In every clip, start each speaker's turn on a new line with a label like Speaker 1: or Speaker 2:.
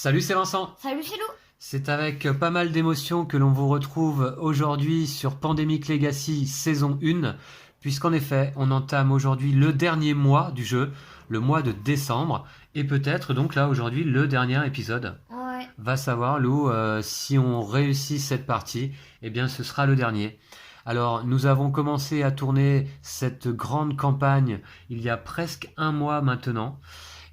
Speaker 1: Salut, c'est Vincent.
Speaker 2: Salut, c'est Lou.
Speaker 1: C'est avec pas mal d'émotions que l'on vous retrouve aujourd'hui sur Pandemic Legacy saison 1, puisqu'en effet, on entame aujourd'hui le dernier mois du jeu, le mois de décembre, et peut-être donc là aujourd'hui le dernier épisode.
Speaker 2: Ouais.
Speaker 1: Va savoir, Lou, si on réussit cette partie, eh bien ce sera le dernier. Alors, nous avons commencé à tourner cette grande campagne il y a presque un mois maintenant.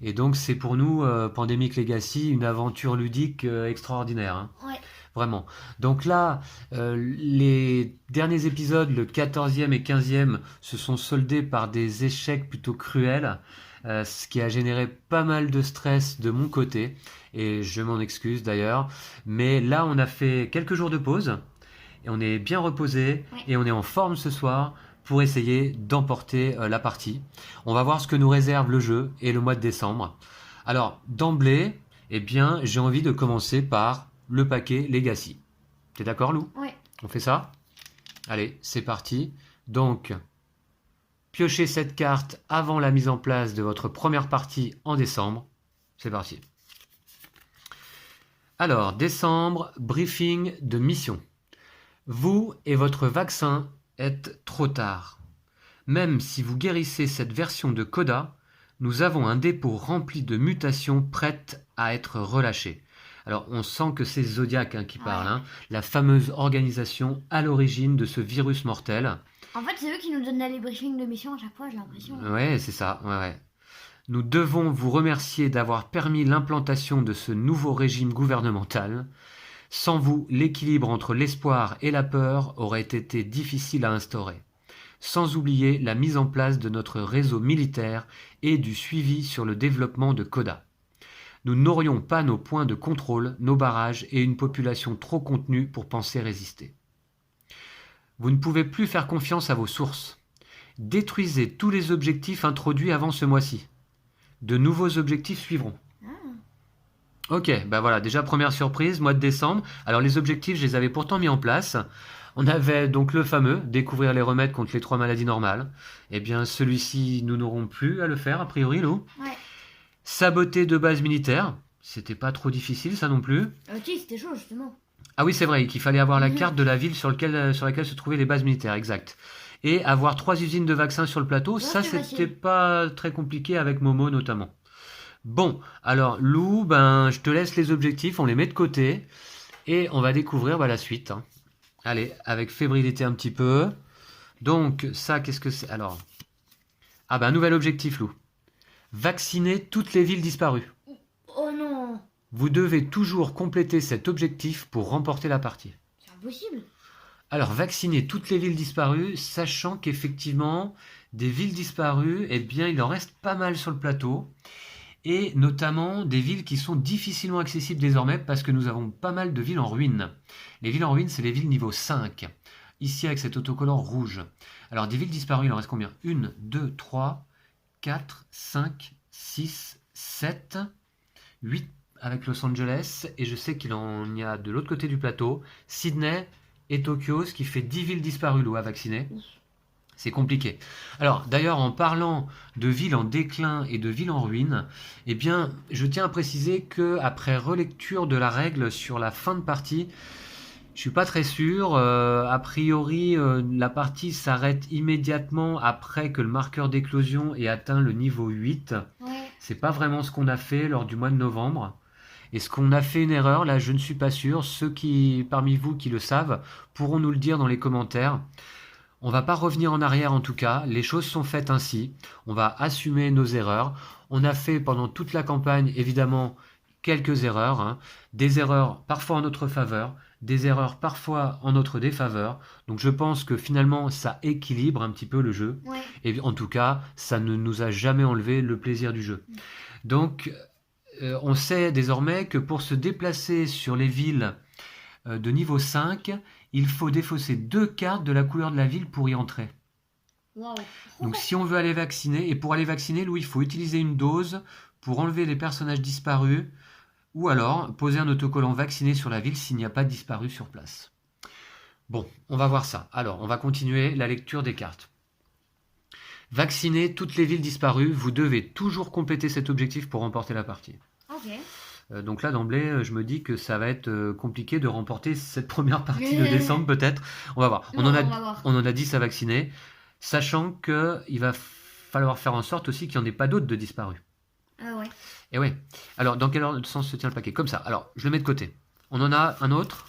Speaker 1: Et donc, c'est pour nous, Pandemic Legacy, une aventure ludique extraordinaire, hein.
Speaker 2: Ouais.
Speaker 1: Vraiment. Donc là, les derniers épisodes, le 14e et 15e, se sont soldés par des échecs plutôt cruels, ce qui a généré pas mal de stress de mon côté, et je m'en excuse d'ailleurs. Mais là, on a fait quelques jours de pause, et on est bien reposé,
Speaker 2: Ouais.
Speaker 1: et on est en forme ce soir pour essayer d'emporter la partie. On va voir ce que nous réserve le jeu et le mois de décembre. Alors, d'emblée, eh bien, j'ai envie de commencer par le paquet Legacy. T'es d'accord, Lou?
Speaker 2: Ouais.
Speaker 1: On fait ça? Allez, c'est parti. Donc, piochez cette carte avant la mise en place de votre première partie en décembre. C'est parti. Alors, décembre, briefing de mission. Vous et votre vaccin êtes trop tard. Même si vous guérissez cette version de Coda, nous avons un dépôt rempli de mutations prêtes à être relâchées. Alors, on sent que c'est Zodiac qui parle, hein, la fameuse organisation à l'origine de ce virus mortel.
Speaker 2: En fait, c'est eux qui nous donnent les briefings de mission à chaque fois, j'ai l'impression.
Speaker 1: Ouais, c'est ça, ouais. Nous devons vous remercier d'avoir permis l'implantation de ce nouveau régime gouvernemental. Sans vous, l'équilibre entre l'espoir et la peur aurait été difficile à instaurer. Sans oublier la mise en place de notre réseau militaire et du suivi sur le développement de Coda. Nous n'aurions pas nos points de contrôle, nos barrages et une population trop contenue pour penser résister. Vous ne pouvez plus faire confiance à vos sources. Détruisez tous les objectifs introduits avant ce mois-ci. De nouveaux objectifs suivront. Ok, bah voilà, déjà première surprise, mois de décembre. Alors les objectifs, je les avais pourtant mis en place. On avait donc le fameux, découvrir les remèdes contre les 3 maladies normales. Eh bien celui-ci, nous n'aurons plus à le faire, a priori, Lou.
Speaker 2: Ouais.
Speaker 1: Saboter 2 bases militaires. C'était pas trop difficile, ça non plus.
Speaker 2: Ok, c'était chaud, justement.
Speaker 1: Ah oui, c'est vrai, qu'il fallait avoir la carte de la ville sur laquelle se trouvaient les bases militaires, exact. Et avoir 3 usines de vaccins sur le plateau, ça
Speaker 2: c'est
Speaker 1: c'était
Speaker 2: facile.
Speaker 1: pas très compliqué avec Momo notamment. Bon, alors Lou, je te laisse les objectifs, on les met de côté et on va découvrir la suite, hein. Allez, avec fébrilité un petit peu. Donc ça, qu'est-ce que c'est? Alors, un nouvel objectif, Lou. Vacciner toutes les villes disparues.
Speaker 2: Oh non,
Speaker 1: Vous devez toujours compléter cet objectif pour remporter la partie.
Speaker 2: c'est impossible.
Speaker 1: Alors, vacciner toutes les villes disparues, sachant qu'effectivement, des villes disparues, eh bien, il en reste pas mal sur le plateau. Et notamment des villes qui sont difficilement accessibles désormais parce que nous avons pas mal de villes en ruine. Les villes en ruine, c'est les villes niveau 5. Ici, avec cet autocollant rouge. Alors, des villes disparues, il en reste combien? 1, 2, 3, 4, 5, 6, 7, 8 avec Los Angeles. Et je sais qu'il en y a de l'autre côté du plateau, Sydney et Tokyo, ce qui fait 10 villes disparues, Lou, à vacciner. C'est compliqué. Alors, d'ailleurs, en parlant de villes en déclin et de villes en ruine, eh bien, je tiens à préciser que après relecture de la règle sur la fin de partie, je suis pas très sûr. A priori, la partie s'arrête immédiatement après que le marqueur d'éclosion ait atteint le niveau 8.
Speaker 2: Ouais.
Speaker 1: C'est pas vraiment ce qu'on a fait lors du mois de novembre. Est-ce qu'on a fait une erreur? Là, je ne suis pas sûr. Ceux parmi vous qui le savent pourront nous le dire dans les commentaires. On va pas revenir en arrière en tout cas, les choses sont faites ainsi, on va assumer nos erreurs. On a fait pendant toute la campagne évidemment quelques erreurs, hein. Des erreurs parfois en notre faveur, des erreurs parfois en notre défaveur. Donc je pense que finalement ça équilibre un petit peu le jeu.
Speaker 2: Ouais.
Speaker 1: Et en tout cas, ça ne nous a jamais enlevé le plaisir du jeu. Donc on sait désormais que pour se déplacer sur les villes de niveau 5, il faut défausser 2 cartes de la couleur de la ville pour y entrer.
Speaker 2: Wow.
Speaker 1: Donc si on veut aller vacciner, et pour aller vacciner, Louis, il faut utiliser une dose pour enlever les personnages disparus, ou alors poser un autocollant vacciné sur la ville s'il n'y a pas de disparu sur place. Bon, on va voir ça. Alors, on va continuer la lecture des cartes. Vacciner toutes les villes disparues, vous devez toujours compléter cet objectif pour remporter la partie.
Speaker 2: Ok.
Speaker 1: Donc là, d'emblée, je me dis que ça va être compliqué de remporter cette première partie de décembre, peut-être. On va voir.
Speaker 2: Non, on va voir.
Speaker 1: On en a 10 à vacciner, sachant qu'il va falloir faire en sorte aussi qu'il n'y en ait pas d'autres de disparus.
Speaker 2: Ah ouais.
Speaker 1: Et ouais. Alors, dans quel ordre de sens se tient le paquet? Comme ça. Alors, je le mets de côté. On en a un autre.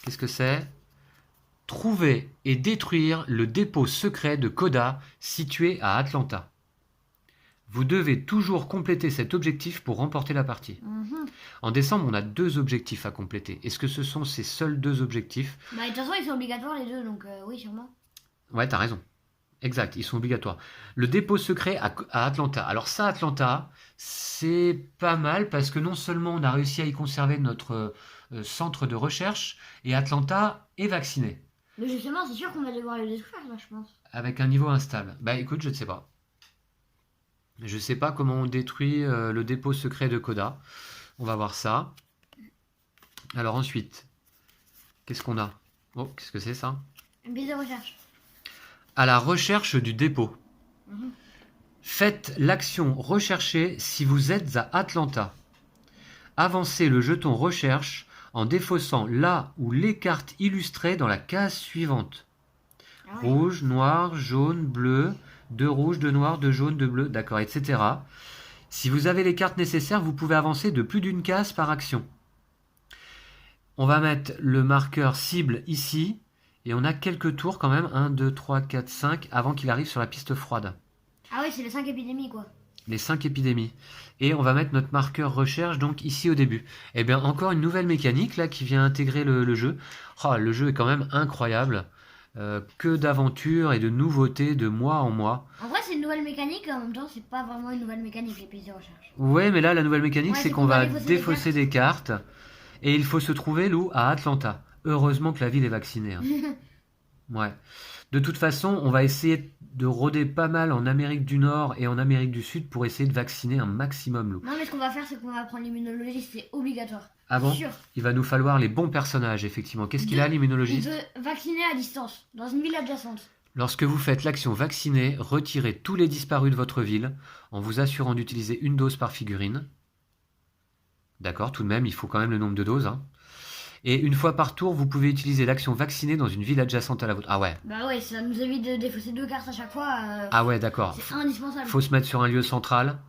Speaker 1: Qu'est-ce que c'est? Trouver et détruire le dépôt secret de Coda situé à Atlanta. Vous devez toujours compléter cet objectif pour remporter la partie.
Speaker 2: Mhm.
Speaker 1: En décembre, on a 2 objectifs à compléter. Est-ce que ce sont ces seuls 2 objectifs?
Speaker 2: Bah, de toute façon, ils sont obligatoires les deux, donc oui, sûrement.
Speaker 1: Ouais, t'as raison. Exact, ils sont obligatoires. Le dépôt secret à Atlanta. Alors ça, Atlanta, c'est pas mal parce que non seulement on a réussi à y conserver notre centre de recherche, et Atlanta est vacciné,
Speaker 2: Mais justement, c'est sûr qu'on va devoir le détruire, là, je pense.
Speaker 1: avec un niveau instable. Bah écoute, je ne sais pas. Je sais pas comment on détruit le dépôt secret de Coda. On va voir ça. Alors ensuite, qu'est-ce qu'on a? Oh, qu'est-ce que c'est ça?
Speaker 2: Une bise de recherche.
Speaker 1: À la recherche du dépôt.
Speaker 2: Mhm.
Speaker 1: Faites l'action recherchée si vous êtes à Atlanta. Avancez le jeton recherche en défaussant la ou les cartes illustrées dans la case suivante.
Speaker 2: Ah ouais.
Speaker 1: Rouge, noir, jaune, bleu, 2 rouges, 2 noirs, 2 jaunes, 2 bleus, d'accord, etc. Si vous avez les cartes nécessaires, vous pouvez avancer de plus d'une case par action. On va mettre le marqueur cible ici, et on a quelques tours quand même, 1, 2, 3, 4, 5, avant qu'il arrive sur la piste froide.
Speaker 2: Ah ouais, c'est les 5 épidémies, quoi.
Speaker 1: Les 5 épidémies. Et on va mettre notre marqueur recherche donc ici au début. Et bien encore une nouvelle mécanique là qui vient intégrer le jeu. Oh, le jeu est quand même incroyable. Que d'aventures et de nouveautés de mois en mois.
Speaker 2: En vrai, c'est une nouvelle mécanique, en même temps, c'est pas vraiment une nouvelle mécanique, les pièces de recherche.
Speaker 1: Ouais, mais là la nouvelle mécanique
Speaker 2: Ouais,
Speaker 1: c'est
Speaker 2: c'est
Speaker 1: qu'on
Speaker 2: qu'on
Speaker 1: va
Speaker 2: va
Speaker 1: défausser des cartes. Et il faut se trouver, Lou, à Atlanta. Heureusement que la ville est vaccinée. Hein. Ouais. De toute façon, on va essayer de rôder pas mal en Amérique du Nord et en Amérique du Sud pour essayer de vacciner un maximum, Lou.
Speaker 2: Non, mais ce qu'on va faire, c'est qu'on va prendre l'immunologie, c'est obligatoire.
Speaker 1: Ah bon?
Speaker 2: Sûr.
Speaker 1: Il va nous falloir les bons personnages, effectivement. Qu'est-ce qu'il a,
Speaker 2: Il
Speaker 1: l'immunologiste?
Speaker 2: veut vacciner à distance, dans une ville adjacente.
Speaker 1: Lorsque vous faites l'action vacciner, retirez tous les disparus de votre ville en vous assurant d'utiliser une dose par figurine. D'accord, tout de même, il faut quand même le nombre de doses. Hein. Et une fois par tour, vous pouvez utiliser l'action vacciner dans une ville adjacente à la vôtre. Ah ouais.
Speaker 2: Bah ouais, ça nous évite de défausser 2 cartes à chaque fois.
Speaker 1: Ah ouais, d'accord.
Speaker 2: C'est indispensable.
Speaker 1: Faut se mettre sur un lieu central.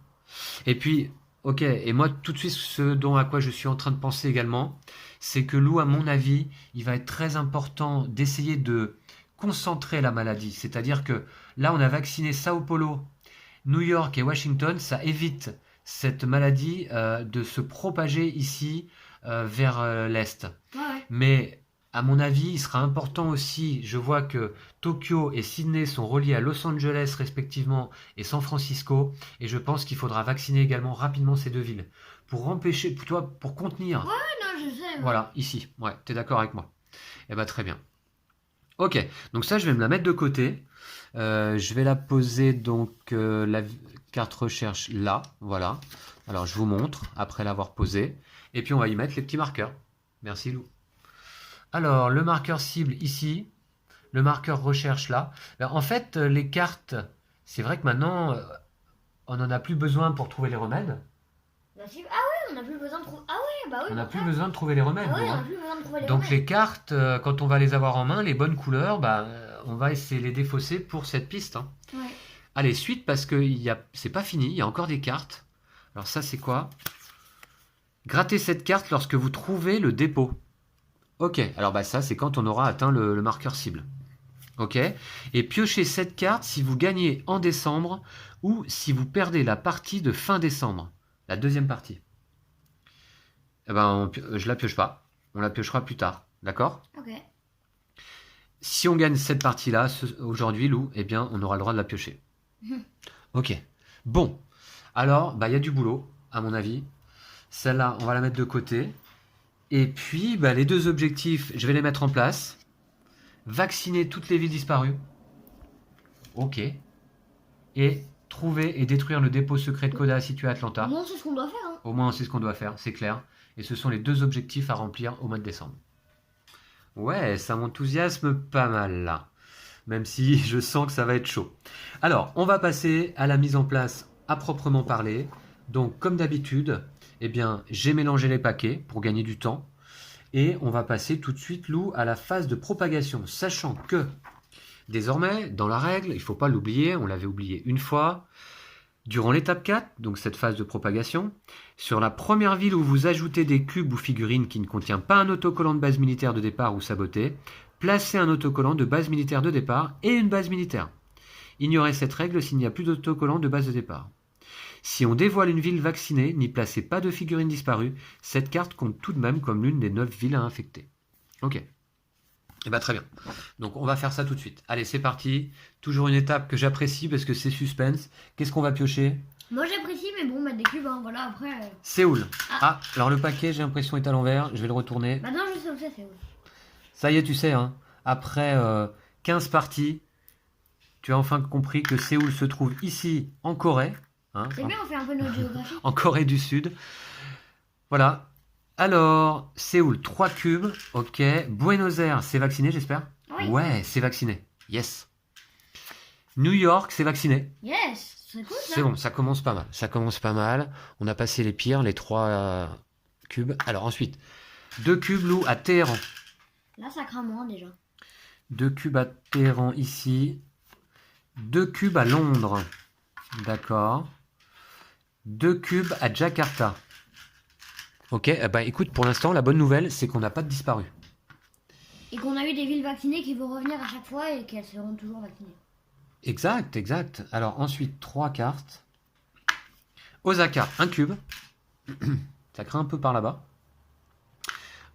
Speaker 1: Et puis, ok, et moi tout de suite, ce dont à quoi je suis en train de penser également, c'est que Lou, à mon avis, il va être très important d'essayer de concentrer la maladie. C'est-à-dire que là, on a vacciné Sao Paulo, New York et Washington, ça évite cette maladie de se propager ici vers l'Est.
Speaker 2: Ouais, ouais.
Speaker 1: Mais à mon avis, il sera important aussi, je vois que Tokyo et Sydney sont reliés à Los Angeles respectivement et San Francisco, et je pense qu'il faudra vacciner également rapidement ces deux villes pour empêcher, pour contenir.
Speaker 2: Ouais, non, je sais.
Speaker 1: Voilà, ici. Ouais, t'es d'accord avec moi? Eh ben très bien. Ok, donc ça je vais me la mettre de côté. Je vais la poser donc la carte recherche là, voilà. Alors je vous montre après l'avoir posée. Et puis on va y mettre les petits marqueurs. Merci Lou. Alors le marqueur cible ici, le marqueur recherche là. Ben, en fait les cartes, c'est vrai que maintenant on n'en a plus besoin pour trouver les remèdes.
Speaker 2: Ah ouais, on n'a plus besoin de trouver. Ah ouais, bah oui.
Speaker 1: On n'a
Speaker 2: pour
Speaker 1: plus
Speaker 2: ça.
Speaker 1: besoin de trouver les remèdes.
Speaker 2: Ah ouais,
Speaker 1: nous,
Speaker 2: on
Speaker 1: hein.
Speaker 2: n'a plus besoin de trouver les
Speaker 1: Donc
Speaker 2: remèdes.
Speaker 1: les cartes, quand on va les avoir en main, les bonnes couleurs, bah, on va essayer de les défausser pour cette piste. Hein.
Speaker 2: Ouais.
Speaker 1: Allez, suite, parce que c'est pas fini, il y a encore des cartes. Alors ça, c'est quoi? Grattez cette carte lorsque vous trouvez le dépôt. Ok, alors bah, ça, c'est quand on aura atteint le marqueur cible. Ok, et piochez cette carte si vous gagnez en décembre ou si vous perdez la partie de fin décembre, la deuxième partie. Eh ben, je la pioche pas, on la piochera plus tard, d'accord?
Speaker 2: Ok.
Speaker 1: Si on gagne cette partie-là, aujourd'hui, Lou, eh bien, on aura le droit de la piocher. Ok. Bon. Alors, bah, il y a du boulot, à mon avis. Celle-là, on va la mettre de côté. Et puis, bah, les deux objectifs, je vais les mettre en place. Vacciner toutes les villes disparues. Ok. Et trouver et détruire le dépôt secret de Coda situé à Atlanta.
Speaker 2: Non, c'est ce qu'on doit faire. Hein.
Speaker 1: Au moins, on sait ce qu'on doit faire, c'est clair. Et ce sont les deux objectifs à remplir au mois de décembre. Ouais, ça m'enthousiasme pas mal là. Même si je sens que ça va être chaud. Alors, on va passer à la mise en place à proprement parler. Donc, comme d'habitude, eh bien, j'ai mélangé les paquets pour gagner du temps. Et on va passer tout de suite, Lou, à la phase de propagation, sachant que, désormais, dans la règle, il ne faut pas l'oublier, on l'avait oublié une fois, durant l'étape 4, donc cette phase de propagation, sur la première ville où vous ajoutez des cubes ou figurines qui ne contient pas un autocollant de base militaire de départ ou saboté, placez un autocollant de base militaire de départ et une base militaire. Ignorez cette règle s'il n'y a plus d'autocollant de base de départ. Si on dévoile une ville vaccinée, n'y placez pas de figurines disparues, cette carte compte tout de même comme l'une des 9 villes à infecter. Ok. Eh bien, très bien. Donc, on va faire ça tout de suite. Allez, c'est parti. Toujours une étape que j'apprécie parce que c'est suspense. Qu'est-ce qu'on va piocher?
Speaker 2: Moi j'apprécie, mais bon, mettre des cubes, hein, voilà, après.
Speaker 1: Séoul. Ah, alors le paquet, j'ai l'impression, est à l'envers. Je vais le retourner.
Speaker 2: Maintenant je sais où c'est où.
Speaker 1: Ça y est, tu sais, hein, après 15 parties, tu as enfin compris que Séoul se trouve ici, en Corée. Hein,
Speaker 2: C'est bien, on fait un peu notre géographie.
Speaker 1: en Corée du Sud. Voilà. Alors, Séoul, 3 cubes. Ok. Buenos Aires, c'est vacciné, j'espère?
Speaker 2: Oui.
Speaker 1: Ouais, c'est vacciné. Yes. New York, c'est vacciné.
Speaker 2: Yes, c'est cool ça.
Speaker 1: C'est bon, ça commence pas mal. Ça commence pas mal. On a passé les pires, les 3 cubes. Alors ensuite, 2 cubes, Lou, à Téhéran.
Speaker 2: Là ça craint moins déjà.
Speaker 1: 2 cubes à Téhéran ici. 2 cubes à Londres. D'accord. 2 cubes à Jakarta. Ok, bah écoute, pour l'instant, la bonne nouvelle, c'est qu'on n'a pas de disparu.
Speaker 2: Et qu'on a eu des villes vaccinées qui vont revenir à chaque fois et qu'elles seront toujours vaccinées.
Speaker 1: Exact, exact. Alors ensuite, 3 cartes. Osaka, 1 cube. Ça craint un peu par là-bas.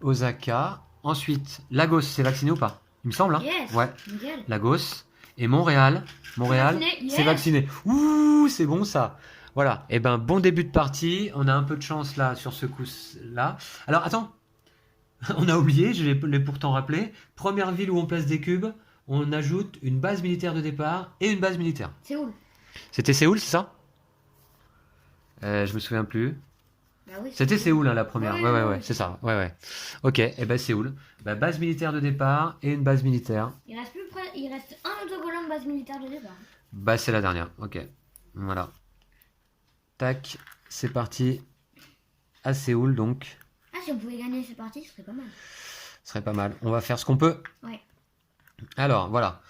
Speaker 1: Osaka. Ensuite, Lagos, c'est vacciné ou pas? Il me semble, hein?
Speaker 2: Yes.
Speaker 1: Ouais.
Speaker 2: Nickel.
Speaker 1: Lagos. Et Montréal. Montréal,
Speaker 2: vacciné, yes.
Speaker 1: c'est vacciné. Ouh, c'est bon ça. Voilà. Et ben, bon début de partie. On a un peu de chance là, sur ce coup-là. Alors, attends. On a oublié, je l'ai pourtant rappelé. Première ville où on place des cubes, on ajoute une base militaire de départ et une base militaire.
Speaker 2: Séoul.
Speaker 1: C'était Séoul, c'est ça? Je me souviens plus.
Speaker 2: Bah oui.
Speaker 1: C'était Séoul, hein, la première.
Speaker 2: Oui,
Speaker 1: Ouais,
Speaker 2: oui.
Speaker 1: c'est ça. Ouais. Ok, et ben Séoul. Bah, base militaire de départ et une base militaire.
Speaker 2: Il reste un autocollant de base militaire de départ.
Speaker 1: Bah, c'est la dernière. Ok. Voilà. Tac, c'est parti. À Séoul, donc.
Speaker 2: Ah, si on pouvait gagner cette partie, ce serait pas mal.
Speaker 1: Ce serait pas mal. On va faire ce qu'on peut.
Speaker 2: Ouais.
Speaker 1: Alors, voilà.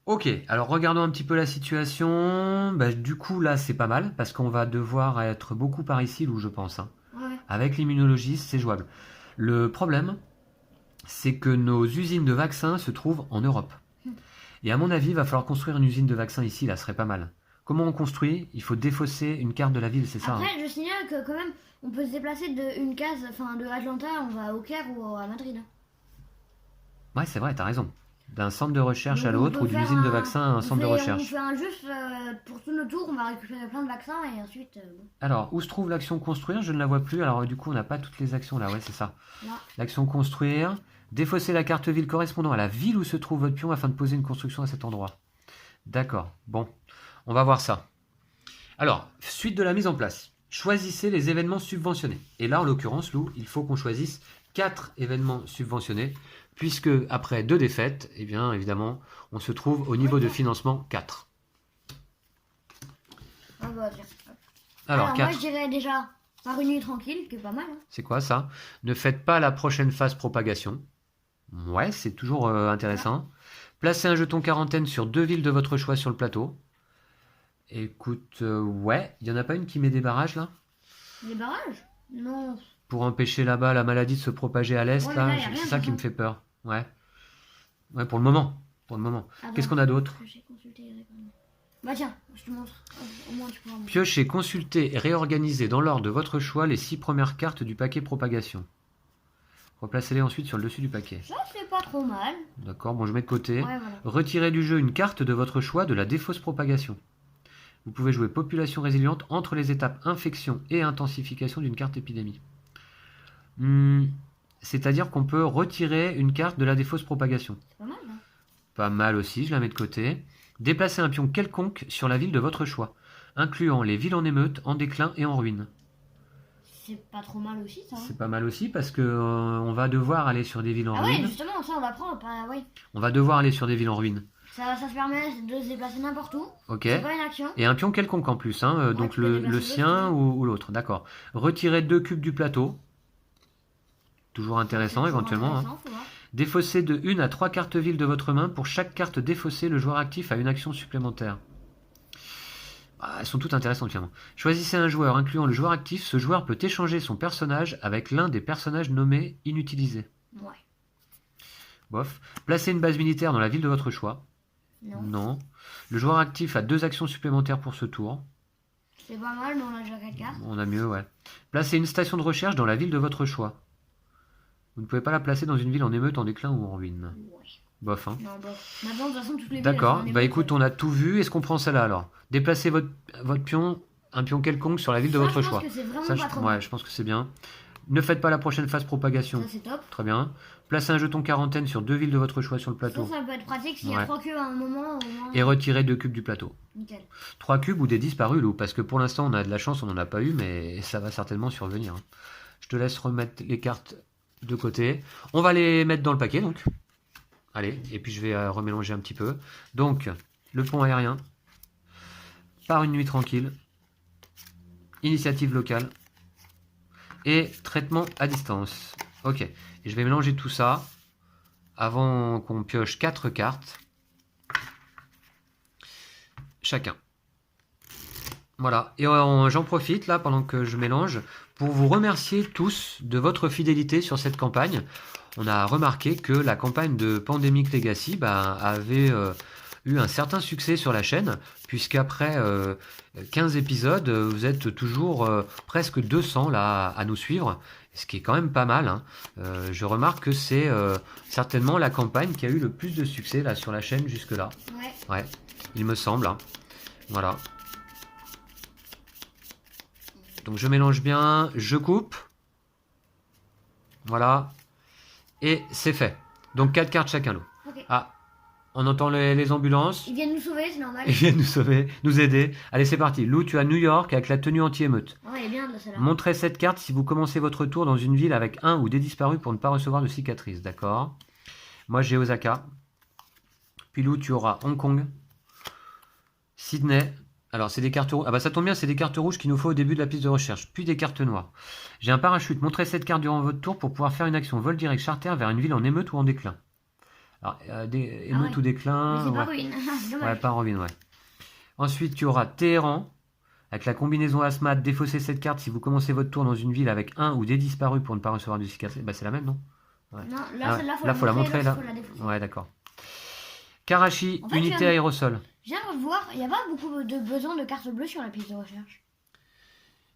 Speaker 1: Ok, alors regardons un petit peu la situation. Bah, du coup, là, c'est pas mal, parce qu'on va devoir être beaucoup par ici, Lou, je pense. Hein.
Speaker 2: Ouais.
Speaker 1: Avec l'immunologiste, c'est jouable. Le problème, c'est que nos usines de vaccins se trouvent en Europe. Et à mon avis, il va falloir construire une usine de vaccins ici, là, ce serait pas mal. Comment on construit? Il faut défausser une carte de la ville, c'est ça?
Speaker 2: Après,
Speaker 1: Hein.
Speaker 2: je signale que quand même, on peut se déplacer d'une case, enfin de Atlanta, on va au Caire ou à Madrid.
Speaker 1: Ouais, c'est vrai, t'as raison. D'un centre de recherche à
Speaker 2: Donc, on
Speaker 1: l'autre
Speaker 2: peut
Speaker 1: ou d'une
Speaker 2: faire
Speaker 1: usine de vaccins à un centre de
Speaker 2: On
Speaker 1: recherche.
Speaker 2: fait un juste pour tout notre tour, on va récupérer plein de vaccins et ensuite. Bon.
Speaker 1: Alors, où se trouve l'action construire? Je ne la vois plus. Alors, du coup, on n'a pas toutes les actions là. Ouais, c'est ça.
Speaker 2: Là.
Speaker 1: L'action construire. Défausser la carte ville correspondant à la ville où se trouve votre pion afin de poser une construction à cet endroit. D'accord. Bon, on va voir ça. Alors, suite de la mise en place. Choisissez les événements subventionnés. Et là, en l'occurrence, Lou, il faut qu'on choisisse 4 événements subventionnés, puisque après 2 défaites, eh bien, évidemment, on se trouve au niveau de financement 4.
Speaker 2: Ah bah tiens.
Speaker 1: Alors, 4.
Speaker 2: Moi je dirais déjà par une nuit tranquille, qui est pas mal. Hein.
Speaker 1: C'est quoi ça? Ne faites pas la prochaine phase propagation. Ouais, c'est toujours intéressant. Placez un jeton quarantaine sur 2 villes de votre choix sur le plateau. Écoute, ouais, il n'y en a pas une qui met des barrages là?
Speaker 2: Les barrages? Non.
Speaker 1: Pour empêcher là-bas la maladie de se propager à l'est,
Speaker 2: Ouais,
Speaker 1: là,
Speaker 2: mais là, y a
Speaker 1: c'est
Speaker 2: rien
Speaker 1: ça
Speaker 2: de
Speaker 1: qui
Speaker 2: ça.
Speaker 1: me fait peur. Ouais. Ouais, pour le moment. Pour le moment.
Speaker 2: Attends,
Speaker 1: Qu'est-ce qu'on a d'autre?
Speaker 2: j'ai consulté les règlements. Bah tiens, je te montre. Au moins tu pourras me...
Speaker 1: Piochez, consultez et réorganisez dans l'ordre de votre choix les 6 premières cartes du paquet propagation. Replacez-les ensuite sur le dessus du paquet.
Speaker 2: Ça c'est pas trop mal.
Speaker 1: D'accord, bon, je mets de côté.
Speaker 2: Ouais, voilà.
Speaker 1: Retirez du jeu une carte de votre choix de la défausse propagation. Vous pouvez jouer population résiliente entre les étapes infection et intensification d'une carte épidémie. C'est-à-dire qu'on peut retirer une carte de la défausse propagation.
Speaker 2: C'est pas mal, hein.
Speaker 1: Pas mal aussi, je la mets de côté. Déplacez un pion quelconque sur la ville de votre choix, incluant les villes en émeute, en déclin et en ruine.
Speaker 2: C'est pas trop mal aussi ça. Hein.
Speaker 1: C'est pas mal aussi parce que on va devoir aller sur des villes en
Speaker 2: Ah ouais,
Speaker 1: ruine.
Speaker 2: justement, ça on va prendre. Bah, ouais.
Speaker 1: On va devoir aller sur des villes en ruine.
Speaker 2: Ça se permet de se déplacer n'importe où.
Speaker 1: Ok.
Speaker 2: C'est pas une action.
Speaker 1: Et un pion quelconque en plus, hein,
Speaker 2: Ouais,
Speaker 1: donc
Speaker 2: tu peux
Speaker 1: le
Speaker 2: déplacer
Speaker 1: sien
Speaker 2: l'autre,
Speaker 1: ou l'autre, d'accord. Retirer 2 cubes du plateau. Toujours intéressant
Speaker 2: C'est toujours
Speaker 1: éventuellement. Hein.
Speaker 2: intéressant, faut voir.
Speaker 1: Défausser de 1 à 3 cartes villes de votre main. Pour chaque carte défaussée, le joueur actif a une action supplémentaire. Elles sont toutes intéressantes finalement. Choisissez un joueur incluant le joueur actif. Ce joueur peut échanger son personnage avec l'un des personnages nommés inutilisés.
Speaker 2: Ouais.
Speaker 1: Bof. Placez une base militaire dans la ville de votre choix.
Speaker 2: Non.
Speaker 1: Le joueur actif a 2 actions supplémentaires pour ce tour.
Speaker 2: C'est pas mal, mais on a déjà 4 cartes.
Speaker 1: On a mieux, ouais. Placez une station de recherche dans la ville de votre choix. Vous ne pouvez pas la placer dans une ville en émeute, en déclin ou en ruine.
Speaker 2: Ouais.
Speaker 1: Bof, hein.
Speaker 2: Non, bon. Maintenant, de toute façon, toutes les villes,
Speaker 1: D'accord.
Speaker 2: elles sont en
Speaker 1: Bah
Speaker 2: émeute.
Speaker 1: écoute, on a tout vu. Est-ce qu'on prend celle-là alors? Déplacez votre pion, un pion quelconque sur la ville de
Speaker 2: Ça,
Speaker 1: votre
Speaker 2: je
Speaker 1: choix.
Speaker 2: pense que c'est vraiment
Speaker 1: Ça,
Speaker 2: pas trop
Speaker 1: ouais,
Speaker 2: mal.
Speaker 1: je pense que c'est bien. Ne faites pas la prochaine phase propagation.
Speaker 2: Ça, c'est top.
Speaker 1: Très bien. Placez un jeton quarantaine sur 2 villes de votre choix sur le
Speaker 2: Ça,
Speaker 1: plateau.
Speaker 2: ça peut être pratique s'il y a
Speaker 1: Ouais.
Speaker 2: 3 cubes à un moment. Au moins,
Speaker 1: Et retirez 2 cubes du plateau.
Speaker 2: nickel.
Speaker 1: 3 cubes ou des disparus, Lou, parce que pour l'instant on a de la chance, on n'en a pas eu, mais ça va certainement survenir. Hein. Je te laisse remettre les cartes de côté. On va les mettre dans le paquet donc. Allez, et puis je vais remélanger un petit peu. Donc, le pont aérien, par une nuit tranquille, initiative locale et traitement à distance. Ok, et je vais mélanger tout ça avant qu'on pioche 4 cartes. Chacun. Voilà, et j'en profite là pendant que je mélange pour vous remercier tous de votre fidélité sur cette campagne. On a remarqué que la campagne de Pandemic Legacy avait eu un certain succès sur la chaîne, puisqu'après 15 épisodes, vous êtes toujours presque 200 là à nous suivre, ce qui est quand même pas mal. Hein. Je remarque que c'est certainement la campagne qui a eu le plus de succès là sur la chaîne jusque-là.
Speaker 2: Ouais.
Speaker 1: Ouais, il me semble. Hein. Voilà. Donc je mélange bien, je coupe. Voilà. Et c'est fait. Donc 4 cartes chacun, Lou.
Speaker 2: Ok.
Speaker 1: Ah, on entend les ambulances.
Speaker 2: Ils viennent nous sauver, c'est normal.
Speaker 1: Ils viennent nous sauver, nous aider. Allez, c'est parti. Lou, tu as New York avec la tenue anti-émeute.
Speaker 2: Ouais, elle est bien de celle-là.
Speaker 1: Montrez cette carte si vous commencez votre tour dans une ville avec un ou des disparus pour ne pas recevoir de cicatrices. D'accord. Moi, j'ai Osaka. Puis Lou, tu auras Hong Kong. Sydney. Alors, c'est des cartes rouges. Ah bah ça tombe bien, c'est des cartes rouges qu'il nous faut au début de la piste de recherche. Puis des cartes noires. J'ai un parachute. Montrez cette carte durant votre tour pour pouvoir faire une action vol direct charter vers une ville en émeute ou en déclin. Alors, émeute
Speaker 2: ouais.
Speaker 1: ou
Speaker 2: Mais
Speaker 1: déclin.
Speaker 2: c'est pas
Speaker 1: Ouais.
Speaker 2: ruine. C'est
Speaker 1: Ouais,
Speaker 2: dommage.
Speaker 1: pas Robin, ouais. Ensuite, tu auras Téhéran. Avec la combinaison Asmat, défaussez cette carte si vous commencez votre tour dans une ville avec un ou des disparus pour ne pas recevoir de cicatrices. Bah, c'est la même, non? Ouais.
Speaker 2: Non,
Speaker 1: Ah
Speaker 2: là,
Speaker 1: ouais.
Speaker 2: celle-là,
Speaker 1: Là, faut la montrer, là.
Speaker 2: faut la défausser.
Speaker 1: Ouais, d'accord. Karachi,
Speaker 2: En fait,
Speaker 1: unité
Speaker 2: tu as-
Speaker 1: aérosol.
Speaker 2: Je viens de voir, il n'y a pas beaucoup de besoin de cartes bleues sur la piste de recherche.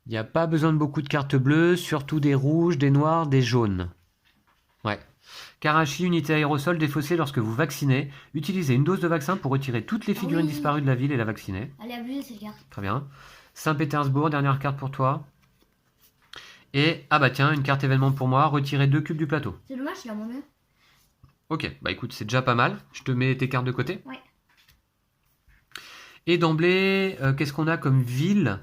Speaker 1: Il n'y a pas besoin de beaucoup de cartes bleues, surtout des rouges, des noirs, des jaunes. Ouais. Karachi, unité aérosol défaussée lorsque vous vaccinez. Utilisez une dose de vaccin pour retirer toutes les figurines
Speaker 2: oui.
Speaker 1: disparues de la ville et la vacciner.
Speaker 2: Elle est abusée cette carte.
Speaker 1: Très bien. Saint-Pétersbourg, dernière carte pour toi. Et, ah bah tiens, une carte événement pour moi. Retirez 2 cubes du plateau.
Speaker 2: C'est dommage, il a moins mieux.
Speaker 1: Ok, bah écoute, c'est déjà pas mal. Je te mets tes cartes de côté.
Speaker 2: Ouais.
Speaker 1: Et d'emblée, qu'est-ce qu'on a comme ville?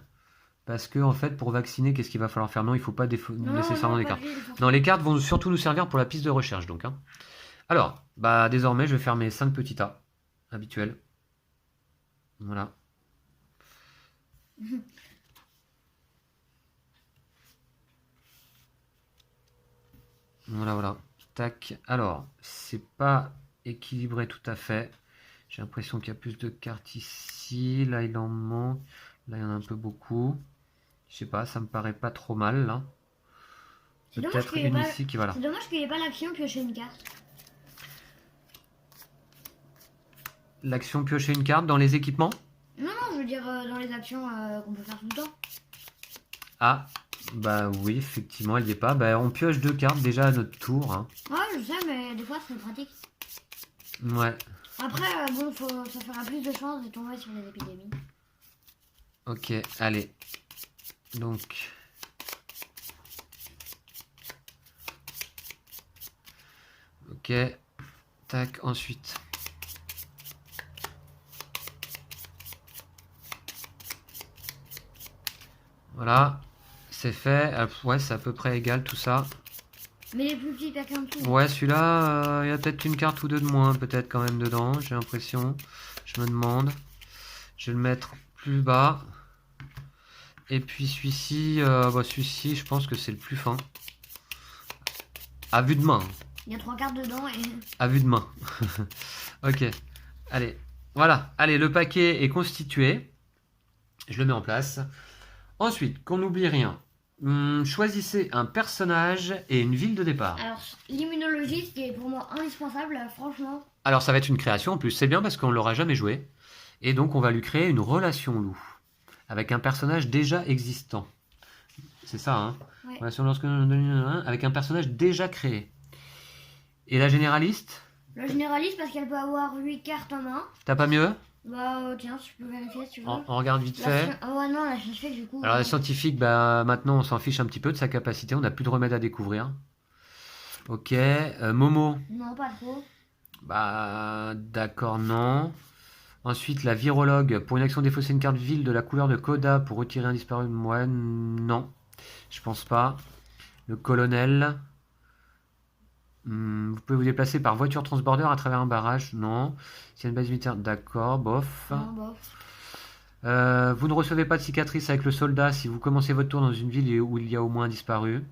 Speaker 1: Parce que, en fait, pour vacciner, qu'est-ce qu'il va falloir faire? Non, il ne faut pas nécessairement des
Speaker 2: pas
Speaker 1: cartes.
Speaker 2: de ville, forcément.
Speaker 1: Non, les cartes vont surtout nous servir pour la piste de recherche, donc. Hein. Alors, bah désormais, je vais faire mes 5 petits A habituels. Voilà. Voilà, voilà. Tac. Alors, c'est pas équilibré tout à fait. J'ai l'impression qu'il y a plus de cartes ici. Là, il en manque. Là, il y en a un peu beaucoup. Je sais pas, ça me paraît pas trop mal, là.
Speaker 2: C'est dommage
Speaker 1: Peut-être
Speaker 2: qu'il y ait
Speaker 1: une
Speaker 2: pas-
Speaker 1: ici qui va là.
Speaker 2: C'est dommage qu'il n'y ait pas l'action piocher une carte.
Speaker 1: L'action piocher une carte dans les équipements.
Speaker 2: Non, non, je veux dire dans les actions qu'on peut faire tout le temps.
Speaker 1: Ah, bah oui, effectivement, elle y est pas. Bah, on pioche 2 cartes déjà à notre tour. Hein.
Speaker 2: Ouais, je sais, mais des fois c'est pratique.
Speaker 1: Ouais,
Speaker 2: Après, bon, ça fera plus de chances de tomber sur les épidémies.
Speaker 1: ok, allez. Donc... Ok, tac, ensuite. Voilà, c'est fait. Ouais, c'est à peu près égal tout ça.
Speaker 2: Mais les plus petits, il y a qu'un dessous.
Speaker 1: Ouais, celui-là, il y a peut-être une carte ou deux de moins, peut-être quand même dedans, j'ai l'impression. Je me demande. Je vais le mettre plus bas. Et puis celui-ci, celui-ci, je pense que c'est le plus fin. À vue de main.
Speaker 2: Il y a 3 cartes dedans et...
Speaker 1: À vue de main. Ok. Allez. Voilà. Allez, le paquet est constitué. Je le mets en place. Ensuite, qu'on n'oublie rien. Choisissez un personnage et une ville de départ.
Speaker 2: Alors, l'immunologiste qui est pour moi indispensable, franchement.
Speaker 1: Alors, ça va être une création en plus. C'est bien parce qu'on ne l'aura jamais joué. Et donc, on va lui créer une relation loup. Avec un personnage déjà existant. C'est ça, hein?
Speaker 2: Ouais.
Speaker 1: Relation lorsque... avec un personnage déjà créé. Et la généraliste?
Speaker 2: Le généraliste parce qu'elle peut avoir 8 cartes en main.
Speaker 1: T'as pas mieux?
Speaker 2: Bah tiens, tu peux vérifier si tu veux.
Speaker 1: On regarde vite fait.
Speaker 2: Ah ouais non, la scientifique du coup.
Speaker 1: Alors la scientifique, bah maintenant on s'en fiche un petit peu de sa capacité, on n'a plus de remède à découvrir. Ok, Momo,
Speaker 2: Non, pas trop.
Speaker 1: bah d'accord, non. Ensuite la virologue, pour une action défausser une carte ville de la couleur de Coda pour retirer un disparu, ouais, non, je pense pas. Le colonel, vous pouvez vous déplacer par voiture transborder à travers un barrage, non. S'il y a une base militaire, d'accord, bof.
Speaker 2: Non, bof.
Speaker 1: Vous ne recevez pas de cicatrice avec le soldat si vous commencez votre tour dans une ville où il y a au moins un disparu.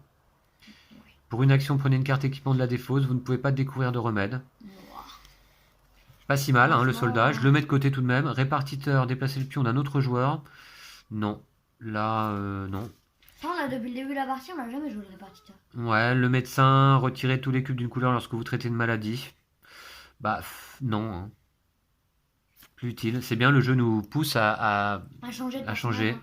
Speaker 1: Pour une action, prenez une carte équipement de la défausse. Vous ne pouvez pas découvrir de remède. Pas si mal, hein, le soldat. Je le mets de côté tout de même. Répartiteur, déplacer le pion d'un autre joueur. Non. Là, non.
Speaker 2: Ça, on a depuis le début de la partie, on n'a jamais joué le répartiteur.
Speaker 1: Ouais, le médecin, retirer tous les cubes d'une couleur lorsque vous traitez une maladie. Bah, non. Hein. Plus utile. C'est bien, le jeu nous pousse à
Speaker 2: changer.
Speaker 1: À changer.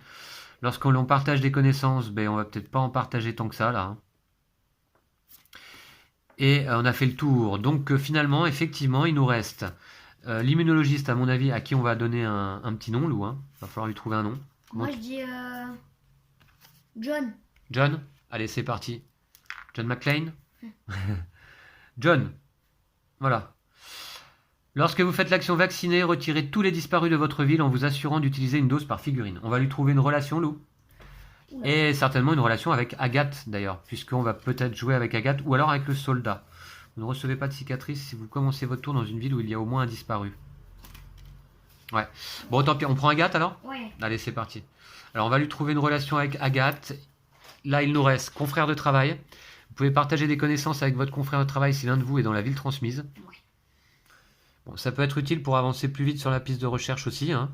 Speaker 1: Lorsqu'on partage des connaissances, ben, on va peut-être pas en partager tant que ça, là. Et on a fait le tour. Donc finalement, effectivement, il nous reste l'immunologiste, à mon avis, à qui on va donner un petit nom, Lou. Hein. Va falloir lui trouver un nom.
Speaker 2: Moi, je dis John.
Speaker 1: John? Allez, c'est parti. John McClane? John. Voilà. Lorsque vous faites l'action vacciner, retirez tous les disparus de votre ville en vous assurant d'utiliser une dose par figurine. On va lui trouver une relation, Lou.
Speaker 2: Oula.
Speaker 1: Et certainement une relation avec Agathe, d'ailleurs, puisqu'on va peut-être jouer avec Agathe, ou alors avec le soldat. Vous ne recevez pas de cicatrice si vous commencez votre tour dans une ville où il y a au moins un disparu. Ouais. Bon, tant pis, on prend Agathe alors?
Speaker 2: Ouais.
Speaker 1: Allez, c'est parti. Alors, on va lui trouver une relation avec Agathe. Là, il nous reste confrère de travail. Vous pouvez partager des connaissances avec votre confrère de travail si l'un de vous est dans la ville transmise.
Speaker 2: Ouais.
Speaker 1: Bon, ça peut être utile pour avancer plus vite sur la piste de recherche aussi, hein.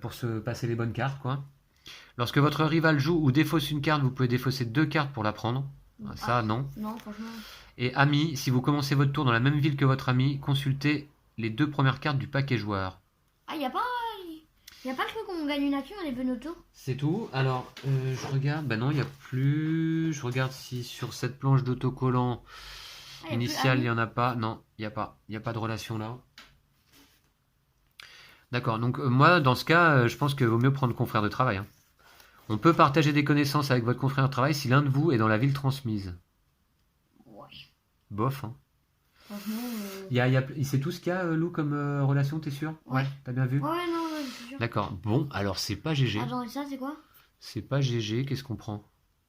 Speaker 1: Pour se passer les bonnes cartes, quoi. Lorsque votre rival joue ou défausse une carte, vous pouvez défausser 2 cartes pour la prendre. Ça, non.
Speaker 2: Non, franchement.
Speaker 1: Et ami, si vous commencez votre tour dans la même ville que votre ami, consultez les 2 premières cartes du paquet joueur.
Speaker 2: Ah, y a pas le truc où on gagne une action et les notre tour?
Speaker 1: C'est tout. Alors, je regarde. Ben non, il n'y a plus. Je regarde si sur cette planche d'autocollant initiale, il n'y en a pas. Non, il n'y a pas. Il n'y a pas de relation là. D'accord. Donc, moi, dans ce cas, je pense qu'il vaut mieux prendre confrère de travail. Hein. On peut partager des connaissances avec votre confrère de travail si l'un de vous est dans la ville transmise.
Speaker 2: Ouais.
Speaker 1: Bof, hein.
Speaker 2: Franchement.
Speaker 1: C'est tout ce qu'il y a, Lou, comme relation, t'es sûr? Ouais, t'as bien vu?
Speaker 2: Ouais, non, je suis sûr.
Speaker 1: D'accord. Bon, alors c'est pas GG.
Speaker 2: Attends, et ça, c'est quoi?
Speaker 1: C'est pas GG, qu'est-ce qu'on prend?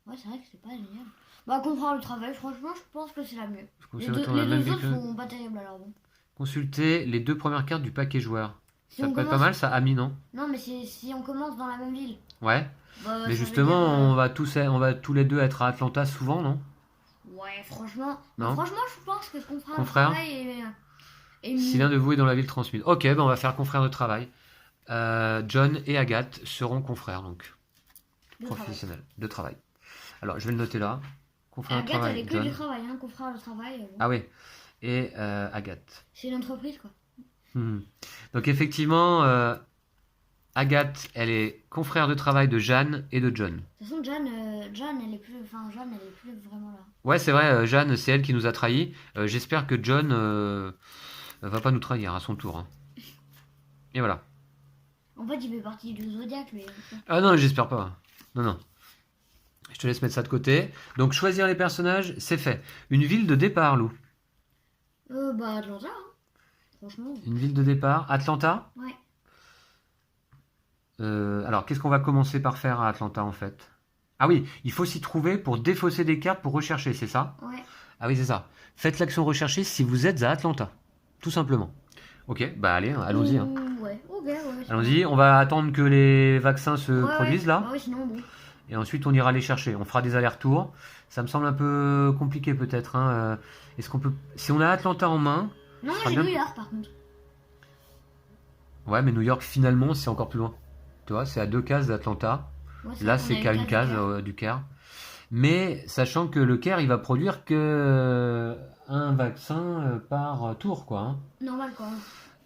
Speaker 2: Ouais, c'est vrai que c'est pas génial. Bah, comprendre le travail, franchement, je pense que c'est la mieux. Les
Speaker 1: Consultons la même
Speaker 2: deux
Speaker 1: vie
Speaker 2: autres sont pas terribles alors bon.
Speaker 1: Consultez les 2 premières cartes du paquet joueur.
Speaker 2: Si
Speaker 1: Ça
Speaker 2: on
Speaker 1: peut être pas
Speaker 2: commence-
Speaker 1: mal, ça, ami, non?
Speaker 2: Non, mais si on commence dans la même ville.
Speaker 1: Ouais.
Speaker 2: Bah, ça
Speaker 1: Mais
Speaker 2: veut
Speaker 1: justement,
Speaker 2: dire,
Speaker 1: on va tous les deux être à Atlanta souvent, non?
Speaker 2: Ouais, franchement.
Speaker 1: Non.
Speaker 2: Franchement, je pense que confrère de
Speaker 1: Confrère
Speaker 2: travail est
Speaker 1: Si l'un de vous est dans la ville transmise. Ok, ben on va faire confrère de travail. John et Agathe seront confrères, donc.
Speaker 2: de
Speaker 1: Professionnels de travail. Alors, je vais le noter là. Confrère de
Speaker 2: Agathe, elle
Speaker 1: travail,
Speaker 2: est que
Speaker 1: John.
Speaker 2: du travail, hein, confrère de travail. Bon.
Speaker 1: Ah oui. Et Agathe.
Speaker 2: C'est une entreprise, quoi.
Speaker 1: Donc effectivement, Agathe, elle est confrère de travail de Jeanne et de John.
Speaker 2: De toute façon, Jeanne, elle est plus vraiment là.
Speaker 1: Ouais, c'est vrai, Jeanne, c'est elle qui nous a trahis. J'espère que John va pas nous trahir à son tour. Hein. Et voilà.
Speaker 2: En fait, il fait partie du Zodiac, mais...
Speaker 1: Ah non, j'espère pas. Non, non. Je te laisse mettre ça de côté. Donc choisir les personnages, c'est fait. Une ville de départ, Lou.
Speaker 2: Bah, Atlanta, hein. Franchement.
Speaker 1: Une ville de départ, Atlanta.
Speaker 2: Ouais.
Speaker 1: Alors, qu'est-ce qu'on va commencer par faire à Atlanta, en fait? Ah oui, il faut s'y trouver pour défausser des cartes pour rechercher, c'est ça?
Speaker 2: Ouais.
Speaker 1: Ah oui, c'est ça. Faites l'action rechercher si vous êtes à Atlanta. Tout simplement. Ok, bah allez, allons-y. Hein.
Speaker 2: Ouais, ok, ouais. c'est
Speaker 1: Allons-y, on va attendre que les vaccins se
Speaker 2: bon. Ouais,
Speaker 1: produisent
Speaker 2: ouais.
Speaker 1: là.
Speaker 2: Bah oui, sinon, bon.
Speaker 1: Et ensuite, on ira les chercher. On fera des allers-retours. Ça me semble un peu compliqué peut-être. Hein. Est-ce qu'on peut... Si on a Atlanta en main,
Speaker 2: Non,
Speaker 1: ce
Speaker 2: moi
Speaker 1: sera
Speaker 2: j'ai
Speaker 1: bien.
Speaker 2: New York par contre.
Speaker 1: Ouais, mais New York, finalement, c'est encore plus loin. Tu vois, c'est à 2 cases d'Atlanta.
Speaker 2: Ouais, c'est
Speaker 1: Là,
Speaker 2: vrai qu'on
Speaker 1: c'est
Speaker 2: a
Speaker 1: qu'à
Speaker 2: une
Speaker 1: une
Speaker 2: case
Speaker 1: case
Speaker 2: de cœur.
Speaker 1: du Caire. Mais sachant que le Caire, il va produire que un vaccin par tour, quoi. Hein.
Speaker 2: Normal quoi.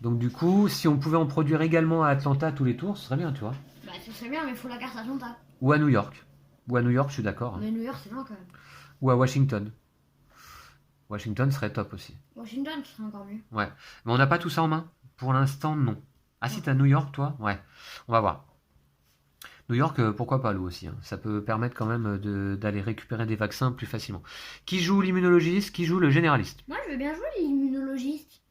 Speaker 1: Donc du coup, si on pouvait en produire également à Atlanta tous les tours, ce serait bien, tu vois.
Speaker 2: Bah, ce serait bien, mais il faut la carte Atlanta.
Speaker 1: Ou à New York. Ou à New York, je suis d'accord. Hein.
Speaker 2: Mais New York, c'est loin quand même.
Speaker 1: Ou à Washington. Washington serait top aussi.
Speaker 2: Washington, ce serait encore mieux.
Speaker 1: Ouais. Mais on n'a pas tout ça en main. Pour l'instant, non. Ah si, t'as New York, toi? Ouais. On va voir. New York, pourquoi pas, Lou aussi. Hein. Ça peut permettre quand même d'aller récupérer des vaccins plus facilement. Qui joue l'immunologiste? Qui joue le généraliste?
Speaker 2: Moi, je veux bien jouer l'immunologiste.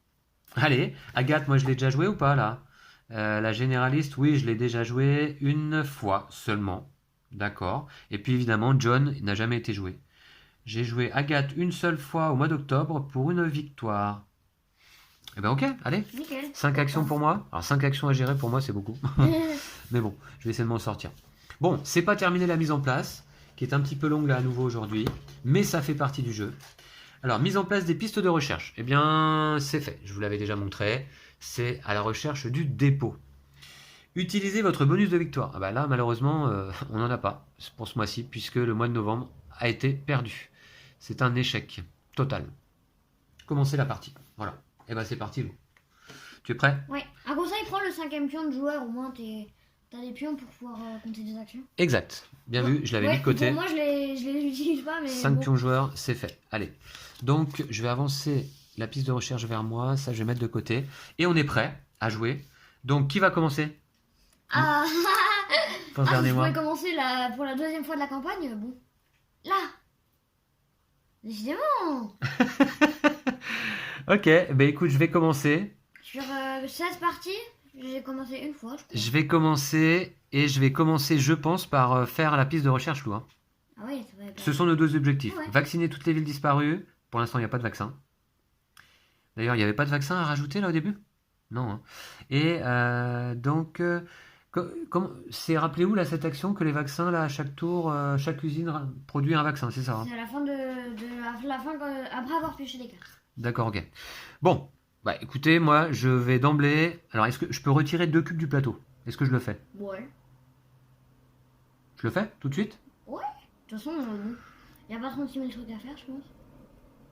Speaker 1: Allez, Agathe, moi je l'ai déjà joué ou pas là? La généraliste, oui, je l'ai déjà joué une fois seulement. D'accord. Et puis évidemment, John n'a jamais été joué. J'ai joué Agathe une seule fois au mois d'octobre pour une victoire. Eh ben ok, allez.
Speaker 2: Nickel.
Speaker 1: 5 actions pour moi. Alors 5 actions à gérer pour moi, c'est beaucoup. Mais bon, je vais essayer de m'en sortir. Bon, c'est pas terminé la mise en place, qui est un petit peu longue là à nouveau aujourd'hui, mais ça fait partie du jeu. Alors, mise en place des pistes de recherche. Eh bien, c'est fait. Je vous l'avais déjà montré. C'est à la recherche du dépôt. Utilisez votre bonus de victoire. Ah bah là, malheureusement, on n'en a pas pour ce mois-ci, puisque le mois de novembre a été perdu. C'est un échec total. Commencez la partie. Voilà. Et ben c'est parti, Lou. Tu es prêt?
Speaker 2: Ouais. Un conseil, prends le 5ème pion de joueur, au moins t'as des pions pour pouvoir compter des actions.
Speaker 1: Exact. Bien vu, je l'avais mis de côté.
Speaker 2: Pour moi, je les utilise pas, mais
Speaker 1: 5
Speaker 2: bon.
Speaker 1: pions joueurs, c'est fait. Allez. Donc, je vais avancer la piste de recherche vers moi. Ça, je vais mettre de côté. Et on est prêt à jouer. Donc, qui va commencer?
Speaker 2: Ah,
Speaker 1: Pour ce
Speaker 2: ah,
Speaker 1: dernier
Speaker 2: je
Speaker 1: mois.
Speaker 2: pourrais commencer pour la 2e fois de la campagne. Bon. Là. Décidément.
Speaker 1: Ok, ben écoute, je vais commencer.
Speaker 2: Sur 16 parties, j'ai commencé une fois, je crois.
Speaker 1: Je vais commencer et je vais commencer, je pense, par faire la piste de recherche, Lou. Hein.
Speaker 2: Ah ouais, ça va être...
Speaker 1: Ce sont nos deux objectifs.
Speaker 2: Ouais.
Speaker 1: Vacciner toutes les villes disparues. Pour l'instant, il n'y a pas de vaccin. D'ailleurs, il n'y avait pas de vaccin à rajouter là au début? Non. Hein. Et donc, c'est rappelez où là cette action que les vaccins, là, à chaque tour, chaque usine produit un vaccin, c'est ça? Hein.
Speaker 2: C'est à la fin la fin après avoir pioché les cartes.
Speaker 1: D'accord, ok. Bon, bah écoutez, moi je vais d'emblée. Alors, est-ce que je peux retirer 2 cubes du plateau? Est-ce que je le fais?
Speaker 2: Ouais.
Speaker 1: Je le fais tout de suite?
Speaker 2: Ouais. De toute façon, bon. Il n'y a pas 36 000 trucs à faire, je pense.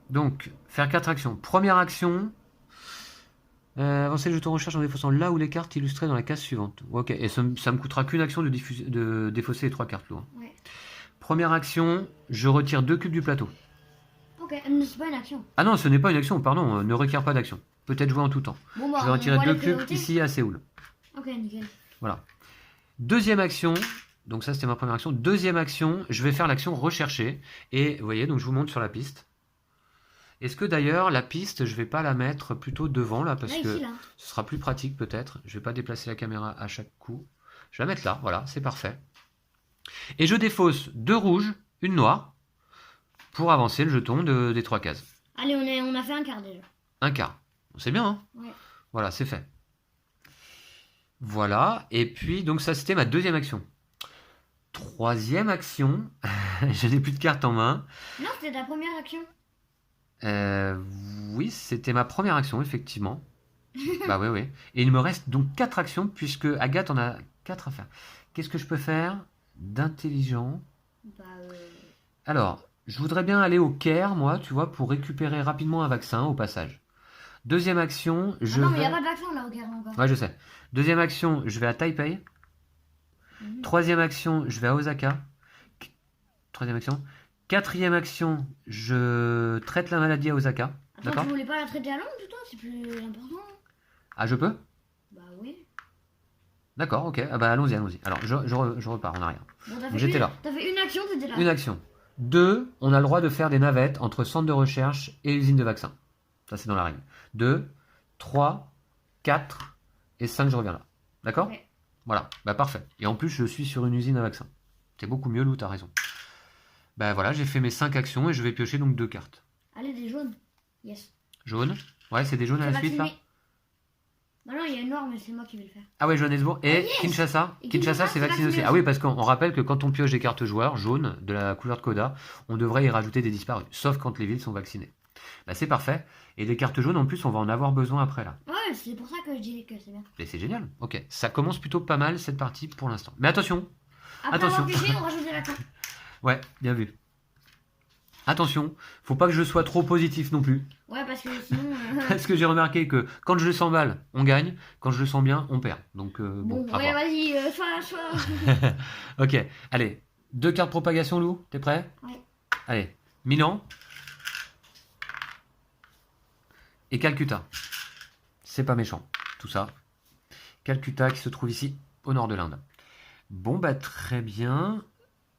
Speaker 1: Donc, faire 4 actions. Première action, avancer le jeton recherche en défaussant là où les cartes illustrées dans la case suivante. Ok, et ça me coûtera qu'une action de défausser les 3 cartes lourdes.
Speaker 2: Ouais.
Speaker 1: Première action, je retire 2 cubes du plateau.
Speaker 2: Ok, mais c'est pas une action.
Speaker 1: Ah non, ce n'est pas une action, pardon, ne requiert pas d'action. Peut-être jouer en tout temps.
Speaker 2: Bon, bah,
Speaker 1: Je vais
Speaker 2: on
Speaker 1: retirer
Speaker 2: voit
Speaker 1: 2
Speaker 2: les
Speaker 1: cubes
Speaker 2: priorités.
Speaker 1: ici à Séoul.
Speaker 2: Ok, nickel.
Speaker 1: Voilà. Deuxième action, donc ça c'était ma première action. Deuxième action, je vais faire l'action rechercher. Et vous voyez, donc je vous montre sur la piste. Est-ce que d'ailleurs la piste, je vais pas la mettre plutôt devant là, parce
Speaker 2: Là,
Speaker 1: que
Speaker 2: ici, là.
Speaker 1: ce sera plus pratique peut-être. Je vais pas déplacer la caméra à chaque coup. Je vais la mettre là, voilà, c'est parfait. Et je défausse 2 rouges, une noire, pour avancer le jeton des 3 cases.
Speaker 2: Allez, on a fait un quart déjà.
Speaker 1: Un quart. C'est bien, hein?
Speaker 2: Ouais.
Speaker 1: Voilà, c'est fait. Voilà, et puis donc ça c'était ma deuxième action. Troisième action, je n'ai plus de cartes en main.
Speaker 2: Non, c'était ta première action.
Speaker 1: Oui, c'était ma première action, effectivement. Bah oui, oui. Et il me reste donc 4 actions, puisque Agathe en a 4 à faire. Qu'est-ce que je peux faire d'intelligent?
Speaker 2: Bah,
Speaker 1: Alors, je voudrais bien aller au Caire, moi, tu vois, pour récupérer rapidement un vaccin au passage. Deuxième action, je
Speaker 2: Ah non, mais il
Speaker 1: vais...
Speaker 2: n'y a pas de vaccin là au Caire encore.
Speaker 1: Ouais, je sais. Deuxième action, je vais à Taipei.
Speaker 2: Mhm.
Speaker 1: Troisième action, je vais à Osaka. Troisième action. Quatrième action, je traite la maladie à Osaka.
Speaker 2: Attends,
Speaker 1: D'accord?
Speaker 2: tu voulais pas la traiter à Londres, toi? C'est plus important.
Speaker 1: Ah, je peux?
Speaker 2: Bah oui.
Speaker 1: D'accord, ok. Ah bah allons-y, allons-y. Alors, je repars en arrière.
Speaker 2: Bon, t'as
Speaker 1: Donc,
Speaker 2: fait
Speaker 1: j'étais là.
Speaker 2: T'as fait une action, t'étais là.
Speaker 1: Une action. 2, on a le droit de faire des navettes entre centre de recherche et usine de vaccins. Ça, c'est dans la règle. 2, 3, 4 et 5, je reviens là. D'accord?
Speaker 2: Ouais.
Speaker 1: Voilà, bah parfait. Et en plus, je suis sur une usine à vaccins. C'est beaucoup mieux, Lou, t'as raison. Bah voilà, j'ai fait mes 5 actions et je vais piocher donc 2 cartes.
Speaker 2: Allez, des jaunes. Yes.
Speaker 1: Jaune. Ouais, c'est des jaunes à
Speaker 2: C'est
Speaker 1: la suite, là.
Speaker 2: vacciné. Bah non, il y a une noire, mais c'est moi qui vais le faire.
Speaker 1: Ah ouais, Johannesburg. Et
Speaker 2: yes.
Speaker 1: Kinshasa.
Speaker 2: Et
Speaker 1: Kinshasa, c'est vacciné aussi. Ah oui, parce qu'on rappelle que quand on pioche des cartes joueurs jaunes de la couleur de Coda, on devrait y rajouter des disparus. Sauf quand les villes sont vaccinées. Bah c'est parfait. Et des cartes jaunes, en plus, on va en avoir besoin après, là.
Speaker 2: Ouais, c'est pour ça que je dirais que c'est bien.
Speaker 1: Et c'est génial. Ok. Ça commence plutôt pas mal, cette partie, pour l'instant. Mais attention.
Speaker 2: Après
Speaker 1: Attention.
Speaker 2: avoir pioché, on rajoute des vaccins.
Speaker 1: Ouais, bien vu. Attention, faut pas que je sois trop positif non plus.
Speaker 2: Ouais, parce que sinon...
Speaker 1: Parce que j'ai remarqué que quand je le sens mal, on gagne. Quand je le sens bien, on perd. Donc bon,
Speaker 2: Bon,
Speaker 1: à
Speaker 2: ouais,
Speaker 1: voir.
Speaker 2: vas-y, sois...
Speaker 1: Ok, allez. 2 cartes propagation, Lou. T'es prêt?
Speaker 2: Ouais.
Speaker 1: Allez. Milan. Et Calcutta. C'est pas méchant, tout ça. Calcutta qui se trouve ici, au nord de l'Inde. Bon, bah très bien.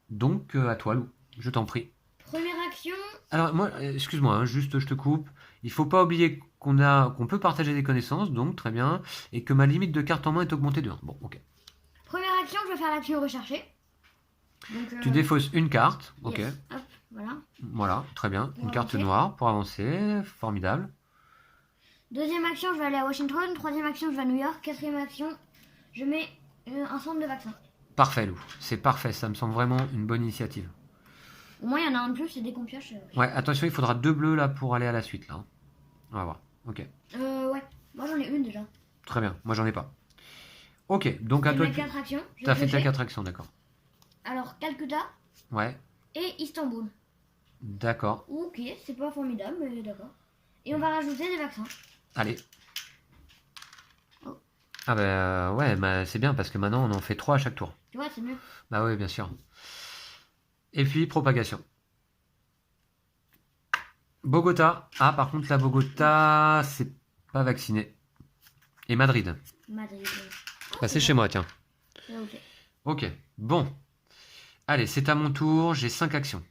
Speaker 1: Donc, à toi, Lou. Je t'en prie.
Speaker 2: Première action...
Speaker 1: Alors, moi, excuse-moi, hein, juste je te coupe. Il faut pas oublier qu'on peut partager des connaissances, donc très bien. Et que ma limite de cartes en main est augmentée de 1. Bon, ok.
Speaker 2: Première action, je vais faire l'action recherchée. Donc,
Speaker 1: Tu défausses une carte. Ok.
Speaker 2: yes. Hop, voilà.
Speaker 1: Voilà, très bien.
Speaker 2: Pour
Speaker 1: Une carte
Speaker 2: avancer.
Speaker 1: noire pour avancer. Formidable.
Speaker 2: Deuxième action, je vais aller à Washington. Troisième action, je vais à New York. Quatrième action, je mets un centre de vaccin.
Speaker 1: Parfait, Lou. C'est parfait. Ça me semble vraiment une bonne initiative.
Speaker 2: Au moins, il y en a un de plus, et dès qu'on pioche...
Speaker 1: Ouais, attention, il faudra 2 bleus là pour aller à la suite. Là. Hein. On va voir. Ok.
Speaker 2: ouais. Moi, j'en ai une déjà.
Speaker 1: Très bien. Moi, j'en ai pas. Ok, donc à
Speaker 2: J'ai
Speaker 1: toi.
Speaker 2: mes 4 actions. Je
Speaker 1: T'as
Speaker 2: vais
Speaker 1: fait ta
Speaker 2: piocher.
Speaker 1: 4 actions, d'accord.
Speaker 2: Alors, Calcutta
Speaker 1: Ouais,
Speaker 2: et Istanbul.
Speaker 1: d'accord.
Speaker 2: Ok, c'est pas formidable, mais d'accord. Et on va rajouter des vaccins.
Speaker 1: Allez.
Speaker 2: Oh.
Speaker 1: Ah bah ouais, bah, c'est bien parce que maintenant on en fait 3 à chaque tour.
Speaker 2: Tu vois, c'est mieux.
Speaker 1: Bah oui, bien sûr. Et puis propagation. Bogota. Ah, par contre, la Bogota, c'est pas vacciné. Et Madrid.
Speaker 2: Madrid.
Speaker 1: Bah, c'est chez moi, tiens.
Speaker 2: Ok.
Speaker 1: Ok, bon. Allez, c'est à mon tour, j'ai 5 actions.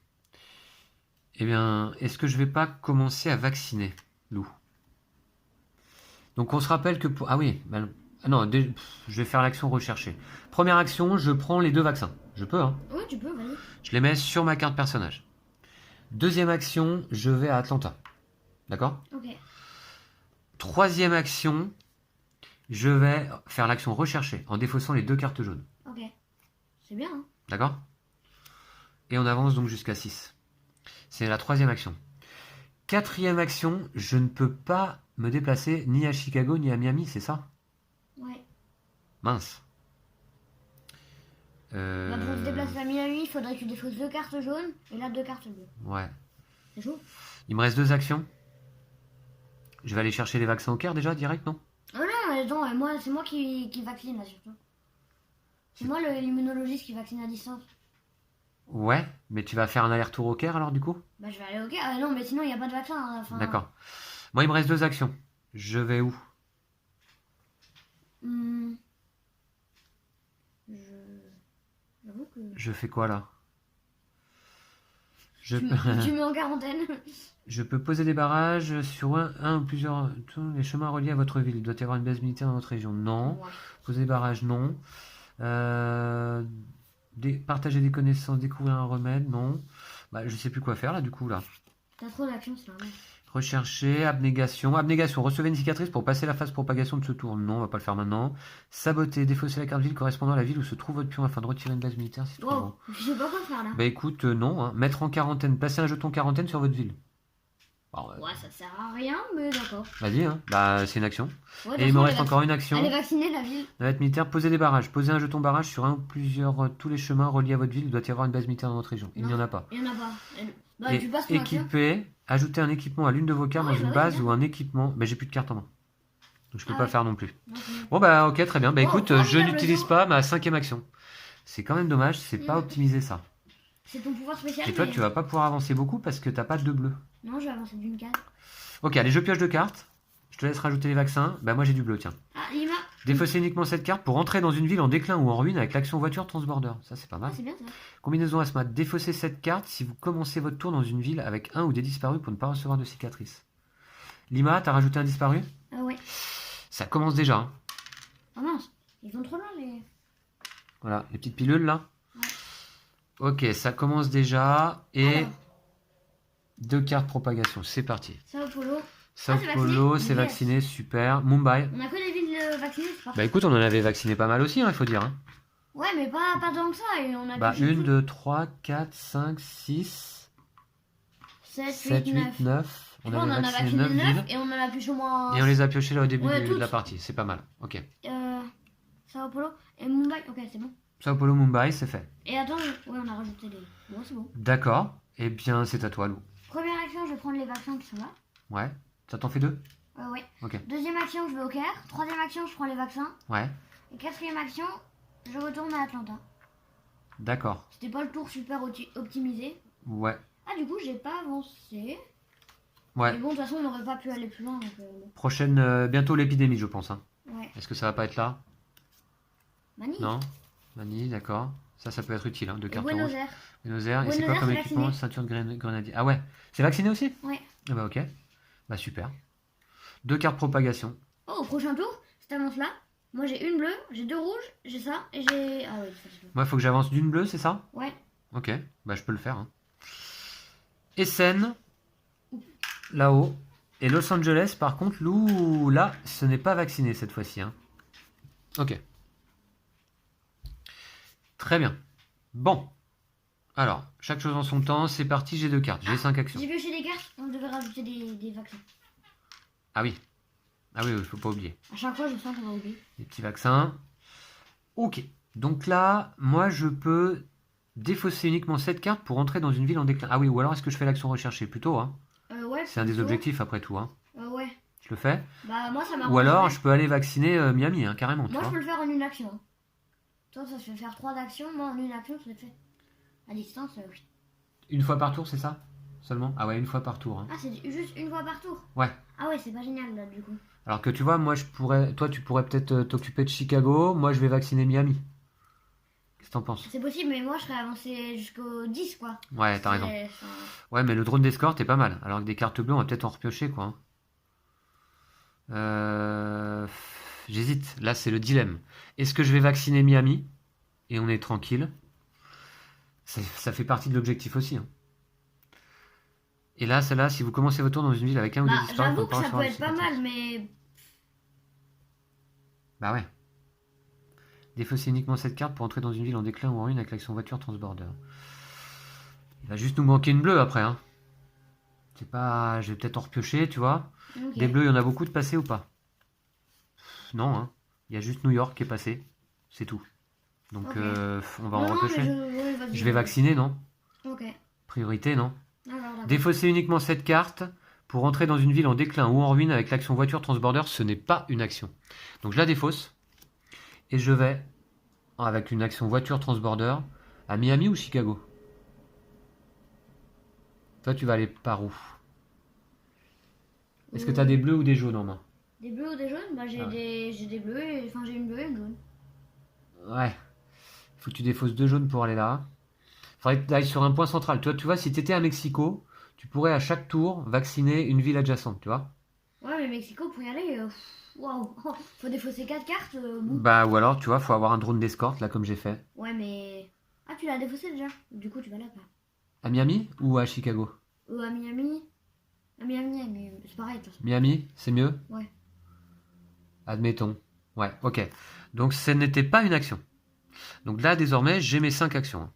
Speaker 1: Eh bien, est-ce que je vais pas commencer à vacciner, Lou? Donc on se rappelle que pour... Ah oui, bah, ah non, je vais faire l'action recherchée. Première action, je prends les 2 vaccins. Je peux, hein.
Speaker 2: Oui, tu peux, vas-y.
Speaker 1: Je les mets sur ma carte personnage. Deuxième action, je vais à Atlanta. D'accord?
Speaker 2: Ok.
Speaker 1: Troisième action, je vais faire l'action recherchée en défaussant les 2 cartes jaunes.
Speaker 2: Ok. C'est bien, hein.
Speaker 1: D'accord? Et on avance donc jusqu'à 6. C'est la troisième action. Quatrième action, je ne peux pas me déplacer ni à Chicago ni à Miami, c'est ça?
Speaker 2: Ouais.
Speaker 1: Mince.
Speaker 2: Bah, pour se déplacer à Miami, il faudrait que tu défausses 2 cartes jaunes et là 2 cartes bleues.
Speaker 1: Ouais.
Speaker 2: C'est chaud.
Speaker 1: Il me reste 2 actions. Je vais aller chercher les vaccins au Caire déjà, direct, non?
Speaker 2: Oh non, attends, moi, c'est moi qui vaccine là surtout. C'est moi l'immunologiste qui vaccine à distance.
Speaker 1: Ouais, mais tu vas faire un aller-retour au Caire alors du coup?
Speaker 2: Bah, je vais aller au Caire. Ah non, mais sinon, il n'y a pas de vaccin. Hein, enfin...
Speaker 1: D'accord. Moi, il me reste 2 actions. Je vais où?
Speaker 2: Hmm. J'avoue que...
Speaker 1: Je fais quoi là?
Speaker 2: Tu mets en quarantaine.
Speaker 1: Je peux poser des barrages sur un ou plusieurs tous les chemins reliés à votre ville. Il doit y avoir une base militaire dans votre région. Non.
Speaker 2: Ouais.
Speaker 1: Poser des barrages, non. Partager des connaissances, découvrir un remède, non. Bah, je sais plus quoi faire là du coup là.
Speaker 2: T'as trop d'actions, c'est normal.
Speaker 1: Rechercher, abnégation. Abnégation, recevez une cicatrice pour passer la phase propagation de ce tour. Non, on va pas le faire maintenant. Saboter, défausser la carte ville correspondant à la ville où se trouve votre pion afin de retirer une base militaire. C'est trop long.
Speaker 2: Wow, je sais pas quoi faire là.
Speaker 1: Bah écoute, non. Hein. Mettre en quarantaine, placer un jeton quarantaine sur votre ville. Bon,
Speaker 2: Ouais, ça sert à rien, mais d'accord.
Speaker 1: vas-y, hein. Bah c'est une action.
Speaker 2: Ouais, de
Speaker 1: Et il
Speaker 2: toute
Speaker 1: me
Speaker 2: façon,
Speaker 1: reste encore une action.
Speaker 2: Elle est vaccinée, la ville.
Speaker 1: Navette militaire, poser des barrages. Poser un jeton barrage sur un ou plusieurs tous les chemins reliés à votre ville. Il doit y avoir une base militaire dans votre région. Il n'y en a pas.
Speaker 2: Il y en a pas. Bah,
Speaker 1: Et
Speaker 2: tu passes ton action.
Speaker 1: équiper, ajouter un équipement à l'une de vos cartes
Speaker 2: Ouais,
Speaker 1: dans
Speaker 2: bah
Speaker 1: une
Speaker 2: oui,
Speaker 1: base
Speaker 2: bien.
Speaker 1: ou un équipement. Bah j'ai plus de cartes en main. Donc je peux
Speaker 2: Ah
Speaker 1: pas
Speaker 2: ouais.
Speaker 1: faire non plus.
Speaker 2: Non, c'est bon.
Speaker 1: Bon bah ok, très bien. Bah
Speaker 2: Oh,
Speaker 1: écoute, je
Speaker 2: formidable,
Speaker 1: n'utilise
Speaker 2: Jean.
Speaker 1: pas ma 5e action. C'est quand même dommage, c'est pas
Speaker 2: Mm.
Speaker 1: optimisé ça.
Speaker 2: C'est ton pouvoir spécial.
Speaker 1: Et toi
Speaker 2: mais-
Speaker 1: tu vas pas pouvoir avancer beaucoup parce que t'as pas de bleu.
Speaker 2: Non, je vais avancer d'une case.
Speaker 1: Ok, allez, je pioche 2 cartes. Je te laisse rajouter les vaccins. Bah moi j'ai du bleu, tiens.
Speaker 2: Ah, Lima.
Speaker 1: Défausser uniquement cette carte pour entrer dans une ville en déclin ou en ruine avec l'action voiture transborder. Ça c'est pas
Speaker 2: Ah,
Speaker 1: mal.
Speaker 2: c'est bien ça.
Speaker 1: Combinaison Asmat. Défausser cette carte si vous commencez votre tour dans une ville avec un ou des disparus pour ne pas recevoir de cicatrices. Lima, t'as rajouté un disparu?
Speaker 2: Ah ouais.
Speaker 1: Ça commence déjà. Hein.
Speaker 2: Ah mince. Ils sont trop loin les...
Speaker 1: Voilà, les petites pilules là.
Speaker 2: Ouais.
Speaker 1: Ok, ça commence déjà. Et
Speaker 2: Alors,
Speaker 1: 2 cartes propagation. C'est parti.
Speaker 2: Sao Paulo.
Speaker 1: Sao
Speaker 2: c'est
Speaker 1: Paulo,
Speaker 2: vacciné.
Speaker 1: c'est
Speaker 2: Yes.
Speaker 1: vacciné, super. Mumbai.
Speaker 2: On a que des villes vaccinées, c'est
Speaker 1: Bah
Speaker 2: parfait.
Speaker 1: écoute, on en avait vacciné pas mal aussi, il faut dire. Hein.
Speaker 2: Ouais, mais pas tant que ça. Et on a
Speaker 1: Bah
Speaker 2: pioché
Speaker 1: 1,
Speaker 2: tout.
Speaker 1: 2, 3, 4, 5, 6,
Speaker 2: 7,
Speaker 1: 7,
Speaker 2: 8,
Speaker 1: 8,
Speaker 2: 9.
Speaker 1: 9.
Speaker 2: Tu
Speaker 1: On
Speaker 2: vois, on
Speaker 1: avait
Speaker 2: en a
Speaker 1: vacciné
Speaker 2: vacciné
Speaker 1: 9
Speaker 2: 9
Speaker 1: villes.
Speaker 2: et on en a pioché au moins.
Speaker 1: Et on les a piochés là au début
Speaker 2: Ouais,
Speaker 1: de
Speaker 2: toutes.
Speaker 1: la partie. C'est pas mal. Ok.
Speaker 2: Sao Paulo et Mumbai. Ok, c'est bon.
Speaker 1: Sao Paulo, Mumbai, c'est fait.
Speaker 2: Et attends, ouais, on a rajouté les. Bon, c'est bon.
Speaker 1: D'accord. Eh bien, c'est à toi, Lou.
Speaker 2: Première action, je vais prendre les vaccins qui sont là.
Speaker 1: Ouais. Ça t'en fait 2?
Speaker 2: Ouais.
Speaker 1: Ok.
Speaker 2: Deuxième action, je vais au Caire. Troisième action, je prends les vaccins.
Speaker 1: Ouais.
Speaker 2: Et quatrième action, je retourne à Atlanta.
Speaker 1: D'accord.
Speaker 2: C'était pas le tour super optimisé.
Speaker 1: Ouais.
Speaker 2: Ah, du coup, j'ai pas avancé.
Speaker 1: Ouais.
Speaker 2: Mais bon, de toute façon, on n'aurait pas pu aller plus loin. Donc, bon.
Speaker 1: Prochaine, bientôt l'épidémie, je pense. Hein.
Speaker 2: Ouais.
Speaker 1: Est-ce que ça va pas être là?
Speaker 2: Mani.
Speaker 1: Non. Mani, d'accord. Ça peut être utile, hein, 2
Speaker 2: Et
Speaker 1: cartes
Speaker 2: Buenos
Speaker 1: rouges.
Speaker 2: Aires.
Speaker 1: Buenos Aires. Et
Speaker 2: Buenos
Speaker 1: c'est quoi
Speaker 2: Aires,
Speaker 1: comme
Speaker 2: c'est
Speaker 1: équipement?
Speaker 2: vacciné.
Speaker 1: Ceinture de grenadier. Ah ouais. C'est vacciné aussi?
Speaker 2: Ouais.
Speaker 1: Ah bah ok. Bah super. 2 cartes propagation.
Speaker 2: Oh, au prochain tour, cette annonce-là, moi j'ai une bleue, j'ai deux rouges, j'ai ça, et j'ai. Ah ouais, ça c'est bon.
Speaker 1: Moi, il faut que j'avance d'une bleue, c'est ça?
Speaker 2: Ouais.
Speaker 1: Ok. Bah je peux le faire. Hein. Essen. Là-haut. Et Los Angeles, par contre, Lou, là, ce n'est pas vacciné cette fois-ci. Hein. Ok. Très bien. Bon. Alors, chaque chose en son temps, c'est parti, j'ai 2 cartes, j'ai 5 actions.
Speaker 2: J'ai pioché des cartes, on devait rajouter des vaccins.
Speaker 1: Ah oui. Ah oui, faut pas oublier.
Speaker 2: À chaque fois, je sens qu'on va oublier.
Speaker 1: Les petits vaccins. Ok. Donc là, moi, je peux défausser uniquement cette carte pour entrer dans une ville en déclin. Ah oui, ou alors est-ce que je fais l'action recherchée? Plutôt, hein.
Speaker 2: Ouais.
Speaker 1: C'est un des
Speaker 2: plutôt.
Speaker 1: objectifs après tout, hein.
Speaker 2: Ouais.
Speaker 1: Je le fais.
Speaker 2: Bah, moi ça m'a.
Speaker 1: Ou alors, je peux aller vacciner Miami, hein, carrément. Tu
Speaker 2: Moi, je
Speaker 1: vois.
Speaker 2: peux le faire en une action. Hein. Toi, ça se fait faire 3 actions. Moi, en une action, ça se fait. À distance, oui.
Speaker 1: Une fois par tour, c'est ça? Seulement? Ah ouais, une fois par tour. Hein.
Speaker 2: Ah, c'est juste une fois par tour.
Speaker 1: Ouais.
Speaker 2: Ah ouais, c'est pas génial là, du coup.
Speaker 1: Alors que tu vois, moi, toi, tu pourrais peut-être t'occuper de Chicago. Moi, je vais vacciner Miami. Qu'est-ce que t'en penses?
Speaker 2: C'est possible, mais moi, je serais avancé jusqu'au 10, quoi.
Speaker 1: Ouais, t'as raison.
Speaker 2: Enfin,
Speaker 1: Ouais, mais le drone d'escorte est pas mal. Alors que des cartes bleues, on va peut-être en repiocher, quoi. Hein. J'hésite. Là, c'est le dilemme. Est-ce que je vais vacciner Miami et on est tranquille? Ça fait partie de l'objectif aussi. Hein. Et là, celle-là, si vous commencez votre tour dans une ville avec un ou deux
Speaker 2: Bah,
Speaker 1: disparus,
Speaker 2: j'avoue que ça
Speaker 1: sur
Speaker 2: peut
Speaker 1: un
Speaker 2: être pas
Speaker 1: site.
Speaker 2: mal, mais.
Speaker 1: Bah ouais. Défausser uniquement cette carte pour entrer dans une ville en déclin ou en ruine avec l'action voiture transborder. Il va juste nous manquer une bleue après. Hein. C'est pas. Je vais peut-être en repiocher, tu vois.
Speaker 2: Ok.
Speaker 1: Des bleus, il y en a beaucoup de passés ou pas? Non, hein. Il y a juste New York qui est passé. C'est tout. Donc
Speaker 2: Ok.
Speaker 1: on va en
Speaker 2: Non, non,
Speaker 1: repiocher.
Speaker 2: mais ouais, vas-y.
Speaker 1: Je vais vacciner, non?
Speaker 2: Ok.
Speaker 1: Priorité, non?
Speaker 2: Alors, d'accord.
Speaker 1: Défausser uniquement cette carte pour entrer dans une ville en déclin ou en ruine avec l'action voiture transborder, ce n'est pas une action. Donc je la défausse et je vais avec une action voiture transborder à Miami ou Chicago. Toi, tu vas aller par où? Est-ce que tu as des bleus ou des jaunes en main?
Speaker 2: Des bleus ou des jaunes? Bah, j'ai
Speaker 1: Ah ouais.
Speaker 2: j'ai des bleus, enfin, j'ai une bleue et une jaune.
Speaker 1: Ouais. Faut que tu défausses 2 jaunes pour aller là. Faudrait que tu ailles sur un point central. Toi, tu vois, si tu étais à Mexico, tu pourrais à chaque tour vacciner une ville adjacente, tu vois?
Speaker 2: Ouais, mais Mexico, pour y aller, waouh, faut défausser 4 cartes. Bon.
Speaker 1: Bah, ou alors, tu vois, faut avoir un drone d'escorte, là, comme j'ai fait.
Speaker 2: Ouais, mais. Ah, tu l'as défaussé déjà? Du coup, tu vas là, pas.
Speaker 1: À Miami ou à Chicago?
Speaker 2: À Miami. À Miami, mais c'est pareil, de toute façon.
Speaker 1: Miami, c'est mieux?
Speaker 2: Ouais.
Speaker 1: Admettons. Ouais, ok. Donc, ce n'était pas une action. Donc là, désormais, j'ai mes 5 actions.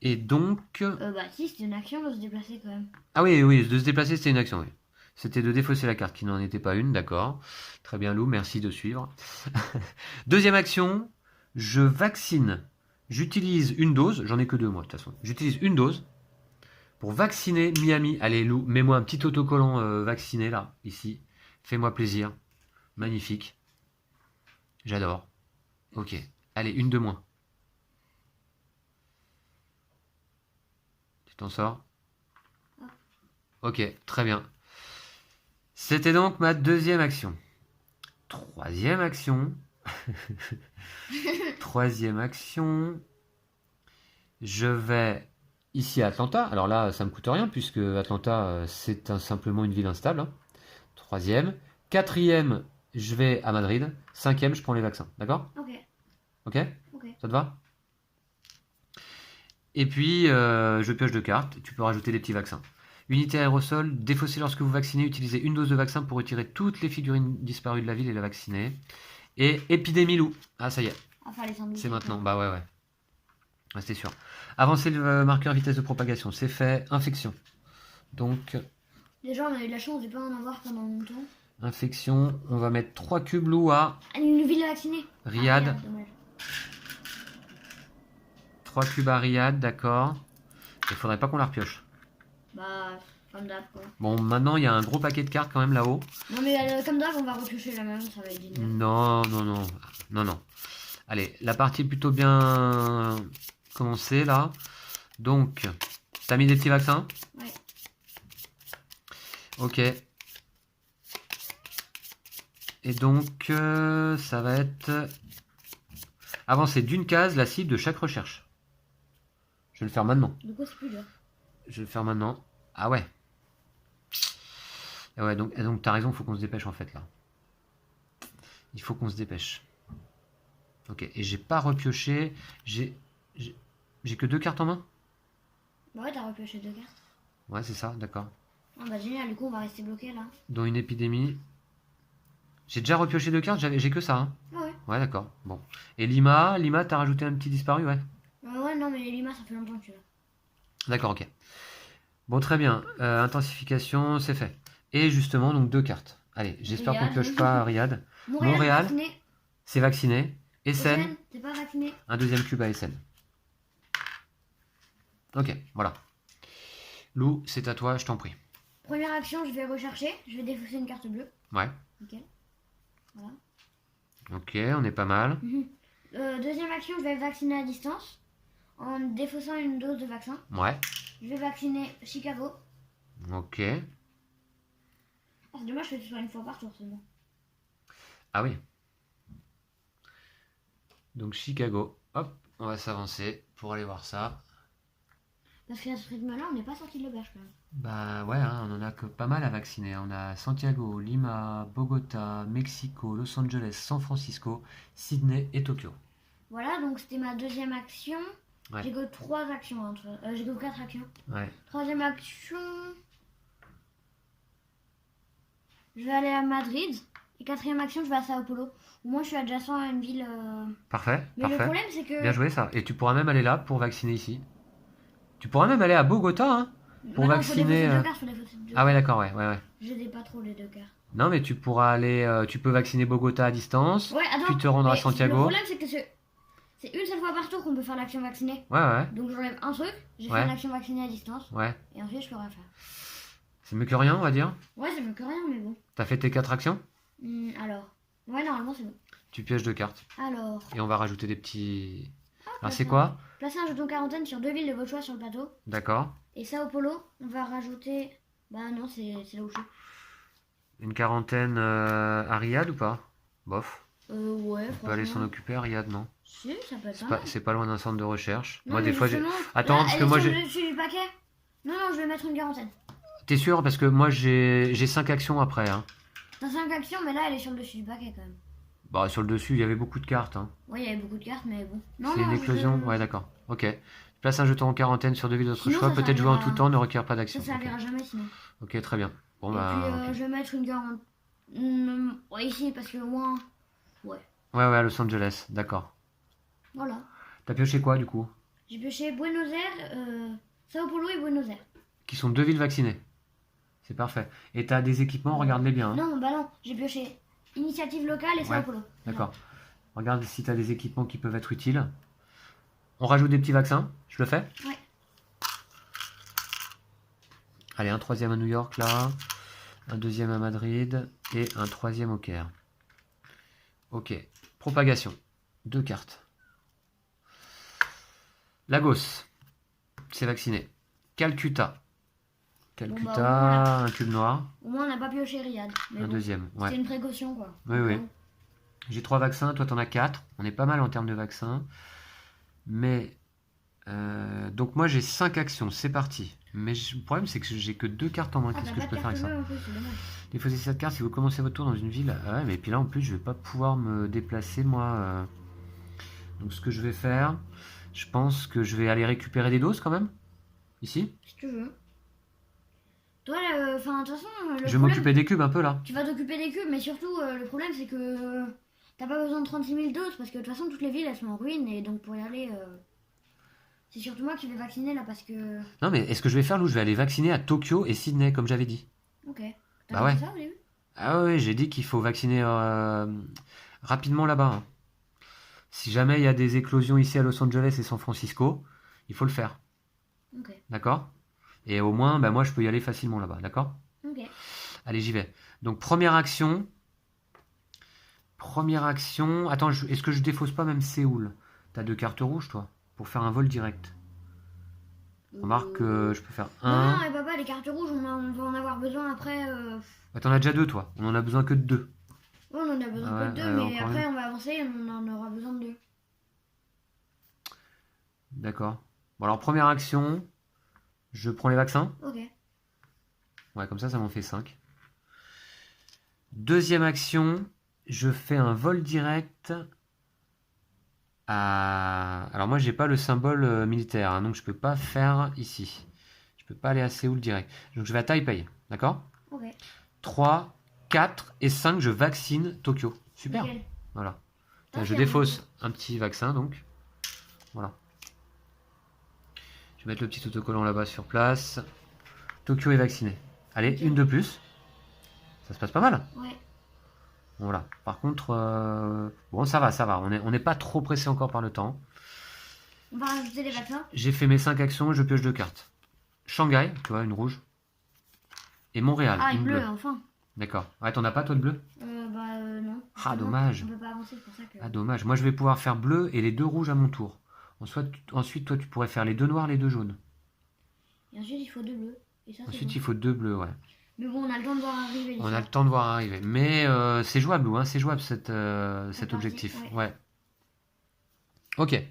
Speaker 1: Et donc...
Speaker 2: Bah, si, c'était une action de se déplacer quand même.
Speaker 1: Ah oui, oui, de se déplacer, c'était une action, oui. C'était de défausser la carte qui n'en était pas une, d'accord. Très bien, Lou, merci de suivre. Deuxième action, je vaccine. J'utilise une dose, j'en ai que 2 moi, de toute façon. J'utilise une dose pour vacciner Miami. Allez, Lou, mets-moi un petit autocollant vacciné, là, ici. Fais-moi plaisir. Magnifique. J'adore. Ok. Allez, une de moins. Tu t'en sors? Ok, très bien. C'était donc ma deuxième action. Troisième action. Troisième action. Je vais ici à Atlanta. Alors là, ça me coûte rien puisque Atlanta, c'est simplement une ville instable. Hein. Troisième. Quatrième, je vais à Madrid. Cinquième, je prends les vaccins. D'accord?
Speaker 2: Ok.
Speaker 1: Ok?
Speaker 2: Ok.
Speaker 1: Ça te va? Et puis, je pioche 2 cartes. Tu peux rajouter des petits vaccins. Unité aérosol, défaussez lorsque vous vaccinez. Utilisez une dose de vaccin pour retirer toutes les figurines disparues de la ville et la vacciner. Et épidémie loup. Ah, ça y est,
Speaker 2: Enfin, les sandwichs.
Speaker 1: c'est maintenant. Bah ouais. Ouais, c'était sûr. Avancez le marqueur vitesse de propagation. C'est fait. Infection. Donc,
Speaker 2: Déjà, on a eu la chance de ne pas en avoir pendant longtemps.
Speaker 1: infection. On va mettre 3 cubes loup à
Speaker 2: Une ville vaccinée.
Speaker 1: Riyad.
Speaker 2: Ah, dommage.
Speaker 1: 3 cubes à Riyad, d'accord. Il faudrait pas qu'on la repioche.
Speaker 2: Bah, comme d'hab, quoi.
Speaker 1: Bon, maintenant, il y a un gros paquet de cartes quand même là-haut.
Speaker 2: Non, mais comme d'hab, on va repiocher la même, ça va être génial.
Speaker 1: Non. Allez, la partie est plutôt bien commencée là. Donc, t'as mis des petits vaccins?
Speaker 2: Ouais.
Speaker 1: Ok. Et donc, ça va être avancer d'une case la cible de chaque recherche. Je vais le faire maintenant.
Speaker 2: Du coup, c'est plus dur.
Speaker 1: Je vais le faire maintenant. Ah ouais. Et ouais, donc t'as raison, il faut qu'on se dépêche en fait là. Il faut qu'on se dépêche. Ok, et j'ai pas repioché. J'ai que 2 cartes en main?
Speaker 2: Bah ouais, t'as repioché 2 cartes.
Speaker 1: Ouais, c'est ça, d'accord.
Speaker 2: Ah bah génial, du coup, on va rester bloqué là.
Speaker 1: Dans une épidémie. J'ai déjà repioché 2 cartes, j'ai que ça. Hein.
Speaker 2: Ah ouais.
Speaker 1: Ouais, d'accord. Bon. Et Lima, t'as rajouté un petit disparu, ouais.
Speaker 2: Ouais, non, mais les limaces, ça fait longtemps que tu l'as.
Speaker 1: D'accord, ok. Bon, très bien. Intensification, c'est fait. Et justement, donc 2 cartes. Allez, j'espère qu'on
Speaker 2: Riyad.
Speaker 1: pioche pas Riyad.
Speaker 2: Montréal,
Speaker 1: Montréal.
Speaker 2: vacciné.
Speaker 1: C'est vacciné. Essen,
Speaker 2: Essen, t'es pas vacciné.
Speaker 1: un deuxième cube à Essen. Ok, voilà. Lou, c'est à toi, je t'en prie.
Speaker 2: Première action, je vais rechercher. Je vais défausser une carte bleue.
Speaker 1: Ouais.
Speaker 2: Nickel. Voilà.
Speaker 1: Ok, on est pas mal.
Speaker 2: Deuxième action, je vais vacciner à distance. En défaussant une dose de vaccin.
Speaker 1: Ouais.
Speaker 2: Je vais vacciner Chicago.
Speaker 1: Ok.
Speaker 2: Ah, c'est dommage que ce soit une fois par tour seulement.
Speaker 1: Ah oui. Donc Chicago. Hop, on va s'avancer pour aller voir ça.
Speaker 2: Parce qu'à ce rythme-là, on n'est pas sorti de l'auberge quand même.
Speaker 1: Bah ouais, hein, on en a que pas mal à vacciner. On a Santiago, Lima, Bogota, Mexico, Los Angeles, San Francisco, Sydney et Tokyo.
Speaker 2: Voilà, donc c'était ma deuxième action.
Speaker 1: Ouais.
Speaker 2: J'ai que 3 actions. J'ai que 4 actions.
Speaker 1: Ouais.
Speaker 2: Troisième action. Je vais aller à Madrid. Et quatrième action, je vais à Sao Paulo. Au moins, je suis adjacent à une ville.
Speaker 1: Parfait,
Speaker 2: Mais le
Speaker 1: parfait.
Speaker 2: problème, c'est que.
Speaker 1: Bien joué ça. Et tu pourras même aller là pour vacciner ici. Tu pourras même aller à Bogota hein, pour
Speaker 2: Maintenant,
Speaker 1: vacciner.
Speaker 2: Faut défausser deux cartes,
Speaker 1: Ah ouais, d'accord, ouais.
Speaker 2: Je les ai pas trop les 2 cartes.
Speaker 1: Non, mais tu pourras aller. Tu peux vacciner Bogota à distance.
Speaker 2: Ouais, attends.
Speaker 1: Puis te rendre à
Speaker 2: mais
Speaker 1: Santiago.
Speaker 2: Le problème, c'est que c'est une seule fois par tour qu'on peut faire l'action vaccinée.
Speaker 1: Ouais.
Speaker 2: Donc j'enlève un truc, j'ai
Speaker 1: Ouais.
Speaker 2: fait l'action vaccinée à distance.
Speaker 1: Ouais.
Speaker 2: Et ensuite, je peux rien faire.
Speaker 1: C'est mieux que rien, on va dire.
Speaker 2: Ouais, c'est mieux que rien, mais bon.
Speaker 1: T'as fait tes 4 actions?
Speaker 2: Alors. Ouais, normalement, c'est bon.
Speaker 1: Tu pioches 2 cartes.
Speaker 2: Alors.
Speaker 1: Et on va rajouter des petits. Alors
Speaker 2: placez
Speaker 1: c'est quoi?
Speaker 2: Placez un jeton quarantaine sur 2 villes de votre choix sur le plateau.
Speaker 1: D'accord.
Speaker 2: Et Sao Paulo, on va rajouter. Bah non, c'est là où je suis.
Speaker 1: Une quarantaine à Riyad ou pas? Bof.
Speaker 2: Ouais,
Speaker 1: On peut aller s'en occuper à Riyad, non?
Speaker 2: Si, ça peut être pas mal.
Speaker 1: C'est pas loin d'un centre de recherche.
Speaker 2: Non,
Speaker 1: Moi,
Speaker 2: mais
Speaker 1: des fois, j'ai.
Speaker 2: justement,
Speaker 1: Attends,
Speaker 2: là,
Speaker 1: parce
Speaker 2: elle
Speaker 1: que
Speaker 2: est
Speaker 1: moi,
Speaker 2: sur
Speaker 1: j'ai.
Speaker 2: le dessus du paquet. Non, je vais mettre une quarantaine.
Speaker 1: T'es sûr? Parce que moi, j'ai 5 actions après. Hein.
Speaker 2: T'as 5 actions, mais là, elle est sur le dessus du paquet quand même.
Speaker 1: Bah, sur le dessus, il y avait beaucoup de cartes. Hein.
Speaker 2: Ouais, il y avait beaucoup de cartes, mais bon.
Speaker 1: C'est une éclosion? Ouais, d'accord. Ok. Place un jeton en quarantaine sur 2 villes de votre
Speaker 2: Sinon,
Speaker 1: choix.
Speaker 2: ça
Speaker 1: Peut-être jouer en
Speaker 2: servira-
Speaker 1: tout temps, ne requiert pas
Speaker 2: Ça
Speaker 1: d'action.
Speaker 2: servira jamais sinon.
Speaker 1: Ok, très bien. Bon,
Speaker 2: Et
Speaker 1: bah.
Speaker 2: puis,
Speaker 1: ok.
Speaker 2: je vais mettre une quarantaine. Ouais, ici, parce que moi. Ouais.
Speaker 1: Ouais, à Los Angeles. D'accord.
Speaker 2: Voilà.
Speaker 1: T'as pioché quoi, du coup?
Speaker 2: J'ai pioché Buenos Aires, Sao Paulo et Buenos Aires.
Speaker 1: Qui sont 2 villes vaccinées. C'est parfait. Et t'as des équipements, regarde-les bien. Hein.
Speaker 2: Non, bah non, j'ai pioché Initiative locale et Sao
Speaker 1: Ouais,
Speaker 2: Paulo.
Speaker 1: D'accord. Regarde si t'as des équipements qui peuvent être utiles. On rajoute des petits vaccins. Je le fais?
Speaker 2: Ouais.
Speaker 1: Allez, un 3e à New York, là. Un 2e à Madrid. Et un 3e au Caire. Ok. Propagation. 2 cartes. Lagos. C'est vacciné. Calcutta. Calcutta,
Speaker 2: Bon, bah,
Speaker 1: un cube noir.
Speaker 2: Au moins, on n'a pas pioché Riyad. Mais
Speaker 1: Un
Speaker 2: bon,
Speaker 1: 2e. Ouais.
Speaker 2: c'est une précaution, quoi.
Speaker 1: Oui. J'ai 3 vaccins, toi t'en as 4. On est pas mal en termes de vaccins. Mais donc moi j'ai 5 actions, c'est parti. Mais le problème c'est que j'ai que 2 cartes en main. Qu'est-ce que je peux faire avec ça? Défausez cette carte si vous commencez votre tour dans une ville. Ah ouais, mais puis là en plus je vais pas pouvoir me déplacer moi. Donc ce que je vais faire, Je pense que je vais aller récupérer des doses quand même. Ici.
Speaker 2: Si tu veux. Toi, enfin, de toute façon, le
Speaker 1: Je vais
Speaker 2: problème,
Speaker 1: m'occuper des cubes un peu là.
Speaker 2: tu vas t'occuper des cubes, mais surtout, le problème, c'est que t'as pas besoin de 36 000 doses, parce que de toute façon, toutes les villes, elles sont en ruine, et donc pour y aller, c'est surtout moi qui vais vacciner là, parce que...
Speaker 1: Non mais est-ce que je vais faire, Lou? Je vais aller vacciner à Tokyo et Sydney, comme j'avais dit.
Speaker 2: Ok.
Speaker 1: Bah
Speaker 2: T'as
Speaker 1: ouais.
Speaker 2: dit ça au début?
Speaker 1: Ah ouais, j'ai dit qu'il faut vacciner rapidement là-bas, hein. Si jamais il y a des éclosions ici à Los Angeles et San Francisco, il faut le faire.
Speaker 2: Ok.
Speaker 1: D'accord? Et au moins, bah, moi je peux y aller facilement là-bas. D'accord?
Speaker 2: Ok.
Speaker 1: Allez, j'y vais. Donc première action. Première action. Attends, est-ce que je défausse pas même Séoul? T'as 2 cartes rouges, toi, pour faire un vol direct. Remarque que je peux faire
Speaker 2: Non,
Speaker 1: un.
Speaker 2: non, et papa, les cartes rouges, on va en avoir besoin après.
Speaker 1: Bah, t'en as déjà 2, toi. On en a besoin que de 2.
Speaker 2: Ouais, on en a besoin
Speaker 1: Ah
Speaker 2: que de
Speaker 1: ouais,
Speaker 2: deux, mais
Speaker 1: encore
Speaker 2: après,
Speaker 1: une.
Speaker 2: on va avancer et on en aura besoin de deux.
Speaker 1: D'accord. Bon, alors première action. Je prends les vaccins.
Speaker 2: Ok.
Speaker 1: Ouais, comme ça m'en fait 5. Deuxième action. Je fais un vol direct à... Alors moi, j'ai pas le symbole militaire, hein, donc je peux pas faire ici. Je peux pas aller à Séoul direct. Donc je vais à Taipei, d'accord?
Speaker 2: Ok.
Speaker 1: 3, 4 et 5, je vaccine Tokyo. Super.
Speaker 2: Nickel.
Speaker 1: Voilà.
Speaker 2: Ah,
Speaker 1: Je
Speaker 2: c'est
Speaker 1: défausse un petit vaccin, donc. Voilà. Je vais mettre le petit autocollant là-bas sur place. Tokyo est vacciné. Allez,
Speaker 2: Ok.
Speaker 1: une de plus. Ça se passe pas mal.
Speaker 2: Ouais.
Speaker 1: Voilà. Par contre, bon, ça va, ça va. On n'est pas trop pressé encore par le temps.
Speaker 2: On va rajouter les vaccins.
Speaker 1: J'ai fait mes 5 actions et je pioche 2 cartes. Shanghai, tu vois, une rouge. Et Montréal,
Speaker 2: Ah,
Speaker 1: une
Speaker 2: une bleue,
Speaker 1: bleue.
Speaker 2: enfin.
Speaker 1: D'accord. Ouais, t'en as pas toi de bleu?
Speaker 2: Non.
Speaker 1: Ah,
Speaker 2: Non,
Speaker 1: dommage.
Speaker 2: on peut pas avancer, c'est pour ça que...
Speaker 1: Ah, dommage. Moi, je vais pouvoir faire bleu et les 2 rouges à mon tour. Ensuite, toi, tu pourrais faire les 2 noirs, les 2 jaunes.
Speaker 2: Et ensuite, il faut deux bleus. Et ça, c'est
Speaker 1: Ensuite,
Speaker 2: bon.
Speaker 1: il faut 2 bleus, ouais.
Speaker 2: Mais bon, on a le temps de voir arriver les
Speaker 1: On a
Speaker 2: choses.
Speaker 1: le temps de voir arriver. Mais c'est jouable, Lou, hein, c'est jouable cet
Speaker 2: partie,
Speaker 1: objectif.
Speaker 2: ouais.
Speaker 1: Ouais. Ok. Et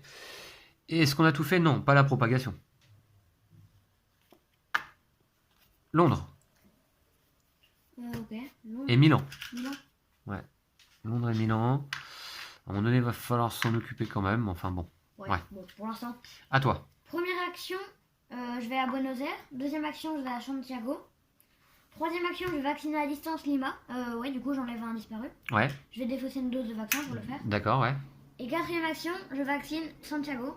Speaker 1: est-ce qu'on a tout fait? Non, pas la propagation. Londres
Speaker 2: Ok. Non.
Speaker 1: et Milan.
Speaker 2: Non.
Speaker 1: Londres et Milan. À un moment donné, il va falloir s'en occuper quand même. Enfin bon.
Speaker 2: Ouais.
Speaker 1: Ouais.
Speaker 2: Bon, pour l'instant.
Speaker 1: À toi.
Speaker 2: Première action, je vais à Buenos Aires. Deuxième action, je vais à Santiago. Troisième action, je vais vacciner à distance Lima. Ouais, du coup, j'enlève un disparu.
Speaker 1: Ouais.
Speaker 2: Je vais défausser une dose de vaccin pour le faire.
Speaker 1: D'accord, ouais.
Speaker 2: Et quatrième action, je vaccine Santiago.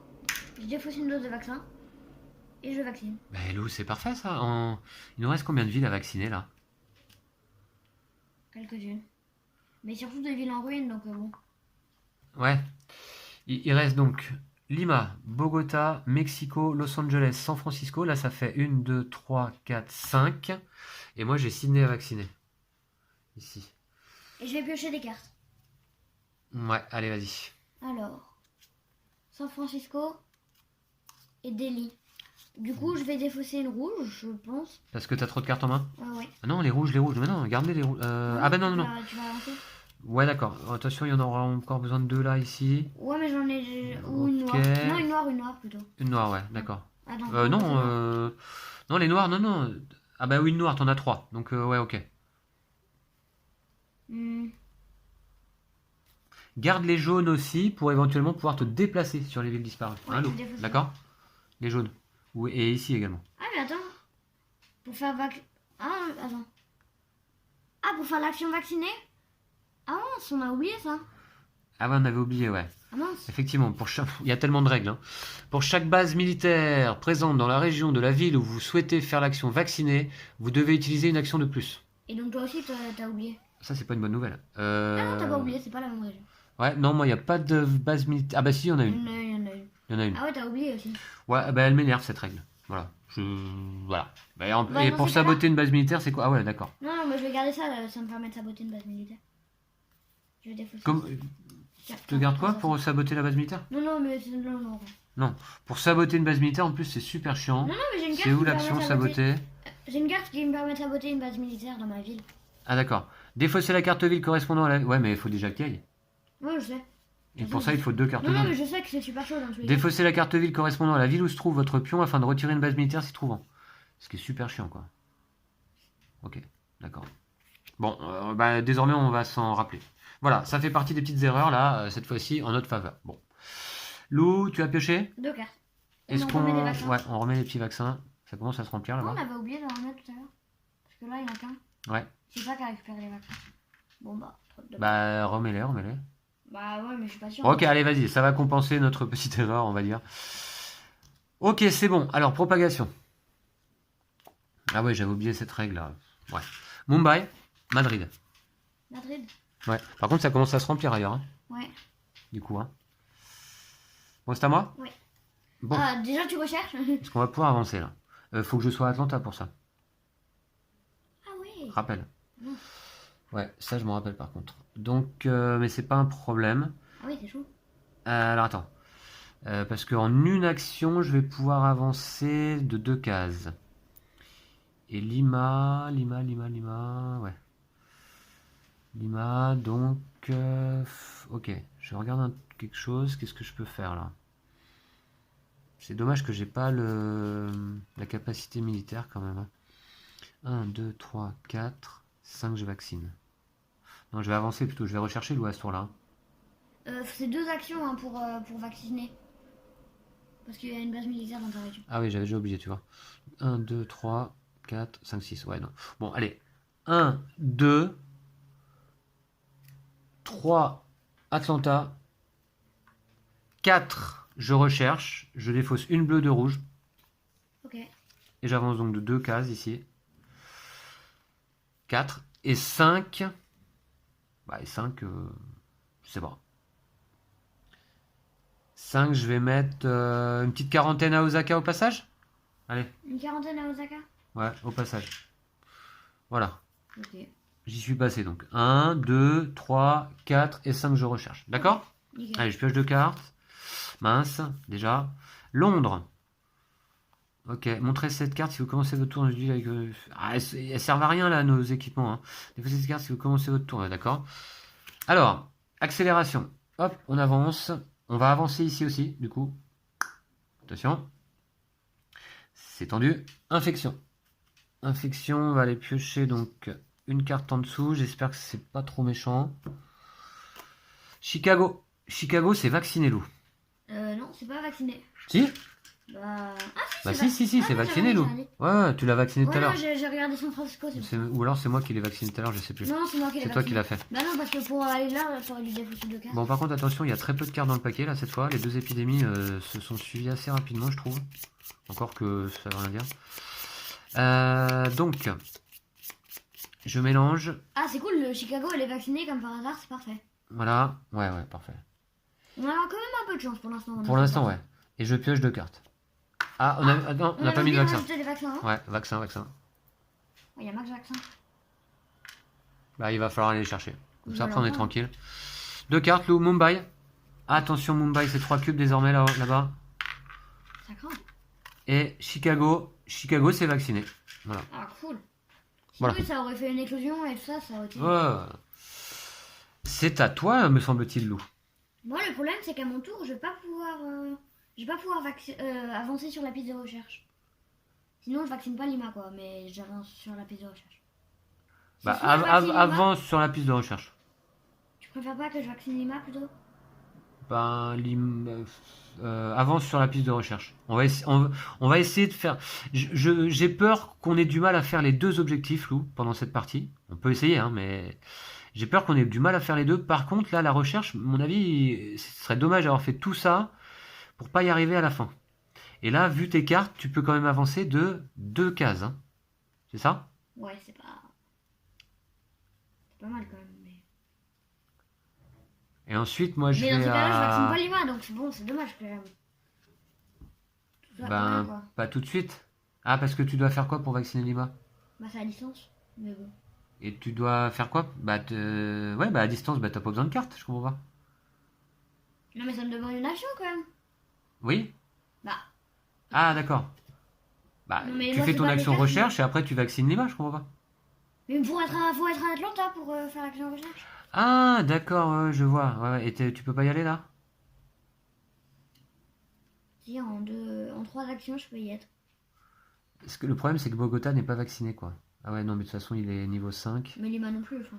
Speaker 2: Je défausse une dose de vaccin. Et je vaccine.
Speaker 1: Bah, Lou, c'est parfait ça. Il nous reste combien de villes à vacciner là?
Speaker 2: Quelques-unes. Mais surtout des villes en ruine, donc bon.
Speaker 1: Ouais. Il reste donc Lima, Bogota, Mexico, Los Angeles, San Francisco. Là, ça fait 1, 2, 3, 4, 5. Et moi, j'ai Sydney à vacciner. Ici.
Speaker 2: Et je vais piocher des cartes.
Speaker 1: Ouais, allez, vas-y.
Speaker 2: Alors, San Francisco et Delhi. Du coup, je vais défausser une rouge, je pense.
Speaker 1: Parce que t'as trop de cartes en main?
Speaker 2: Ouais.
Speaker 1: Ah non, les rouges, les rouges. Mais non, gardez les rouges. Ah bah non, non, non.
Speaker 2: Tu vas avancer?
Speaker 1: Ouais, d'accord. Attention, il y en aura encore besoin de 2 là, ici.
Speaker 2: Ouais, mais j'en ai... Ou une
Speaker 1: Ok.
Speaker 2: noire. Non, une noire plutôt.
Speaker 1: Une noire, ouais, d'accord.
Speaker 2: Attends.
Speaker 1: Non,
Speaker 2: c'est noir.
Speaker 1: non, les noirs, non, non. Ah bah oui, une noire, t'en as 3. Donc, ouais, ok.
Speaker 2: Hmm.
Speaker 1: Garde les jaunes aussi pour éventuellement pouvoir te déplacer sur les villes disparues.
Speaker 2: Ouais,
Speaker 1: Hein, Lou?
Speaker 2: je défausse.
Speaker 1: D'accord? Les jaunes. Oui, et ici également.
Speaker 2: Ah, mais attends. Pour faire Ah, attends. Ah, pour faire l'action vaccinée? Ah mince, on a oublié ça.
Speaker 1: Ah ouais, on avait oublié, ouais.
Speaker 2: Ah mince.
Speaker 1: Effectivement, il y a tellement de règles, hein. Pour chaque base militaire présente dans la région de la ville où vous souhaitez faire l'action vaccinée, vous devez utiliser une action de plus.
Speaker 2: Et donc toi aussi, t'as oublié.
Speaker 1: Ça, c'est pas une bonne nouvelle.
Speaker 2: Ah non, t'as pas oublié, c'est pas la même région.
Speaker 1: Ouais, non, moi, il n'y a pas de base militaire. Ah bah si, il y en a
Speaker 2: Il y
Speaker 1: une.
Speaker 2: en a une, il y en a une.
Speaker 1: Il y en a une.
Speaker 2: Ah ouais, t'as oublié aussi.
Speaker 1: Ouais, bah elle m'énerve cette règle. Voilà. Voilà. Bah,
Speaker 2: Bah,
Speaker 1: et
Speaker 2: dans
Speaker 1: pour
Speaker 2: ces cas-là-
Speaker 1: saboter une base militaire, c'est quoi? Ah ouais, d'accord.
Speaker 2: Non, non, mais je vais garder ça, ça me permet de saboter une base militaire. Je vais défausser.
Speaker 1: Comme...
Speaker 2: Tiens,
Speaker 1: Tu te gardes quoi
Speaker 2: ça,
Speaker 1: pour saboter la base militaire?
Speaker 2: Non, non, mais non, non.
Speaker 1: Non. Pour saboter une base militaire, en plus, c'est super chiant.
Speaker 2: Non, non, mais j'ai une carte
Speaker 1: C'est
Speaker 2: qui
Speaker 1: où
Speaker 2: me permet
Speaker 1: l'action
Speaker 2: de saboter.
Speaker 1: saboter?
Speaker 2: J'ai une carte qui me permet de saboter une base militaire dans ma ville.
Speaker 1: Ah d'accord. Défausser la carte ville correspondant à la... Ouais, mais il faut déjà que tu y ailles.
Speaker 2: Ouais, je sais.
Speaker 1: Et pour ça, il faut 2 cartes
Speaker 2: Non, non,
Speaker 1: jaunes.
Speaker 2: mais je sais que c'est super chaud dans tous les cas.
Speaker 1: Défausser la carte ville correspondant à la ville où se trouve votre pion afin de retirer une base militaire s'y trouvant. Ce qui est super chiant, quoi. Ok, d'accord. Bon, bah, désormais, on va s'en rappeler. Voilà, ça fait partie des petites erreurs, là, cette fois-ci, en notre faveur. Bon. Lou, tu as pioché?
Speaker 2: 2 cartes. Et
Speaker 1: Est-ce
Speaker 2: on
Speaker 1: qu'on...
Speaker 2: remet des vaccins.
Speaker 1: Ouais, on remet les petits vaccins. Ça commence à se remplir
Speaker 2: Non, on
Speaker 1: là-bas.
Speaker 2: avait oublié de le remettre tout à l'heure. Parce que là, il y en a qu'un.
Speaker 1: Ouais.
Speaker 2: C'est ça qui a récupéré les vaccins. Bon, bah, trop de
Speaker 1: Bah, remets-les, remets-les.
Speaker 2: Bah, ouais, mais je suis pas sûr.
Speaker 1: Ok, allez, vas-y, ça va compenser notre petite erreur, on va dire. Ok, c'est bon. Alors, propagation. Ah ouais, j'avais oublié cette règle-là. Ouais. Mumbai, Madrid.
Speaker 2: Madrid.
Speaker 1: Ouais. Par contre, ça commence à se remplir ailleurs, hein,
Speaker 2: Ouais.
Speaker 1: du coup. Hein. Bon, c'est à moi?
Speaker 2: Ouais.
Speaker 1: Bon,
Speaker 2: Ah, déjà, tu recherches?
Speaker 1: est-ce qu'on va pouvoir avancer là? Faut que je sois à Atlanta pour ça.
Speaker 2: Ah, oui.
Speaker 1: Rappel.
Speaker 2: Mm.
Speaker 1: Ouais, ça, je m'en rappelle par contre. Donc, mais c'est pas un problème.
Speaker 2: Ah, oui, c'est chaud.
Speaker 1: Alors, attends. Parce qu'en une action, je vais pouvoir avancer de 2 cases. Et Lima, ouais. Lima, donc... ok, je regarde quelque chose. Qu'est-ce que je peux faire là? C'est dommage que j'ai pas la capacité militaire quand même. 1, 2, 3, 4, 5, je vaccine. Non, je vais avancer plutôt. Je vais rechercher l'ouest tour là.
Speaker 2: C'est 2 actions hein, pour vacciner. Parce qu'il y a une base militaire dans ta région.
Speaker 1: Ah oui, j'avais déjà oublié, tu vois. 1, 2, 3, 4, 5, 6. Ouais, non. Bon, allez. 1, 2, 3, Atlanta. 4, je recherche. Je défausse une bleue, 2 rouges.
Speaker 2: Ok.
Speaker 1: Et j'avance donc de 2 cases ici. 4. Et 5. Bah, et 5, je sais pas. 5, je vais mettre une petite quarantaine à Osaka au passage. Allez,
Speaker 2: Une quarantaine à Osaka.
Speaker 1: ouais, au passage. Voilà,
Speaker 2: Ok.
Speaker 1: j'y suis passé donc. 1, 2, 3, 4 et 5, je recherche. D'accord?
Speaker 2: Nickel.
Speaker 1: Allez, je pioche 2 cartes. Mince, déjà. Londres. Ok, montrez cette carte si vous commencez votre tour. Avec, elles servent à rien là, nos équipements. Hein. Défaussez cette carte si vous commencez votre tour, d'accord? Alors, accélération. Hop, on avance. On va avancer ici aussi, du coup. Attention. C'est tendu. Infection. Infection, on va aller piocher donc une carte en dessous. J'espère que c'est pas trop méchant. Chicago. Chicago, c'est vacciné, Lou.
Speaker 2: Non, c'est pas vacciné.
Speaker 1: Si?
Speaker 2: Bah. Ah, si,
Speaker 1: Bah
Speaker 2: c'est
Speaker 1: si,
Speaker 2: vacciné.
Speaker 1: c'est
Speaker 2: Ah,
Speaker 1: vacciné,
Speaker 2: j'avais
Speaker 1: Lou.
Speaker 2: dit.
Speaker 1: Ouais, tu l'as vacciné tout à
Speaker 2: Ouais,
Speaker 1: l'heure.
Speaker 2: non, j'ai regardé San Francisco, c'est pour ça.
Speaker 1: Ou alors c'est moi qui l'ai vacciné tout à l'heure, je sais plus.
Speaker 2: Non, c'est moi qui l'ai
Speaker 1: C'est toi qui
Speaker 2: vacciné.
Speaker 1: l'as fait.
Speaker 2: Bah non, parce que pour aller là, t'aurais dû défausser 2 cartes.
Speaker 1: Bon, par contre, attention, il y a très peu de cartes dans le paquet là cette fois. Les 2 épidémies se sont suivies assez rapidement, je trouve. Encore que ça veut rien dire. Donc, je mélange.
Speaker 2: Ah, c'est cool, le Chicago, elle est vaccinée comme par hasard, c'est parfait.
Speaker 1: Voilà. Ouais, parfait.
Speaker 2: On a quand même un peu de chance pour l'instant.
Speaker 1: Pour l'instant, ouais. Et je pioche 2 cartes. Ah, non, on n'a pas mis de vaccin.
Speaker 2: Des vaccins, hein.
Speaker 1: Ouais, vaccin.
Speaker 2: Il y a max vaccin.
Speaker 1: Bah, il va falloir aller les chercher. Comme ça,
Speaker 2: Voilà.
Speaker 1: après, on est tranquille. 2 cartes, Lou. Mumbai. Attention, Mumbai, c'est 3 cubes désormais là-bas.
Speaker 2: Ça craint.
Speaker 1: Et Chicago. Chicago, c'est vacciné. Voilà.
Speaker 2: Ah, cool.
Speaker 1: Voilà.
Speaker 2: Oui, ça aurait fait une éclosion et tout ça, ça aurait été.
Speaker 1: Ouais. C'est à toi, me semble-t-il, Lou.
Speaker 2: Moi, le problème, c'est qu'à mon tour, je vais pas pouvoir avancer sur la piste de recherche. Sinon, je vaccine pas Lima, quoi, mais j'avance sur la piste de recherche. C'est
Speaker 1: Bah,
Speaker 2: soit je vaccine Lima-
Speaker 1: avance sur la piste de recherche.
Speaker 2: Tu préfères pas que je vaccine Lima plutôt?
Speaker 1: Ben, avance sur la piste de recherche. On va essayer de faire. J'ai peur qu'on ait du mal à faire les 2 objectifs, Lou, pendant cette partie. On peut essayer, hein, mais j'ai peur qu'on ait du mal à faire les 2. Par contre, là, la recherche, à mon avis, ce serait dommage d'avoir fait tout ça pour pas y arriver à la fin. Et là, vu tes cartes, tu peux quand même avancer de 2 cases. Hein. C'est ça?
Speaker 2: Ouais, c'est pas mal quand même.
Speaker 1: Et ensuite, moi, je
Speaker 2: Mais dans
Speaker 1: vais
Speaker 2: ce cas-là, je vaccine
Speaker 1: à...
Speaker 2: pas Lima, donc c'est bon, c'est dommage que tout ça,
Speaker 1: Ben,
Speaker 2: quand même, quoi.
Speaker 1: pas tout de suite. Ah, parce que tu dois faire quoi pour vacciner Lima?
Speaker 2: Bah, c'est à distance, mais bon.
Speaker 1: Et tu dois faire quoi? Bah, ouais, bah à distance, bah t'as pas besoin de carte, je comprends pas.
Speaker 2: Non, mais ça me demande une action quand même.
Speaker 1: Oui?
Speaker 2: Bah.
Speaker 1: Ah, d'accord. Bah,
Speaker 2: Non, mais
Speaker 1: tu
Speaker 2: moi,
Speaker 1: fais
Speaker 2: c'est
Speaker 1: ton
Speaker 2: pas
Speaker 1: action
Speaker 2: les cartes,
Speaker 1: recherche et après tu vaccines Lima, je comprends pas.
Speaker 2: Mais faut être à Atlanta pour faire l'action recherche.
Speaker 1: Ah, d'accord, je vois. Ouais, et tu peux pas y aller là?
Speaker 2: Si, en 3 actions, je peux y être.
Speaker 1: Parce que le problème, c'est que Bogota n'est pas vacciné, quoi. Ah ouais, non, mais de toute façon, il est niveau 5.
Speaker 2: Mais Lima non plus, enfin.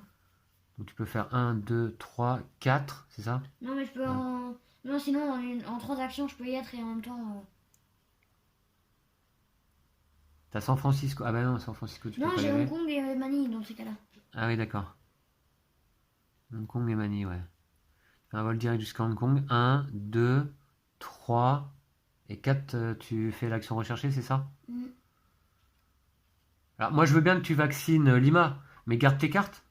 Speaker 1: Donc tu peux faire 1, 2, 3, 4, c'est ça?
Speaker 2: Non, mais je peux
Speaker 1: Ouais.
Speaker 2: en. Non, sinon, en 3 actions, je peux y être et en même temps.
Speaker 1: T'as San Francisco. Ah bah non, San Francisco, tu peux
Speaker 2: Non,
Speaker 1: pas y
Speaker 2: j'ai
Speaker 1: aller.
Speaker 2: Hong Kong et Manille dans ces cas-là.
Speaker 1: Ah oui, d'accord. Hong Kong et Manille, ouais. Un vol direct jusqu'à Hong Kong. 1, 2, 3 et 4. Tu fais l'action recherchée, c'est ça?
Speaker 2: Mm.
Speaker 1: Alors, moi, je veux bien que tu vaccines Lima, mais garde tes cartes.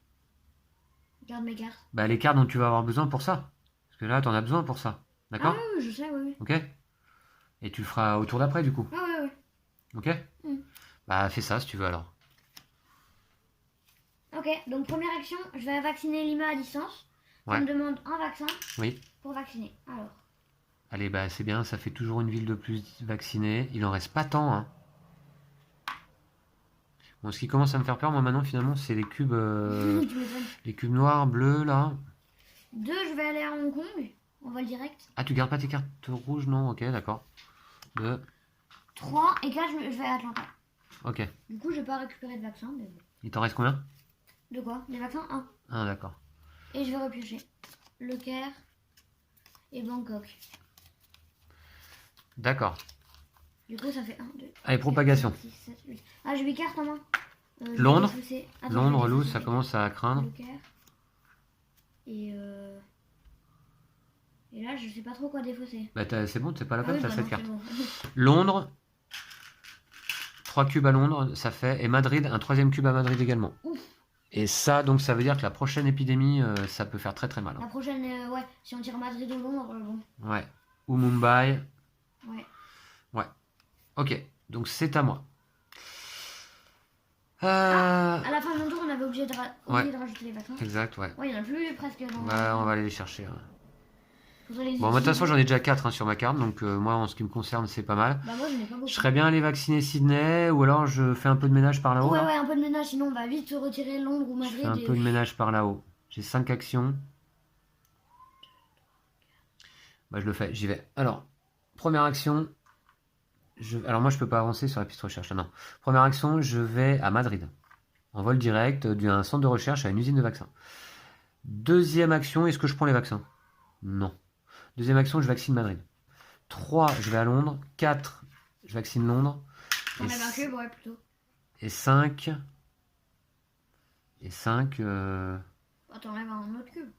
Speaker 2: Garde mes cartes.
Speaker 1: Bah, les cartes dont tu vas avoir besoin pour ça. Parce que là, t'en as besoin pour ça.
Speaker 2: Ah
Speaker 1: D'accord?
Speaker 2: oui, je sais, oui.
Speaker 1: Ok? Et tu le feras au tour d'après, du coup.
Speaker 2: Ah ouais, ouais.
Speaker 1: Ok?
Speaker 2: Mm.
Speaker 1: Bah, fais ça si tu veux alors.
Speaker 2: Ok, donc première action, je vais vacciner Lima à distance. Ça
Speaker 1: Ouais.
Speaker 2: me demande un vaccin
Speaker 1: Oui.
Speaker 2: pour vacciner. Alors,
Speaker 1: Allez, bah, c'est bien, ça fait toujours une ville de plus vaccinée. Il en reste pas tant, hein. Bon, ce qui commence à me faire peur, moi, maintenant, finalement, c'est les cubes,
Speaker 2: tu m'étonnes.
Speaker 1: les cubes noirs, bleus, là.
Speaker 2: 2, je vais aller à Hong Kong, en vol direct.
Speaker 1: Ah, tu gardes pas tes cartes rouges, non? Ok, d'accord. 2,
Speaker 2: 3 et 4, je vais à Atlanta.
Speaker 1: ok.
Speaker 2: Du coup, je vais pas récupérer de vaccin, mais bon.
Speaker 1: Il t'en reste combien?
Speaker 2: De quoi? Des vaccins 1.
Speaker 1: Ah, d'accord.
Speaker 2: Et je vais repiocher. Le Caire et Bangkok.
Speaker 1: D'accord.
Speaker 2: Du coup, ça fait 1, 2.
Speaker 1: Allez, propagation.
Speaker 2: 6, 7, 8. Ah, j'ai 8 cartes en main. Je vais
Speaker 1: Londres.
Speaker 2: défausser. Attends,
Speaker 1: Londres,
Speaker 2: je vais
Speaker 1: loup,
Speaker 2: défausser
Speaker 1: ça commence à craindre.
Speaker 2: Le Caire. Et là, je sais pas trop quoi défausser.
Speaker 1: Bah, c'est bon, c'est pas la
Speaker 2: Ah
Speaker 1: peine,
Speaker 2: oui,
Speaker 1: t'as
Speaker 2: bah
Speaker 1: 7
Speaker 2: non,
Speaker 1: cartes.
Speaker 2: c'est bon.
Speaker 1: Londres. 3 cubes à Londres, ça fait. Et Madrid, un 3e cube à Madrid également.
Speaker 2: Ouf.
Speaker 1: Et ça, donc, ça veut dire que la prochaine épidémie, ça peut faire très très mal.
Speaker 2: La
Speaker 1: Hein.
Speaker 2: prochaine, ouais, si on tire Madrid ou Londres, bon.
Speaker 1: Ouais. Ou Mumbai.
Speaker 2: Ouais.
Speaker 1: Ouais. Ok, donc c'est à moi.
Speaker 2: À la fin de mon tour, on avait oublié de
Speaker 1: Ouais.
Speaker 2: rajouter les vaccins.
Speaker 1: Exact, ouais.
Speaker 2: Ouais, il y en a plus presque. Dans
Speaker 1: Ouais, on va aller les chercher. Ouais.
Speaker 2: Faudrait les
Speaker 1: Bon, moi, de toute façon,
Speaker 2: utiliser.
Speaker 1: j'en ai déjà 4 sur ma carte, donc moi, en ce qui me concerne, c'est pas mal.
Speaker 2: Bah, moi, je n'ai pas beaucoup.
Speaker 1: Je serais bien allé vacciner Sydney, ou alors je fais un peu de ménage par là-haut.
Speaker 2: Ouais,
Speaker 1: là.
Speaker 2: ouais, un peu de ménage, sinon on va vite se retirer Londres ou
Speaker 1: Je
Speaker 2: Madrid.
Speaker 1: fais un
Speaker 2: et...
Speaker 1: peu de ménage par là-haut. J'ai 5 actions. Bah, je le fais, j'y vais. Alors, première action. Alors, moi, je peux pas avancer sur la piste recherche. Ah, non. Première action, je vais à Madrid. En vol direct, d'un centre de recherche à une usine de vaccins. Deuxième action, est-ce que je prends les vaccins? Non. Deuxième action, je vaccine Madrid. 3, je vais à Londres. 4, je vaccine Londres.
Speaker 2: T'enlèves un cube, ouais, plutôt.
Speaker 1: Et 5. Et 5.
Speaker 2: Bah, t'enlèves un autre cube.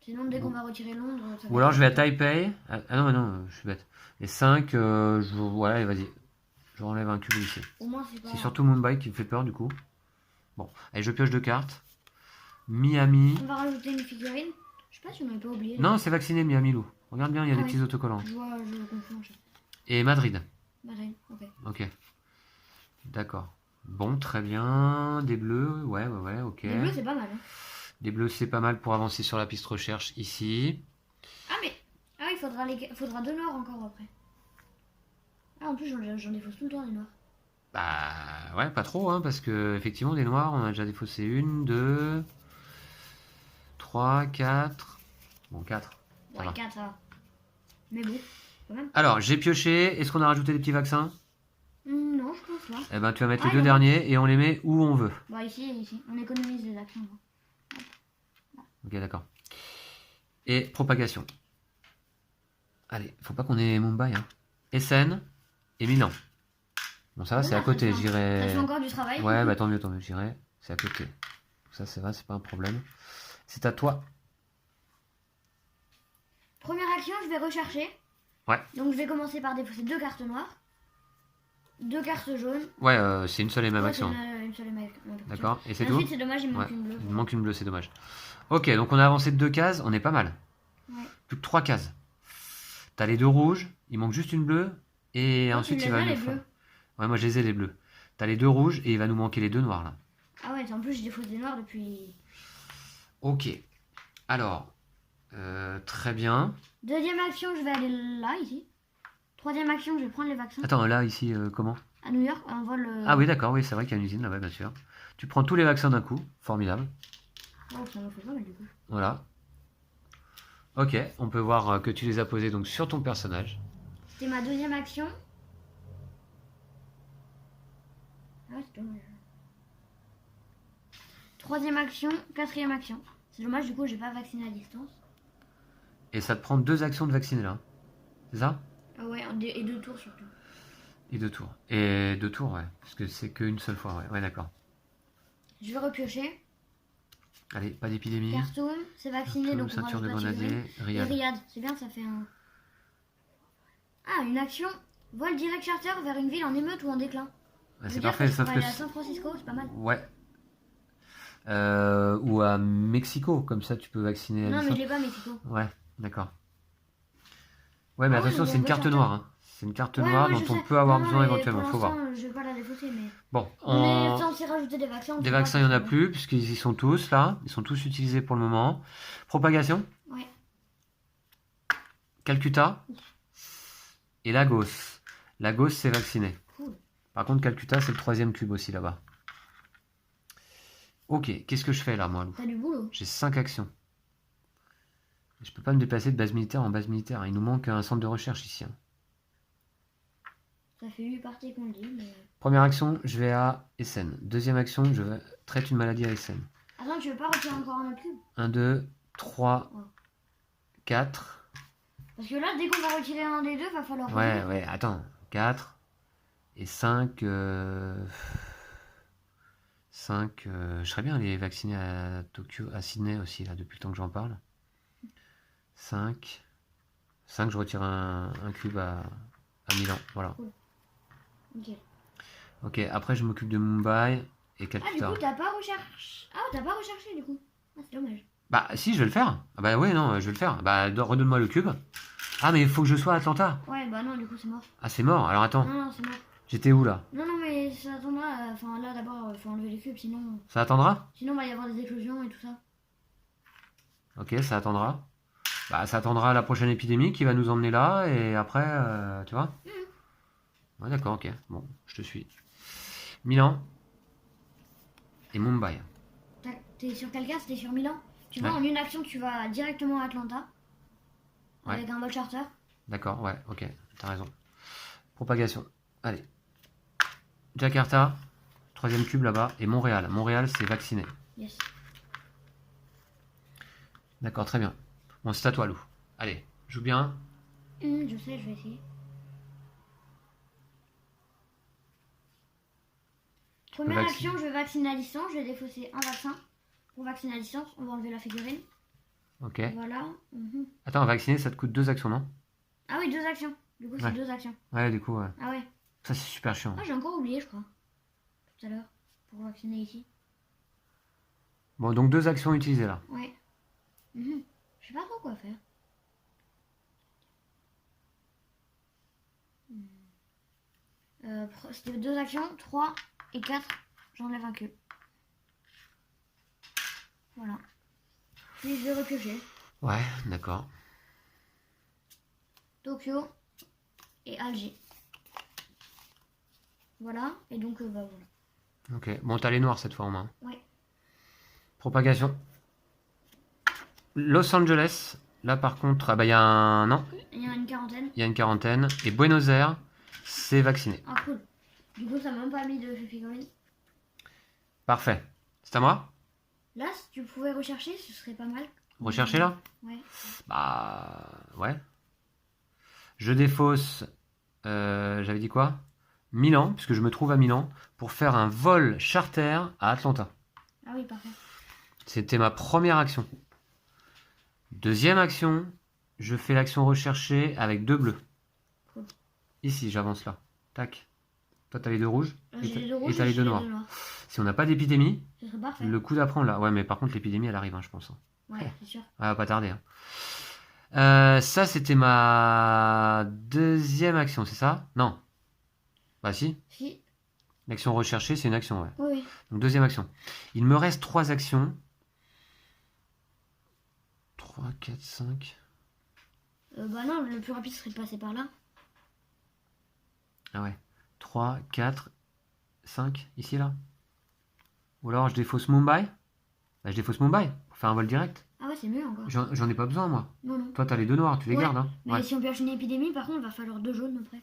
Speaker 2: Sinon, dès qu'on va retirer Londres. Ça
Speaker 1: Ou
Speaker 2: va
Speaker 1: alors
Speaker 2: être-
Speaker 1: je vais à Taipei. Ah non, mais non, je suis bête. Et 5, voilà, allez, vas-y. Je enlève un cube ici.
Speaker 2: Au moins, c'est pas.
Speaker 1: C'est surtout Mumbai qui me fait peur du coup. Bon, allez, je pioche 2 cartes. Miami.
Speaker 2: On va rajouter une figurine. Je sais pas si on avait pas oublié.
Speaker 1: Non, c'est vacciné Miami Lou. Regarde bien, il y a
Speaker 2: Ah
Speaker 1: des
Speaker 2: oui.
Speaker 1: petits autocollants.
Speaker 2: Je vois, je confonds.
Speaker 1: Et Madrid.
Speaker 2: Madrid, ok.
Speaker 1: Ok. D'accord. Bon, très bien. Des bleus, ouais, ok.
Speaker 2: Les bleus, c'est pas mal. Hein.
Speaker 1: Des bleus, c'est pas mal pour avancer sur la piste recherche ici.
Speaker 2: Ah, mais. Ah, il faudra 2 noirs encore après. Ah, en plus, j'en défausse tout le temps, les noirs.
Speaker 1: Bah ouais, pas trop, hein, parce que effectivement des noirs, on a déjà défaussé 1, 2, 3, 4. Bon, 4. Ça
Speaker 2: Ouais,
Speaker 1: va.
Speaker 2: 4, ça va. Mais bon, quand même.
Speaker 1: Alors, j'ai pioché. Est-ce qu'on a rajouté des petits vaccins?
Speaker 2: Non, je pense pas.
Speaker 1: Eh ben, tu vas mettre les
Speaker 2: Ah,
Speaker 1: 2
Speaker 2: non.
Speaker 1: derniers et on les met où on veut.
Speaker 2: Bah, ici et ici. On économise les actions. Hein.
Speaker 1: Ok, d'accord. Et propagation. Allez, faut pas qu'on ait Mumbai. Hein. Essen et Milan. Bon, ça va, c'est à côté.
Speaker 2: Ça
Speaker 1: J'irai.
Speaker 2: fait encore du travail.
Speaker 1: Ouais, bah tant mieux, j'irai. C'est à côté. Ça, c'est vrai, c'est pas un problème. C'est à toi.
Speaker 2: Première action, je vais rechercher.
Speaker 1: Ouais.
Speaker 2: Donc, je vais commencer par défausser 2 cartes noires. 2 cartes jaunes.
Speaker 1: Ouais, c'est une seule et même
Speaker 2: Ouais,
Speaker 1: action.
Speaker 2: c'est une seule et même action.
Speaker 1: D'accord. Et c'est
Speaker 2: Et
Speaker 1: tout?
Speaker 2: ensuite, c'est dommage, il me manque
Speaker 1: Ouais.
Speaker 2: une bleue.
Speaker 1: Il me manque une bleue, c'est dommage. Ok, donc on a avancé de 2 cases, on est pas mal.
Speaker 2: Ouais.
Speaker 1: Plus que 3 cases. T'as les 2 rouges, il manque juste une bleue, et
Speaker 2: Toi,
Speaker 1: ensuite
Speaker 2: tu
Speaker 1: il va
Speaker 2: les as,
Speaker 1: nous
Speaker 2: les
Speaker 1: faire.
Speaker 2: bleus?
Speaker 1: Ouais, moi je les ai les bleus. T'as les 2 rouges, et il va nous manquer les 2 noirs là.
Speaker 2: Ah ouais, en plus, je défausse des noirs depuis.
Speaker 1: Ok. Alors, très bien.
Speaker 2: Deuxième action, je vais aller là, ici. Troisième action, je vais prendre les vaccins.
Speaker 1: Attends, là, ici, comment?
Speaker 2: À New York, en vol.
Speaker 1: Ah oui, d'accord, oui, c'est vrai qu'il y a une usine là-bas, bien sûr. Tu prends tous les vaccins d'un coup, formidable.
Speaker 2: Oh, ça me fait pas mal du coup.
Speaker 1: Voilà. Ok, on peut voir que tu les as posés donc sur ton personnage.
Speaker 2: C'était ma deuxième action. Ah, c'est dommage. Troisième action, quatrième action. C'est dommage, du coup, j'ai pas vacciné à distance.
Speaker 1: Et ça te prend 2 actions de vacciner là. C'est ça?
Speaker 2: Ah ouais, et 2 tours surtout.
Speaker 1: Et 2 tours. Et 2 tours, ouais. Parce que c'est qu'une seule fois, ouais. Ouais, d'accord.
Speaker 2: Je vais repiocher.
Speaker 1: Allez, pas d'épidémie.
Speaker 2: Khartoum, c'est vacciné, donc on
Speaker 1: ceinture de
Speaker 2: rajoute la
Speaker 1: grenadier,
Speaker 2: figurine. Et
Speaker 1: Riyad.
Speaker 2: Riyad, c'est bien, ça fait un... Ah, une action. Vol direct charter vers une ville en émeute ou en déclin.
Speaker 1: Ouais,
Speaker 2: Ça
Speaker 1: c'est
Speaker 2: veut dire
Speaker 1: parfait,
Speaker 2: je
Speaker 1: sauf
Speaker 2: peux
Speaker 1: que...
Speaker 2: aller à San Francisco, c'est pas mal.
Speaker 1: Ouais. Ou à Mexico, comme ça tu peux vacciner à
Speaker 2: Non, mais
Speaker 1: distance.
Speaker 2: je l'ai pas, Mexico.
Speaker 1: Ouais, d'accord. Ouais, mais
Speaker 2: Ah ouais,
Speaker 1: attention,
Speaker 2: mais
Speaker 1: c'est
Speaker 2: bon,
Speaker 1: une
Speaker 2: vol
Speaker 1: carte
Speaker 2: charter.
Speaker 1: noire, hein. C'est une carte
Speaker 2: Ouais,
Speaker 1: noire
Speaker 2: ouais,
Speaker 1: dont
Speaker 2: je
Speaker 1: on
Speaker 2: sais.
Speaker 1: peut avoir
Speaker 2: Non,
Speaker 1: besoin
Speaker 2: mais
Speaker 1: éventuellement,
Speaker 2: pour
Speaker 1: faut voir.
Speaker 2: l'instant, je vais pas la défausser, mais...
Speaker 1: Bon,
Speaker 2: On est censé rajouter des vaccins.
Speaker 1: des vaccins, il n'y en a plus, puisqu'ils y sont tous là. Ils sont tous utilisés pour le moment. Propagation,
Speaker 2: Ouais.
Speaker 1: Calcutta et Lagos. Lagos, c'est vacciné.
Speaker 2: Cool.
Speaker 1: Par contre, Calcutta, c'est le 3e cube aussi là-bas. Ok, qu'est-ce que je fais là, moi, Lou?
Speaker 2: T'as du boulot.
Speaker 1: J'ai 5 actions. Je peux pas me déplacer de base militaire en base militaire. Il nous manque un centre de recherche ici, hein.
Speaker 2: Ça fait 8 parties qu'on le dit, mais...
Speaker 1: Première action, je vais à Essen. Deuxième action, je traite une maladie à Essen.
Speaker 2: Attends, tu veux pas retirer encore un autre cube?
Speaker 1: 1, 2, 3,
Speaker 2: Ouais.
Speaker 1: 4.
Speaker 2: Parce que là, dès qu'on va retirer un des deux, va falloir...
Speaker 1: Ouais, ouais, attends. 4 et 5. 5. Je serais bien aller vacciner à Tokyo, à Sydney aussi, là, depuis le temps que j'en parle. 5. 5, je retire un cube à Milan. Voilà.
Speaker 2: Ok.
Speaker 1: Ok, après je m'occupe de Mumbai et
Speaker 2: Ah, du
Speaker 1: Calcutta.
Speaker 2: coup, t'as pas recherché... Ah, t'as pas recherché, du coup. Ah, c'est dommage.
Speaker 1: Bah si, je vais le faire. Ah bah ouais, non, je vais le faire. Bah redonne-moi le cube. Ah mais il faut que je sois à Atlanta.
Speaker 2: Ouais, bah non, du coup, c'est mort.
Speaker 1: Ah c'est mort. Alors attends,
Speaker 2: Non, non, c'est mort.
Speaker 1: j'étais où là?
Speaker 2: Non, non, mais ça attendra. Enfin, là, d'abord, il faut enlever les cubes, sinon...
Speaker 1: Ça attendra?
Speaker 2: Sinon, il va y avoir des éclosions et tout ça.
Speaker 1: Ok, ça attendra. Bah ça attendra la prochaine épidémie qui va nous emmener là et après, tu vois? Ouais d'accord, ok. Bon, je te suis. Milan et Mumbai.
Speaker 2: T'es sur quel cas? C'était sur Milan? Tu vois,
Speaker 1: Ouais.
Speaker 2: en une action, tu vas directement à Atlanta.
Speaker 1: Ouais.
Speaker 2: Avec un vol charter.
Speaker 1: D'accord, ouais, ok, t'as raison. Propagation. Allez. Jakarta, 3e cube là-bas, et Montréal. Montréal, c'est vacciné.
Speaker 2: Yes.
Speaker 1: D'accord, très bien. Bon, c'est à toi, Lou. Allez, joue bien.
Speaker 2: Je sais, je vais essayer. Première
Speaker 1: vacciner.
Speaker 2: action, je vais vacciner à distance. Je vais défausser un vaccin. Pour vacciner à distance, on va enlever la figurine.
Speaker 1: Ok.
Speaker 2: Voilà.
Speaker 1: Attends, vacciner, ça te coûte 2 actions, non?
Speaker 2: Ah oui, 2 actions. Du coup, c'est
Speaker 1: Ouais.
Speaker 2: 2 actions.
Speaker 1: Ouais, du coup, ouais.
Speaker 2: Ah ouais.
Speaker 1: Ça, c'est super chiant.
Speaker 2: Ah, j'ai encore oublié, je crois. Tout à l'heure. Pour vacciner ici.
Speaker 1: Bon, donc 2 actions utilisées là.
Speaker 2: Ouais. Je sais pas trop quoi faire. C'était 2 actions, 3 et 4. J'enlève un cube. Voilà. Puis je vais repiocher.
Speaker 1: Ouais, d'accord.
Speaker 2: Tokyo et Alger. Voilà. Et donc, bah voilà.
Speaker 1: Ok. Bon, t'as les noirs cette fois en main.
Speaker 2: Ouais.
Speaker 1: Propagation. Los Angeles. Là, par contre, ah bah, il y a un... Non,
Speaker 2: Il y a une quarantaine.
Speaker 1: il y a une quarantaine. Et Buenos Aires, c'est vacciné.
Speaker 2: Ah, cool. Du coup, ça m'a même pas mis de figurine.
Speaker 1: Parfait. C'est à moi?
Speaker 2: Là, si tu pouvais rechercher, ce serait pas mal.
Speaker 1: Rechercher là?
Speaker 2: Ouais.
Speaker 1: Bah... Ouais. Je défausse... j'avais dit quoi? Milan, puisque je me trouve à Milan, pour faire un vol charter à Atlanta.
Speaker 2: Ah oui, parfait.
Speaker 1: C'était ma première action. Deuxième action, je fais l'action recherchée avec 2 bleus.
Speaker 2: Cool.
Speaker 1: Ici, j'avance là. Tac. Toi, t'as les 2 rouges
Speaker 2: J'ai les deux
Speaker 1: et
Speaker 2: rouges
Speaker 1: t'as
Speaker 2: et
Speaker 1: les
Speaker 2: j'ai
Speaker 1: 2 noirs. Si on n'a pas d'épidémie,
Speaker 2: Ce serait parfait.
Speaker 1: le coup d'après, on l'a. Ouais, mais par contre, l'épidémie, elle arrive, hein, je pense. Hein.
Speaker 2: Ouais, c'est sûr.
Speaker 1: Elle va pas tarder. Hein. Ça, c'était ma deuxième action, c'est ça? Non. Bah si.
Speaker 2: Si.
Speaker 1: L'action recherchée, c'est une action, ouais.
Speaker 2: Oui, oui.
Speaker 1: Donc, deuxième action. Il me reste 3 actions. 3, 4, 5.
Speaker 2: Bah non, le plus rapide serait de passer par là.
Speaker 1: Ah ouais. 3, 4, 5, ici, là. Ou alors, je défausse Mumbai. Bah, je défausse Mumbai pour faire un vol direct.
Speaker 2: Ah ouais, c'est mieux encore.
Speaker 1: J'en ai pas besoin, moi.
Speaker 2: Non, non.
Speaker 1: Toi, t'as les 2 noirs, tu les
Speaker 2: Ouais,
Speaker 1: gardes, hein.
Speaker 2: Mais
Speaker 1: Ouais.
Speaker 2: si on pioche une épidémie, par contre, il va falloir 2 jaunes après.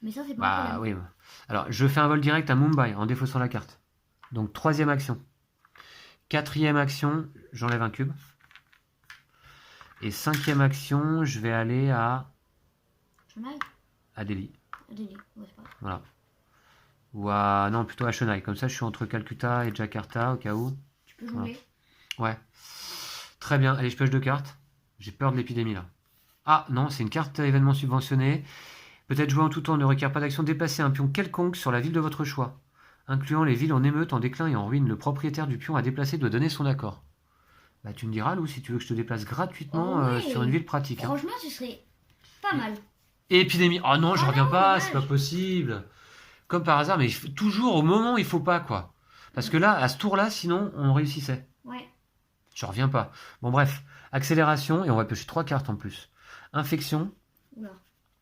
Speaker 2: Mais ça, c'est pas un
Speaker 1: Bah
Speaker 2: problème.
Speaker 1: oui. Alors, je fais un vol direct à Mumbai en défaussant la carte. Donc, 3e action. 4e action, j'enlève un cube. Et 5e action, je vais aller
Speaker 2: Chennai.
Speaker 1: à Delhi.
Speaker 2: Delhi. Ouais, c'est pas grave.
Speaker 1: Voilà. Ou à... Non, plutôt à Chennai. Comme ça, je suis entre Calcutta et Jakarta, au cas où.
Speaker 2: Tu peux jongler.
Speaker 1: Ouais. Très bien. Allez, je pioche 2 cartes. J'ai peur de l'épidémie, là. Ah, non, c'est une carte événement subventionné. Peut-être jouer en tout temps, ne requiert pas d'action. Déplacer un pion quelconque sur la ville de votre choix, incluant les villes en émeute, en déclin et en ruine. Le propriétaire du pion à déplacer doit donner son accord. Bah, tu me diras, Lou, si tu veux que je te déplace gratuitement
Speaker 2: Oh, ouais.
Speaker 1: sur une ville pratique. Hein.
Speaker 2: Franchement, ce serait pas mal.
Speaker 1: Et épidémie. Oh non, je
Speaker 2: Ah
Speaker 1: reviens
Speaker 2: non,
Speaker 1: pas,
Speaker 2: dommage.
Speaker 1: c'est pas possible. Comme par hasard, mais toujours au moment où il faut pas, quoi. Parce que là, à ce tour-là, sinon, on réussissait.
Speaker 2: Ouais.
Speaker 1: Je reviens pas. Bon, bref. Accélération, et on va piocher 3 cartes en plus. Infection.
Speaker 2: Oula.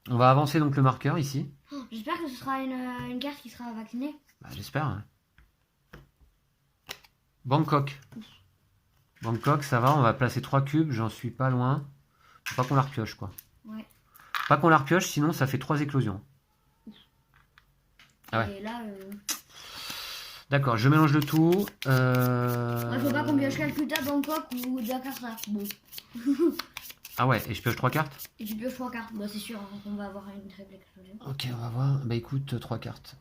Speaker 1: On va avancer donc le marqueur ici.
Speaker 2: Oh, j'espère que ce sera une carte qui sera vaccinée.
Speaker 1: Bah, j'espère. Hein. Bangkok. Bangkok, ça va, on va placer 3 cubes, j'en suis pas loin. Faut pas qu'on la repioche, quoi.
Speaker 2: Ouais.
Speaker 1: Pas qu'on la repioche, sinon ça fait 3 éclosions. Ah ouais.
Speaker 2: Et là,
Speaker 1: D'accord, je mélange le tout.
Speaker 2: ouais, faut pas qu'on pioche Calcutta, Bangkok ou Jakarta. Bon.
Speaker 1: Ah ouais, et je pioche 3 cartes.
Speaker 2: Et tu pioches 3 cartes. Bah, c'est sûr hein, qu'on va avoir une triple explosion.
Speaker 1: Ok, on va voir. Bah écoute, 3 cartes.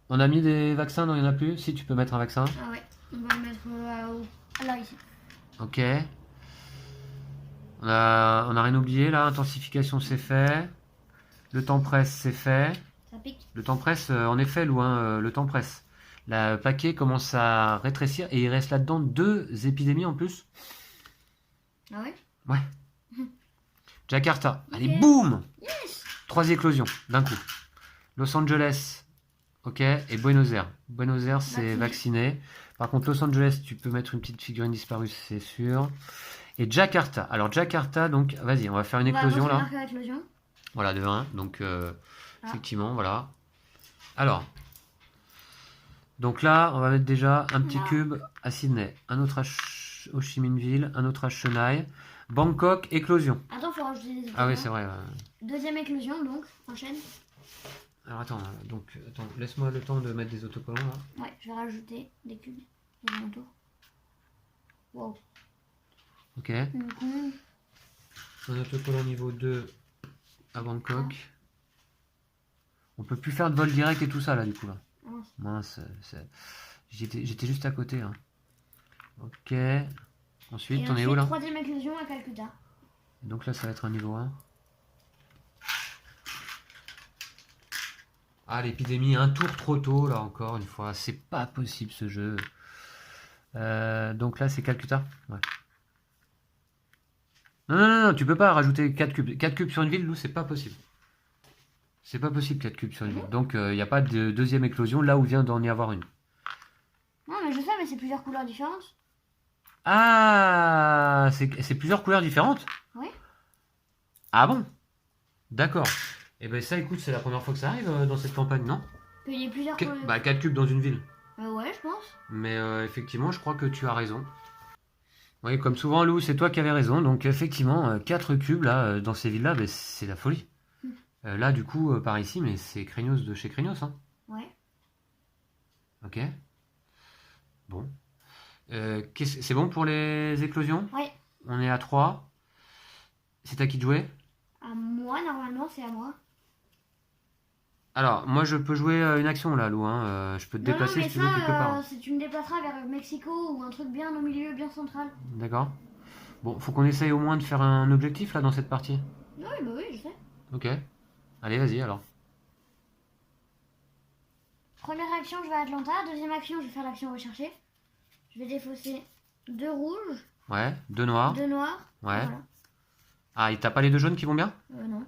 Speaker 1: On a mis des vaccins, non, il n'y en a plus. Si, tu peux mettre un vaccin.
Speaker 2: Ah ouais, on va le mettre là, ici.
Speaker 1: Ok. On a rien oublié là. Intensification, c'est fait. Le temps presse, c'est fait.
Speaker 2: Ça pique.
Speaker 1: Le temps presse, en effet, loin, le temps presse. Le paquet commence à rétrécir et il reste là-dedans 2 épidémies en plus.
Speaker 2: Ah ouais?
Speaker 1: Ouais. Jakarta. Allez,
Speaker 2: Ok.
Speaker 1: boum!
Speaker 2: Yes!
Speaker 1: 3 éclosions d'un coup. Los Angeles. Ok. Et Buenos Aires. Buenos Aires, c'est vacciné. Par contre, Los Angeles, tu peux mettre une petite figurine disparue, c'est sûr. Et Jakarta. Alors, Jakarta, donc, vas-y, on va faire une éclosion là.
Speaker 2: On va éclosion.
Speaker 1: Voilà, de 1. Donc, effectivement, voilà. Alors. Donc là, on va mettre déjà un petit cube à Sydney. Un autre à Ho Chi Minh Ville. Un autre à Chennai. Bangkok, éclosion.
Speaker 2: Attends, faut rajouter des autres.
Speaker 1: Ah oui, c'est vrai.
Speaker 2: Deuxième éclosion, donc, enchaîne.
Speaker 1: Alors attends, laisse-moi le temps de mettre des autocollants là.
Speaker 2: Ouais, je vais rajouter des cubes dans mon tour. Wow.
Speaker 1: Ok.
Speaker 2: Donc,
Speaker 1: Un autocollant niveau 2 à Bangkok. On peut plus faire de vol direct et tout ça là du coup là. Mince, j'étais juste à côté. Hein. Ok. Ensuite, on est où là?
Speaker 2: Troisième éclosion à Calcutta.
Speaker 1: Donc là, ça va être un niveau 1. Ah, l'épidémie, un tour trop tôt, là, encore une fois. C'est pas possible, ce jeu. Donc là, c'est Calcutta. Ouais. Non, tu peux pas rajouter 4 cubes. 4 cubes sur une ville, Lou, c'est pas possible. C'est pas possible, 4 cubes sur une ville. Donc, il n'y a pas de deuxième éclosion, là où vient d'en y avoir une.
Speaker 2: Non, mais je sais, mais c'est plusieurs couleurs différentes.
Speaker 1: Ah, c'est plusieurs couleurs différentes?
Speaker 2: Oui.
Speaker 1: Ah bon? D'accord. Et ben ça, écoute, c'est la première fois que ça arrive dans cette campagne, non?
Speaker 2: Il y a plusieurs couleurs.
Speaker 1: Bah, 4 cubes dans une ville.
Speaker 2: Ouais, je pense.
Speaker 1: Mais effectivement, je crois que tu as raison. Oui, comme souvent, Lou, c'est toi qui avais raison. Donc, effectivement, 4 cubes, là, dans ces villes-là, ben, c'est la folie. Là, du coup, par ici, mais c'est Craignos de chez Craignos, hein.
Speaker 2: Ouais.
Speaker 1: Ok. Bon. C'est bon pour les éclosions?
Speaker 2: Ouais.
Speaker 1: On est à 3. C'est à qui de jouer?
Speaker 2: À moi, normalement, c'est à moi.
Speaker 1: Alors, moi, je peux jouer une action, là, Lou. Hein. Je peux te déplacer si tu veux quelque part.
Speaker 2: Si tu me déplaceras vers Mexico ou un truc bien au milieu, bien central.
Speaker 1: D'accord. Bon, faut qu'on essaye au moins de faire un objectif, là, dans cette partie.
Speaker 2: Oui, bah oui, je sais.
Speaker 1: Ok. Allez, vas-y, alors.
Speaker 2: Première action, je vais à Atlanta. Deuxième action, je vais faire l'action recherchée. Je vais défausser 2 rouges.
Speaker 1: Ouais, 2 noirs.
Speaker 2: 2 noirs.
Speaker 1: Ouais.
Speaker 2: Voilà.
Speaker 1: Ah, et t'as pas les 2 jaunes qui vont bien?
Speaker 2: Non.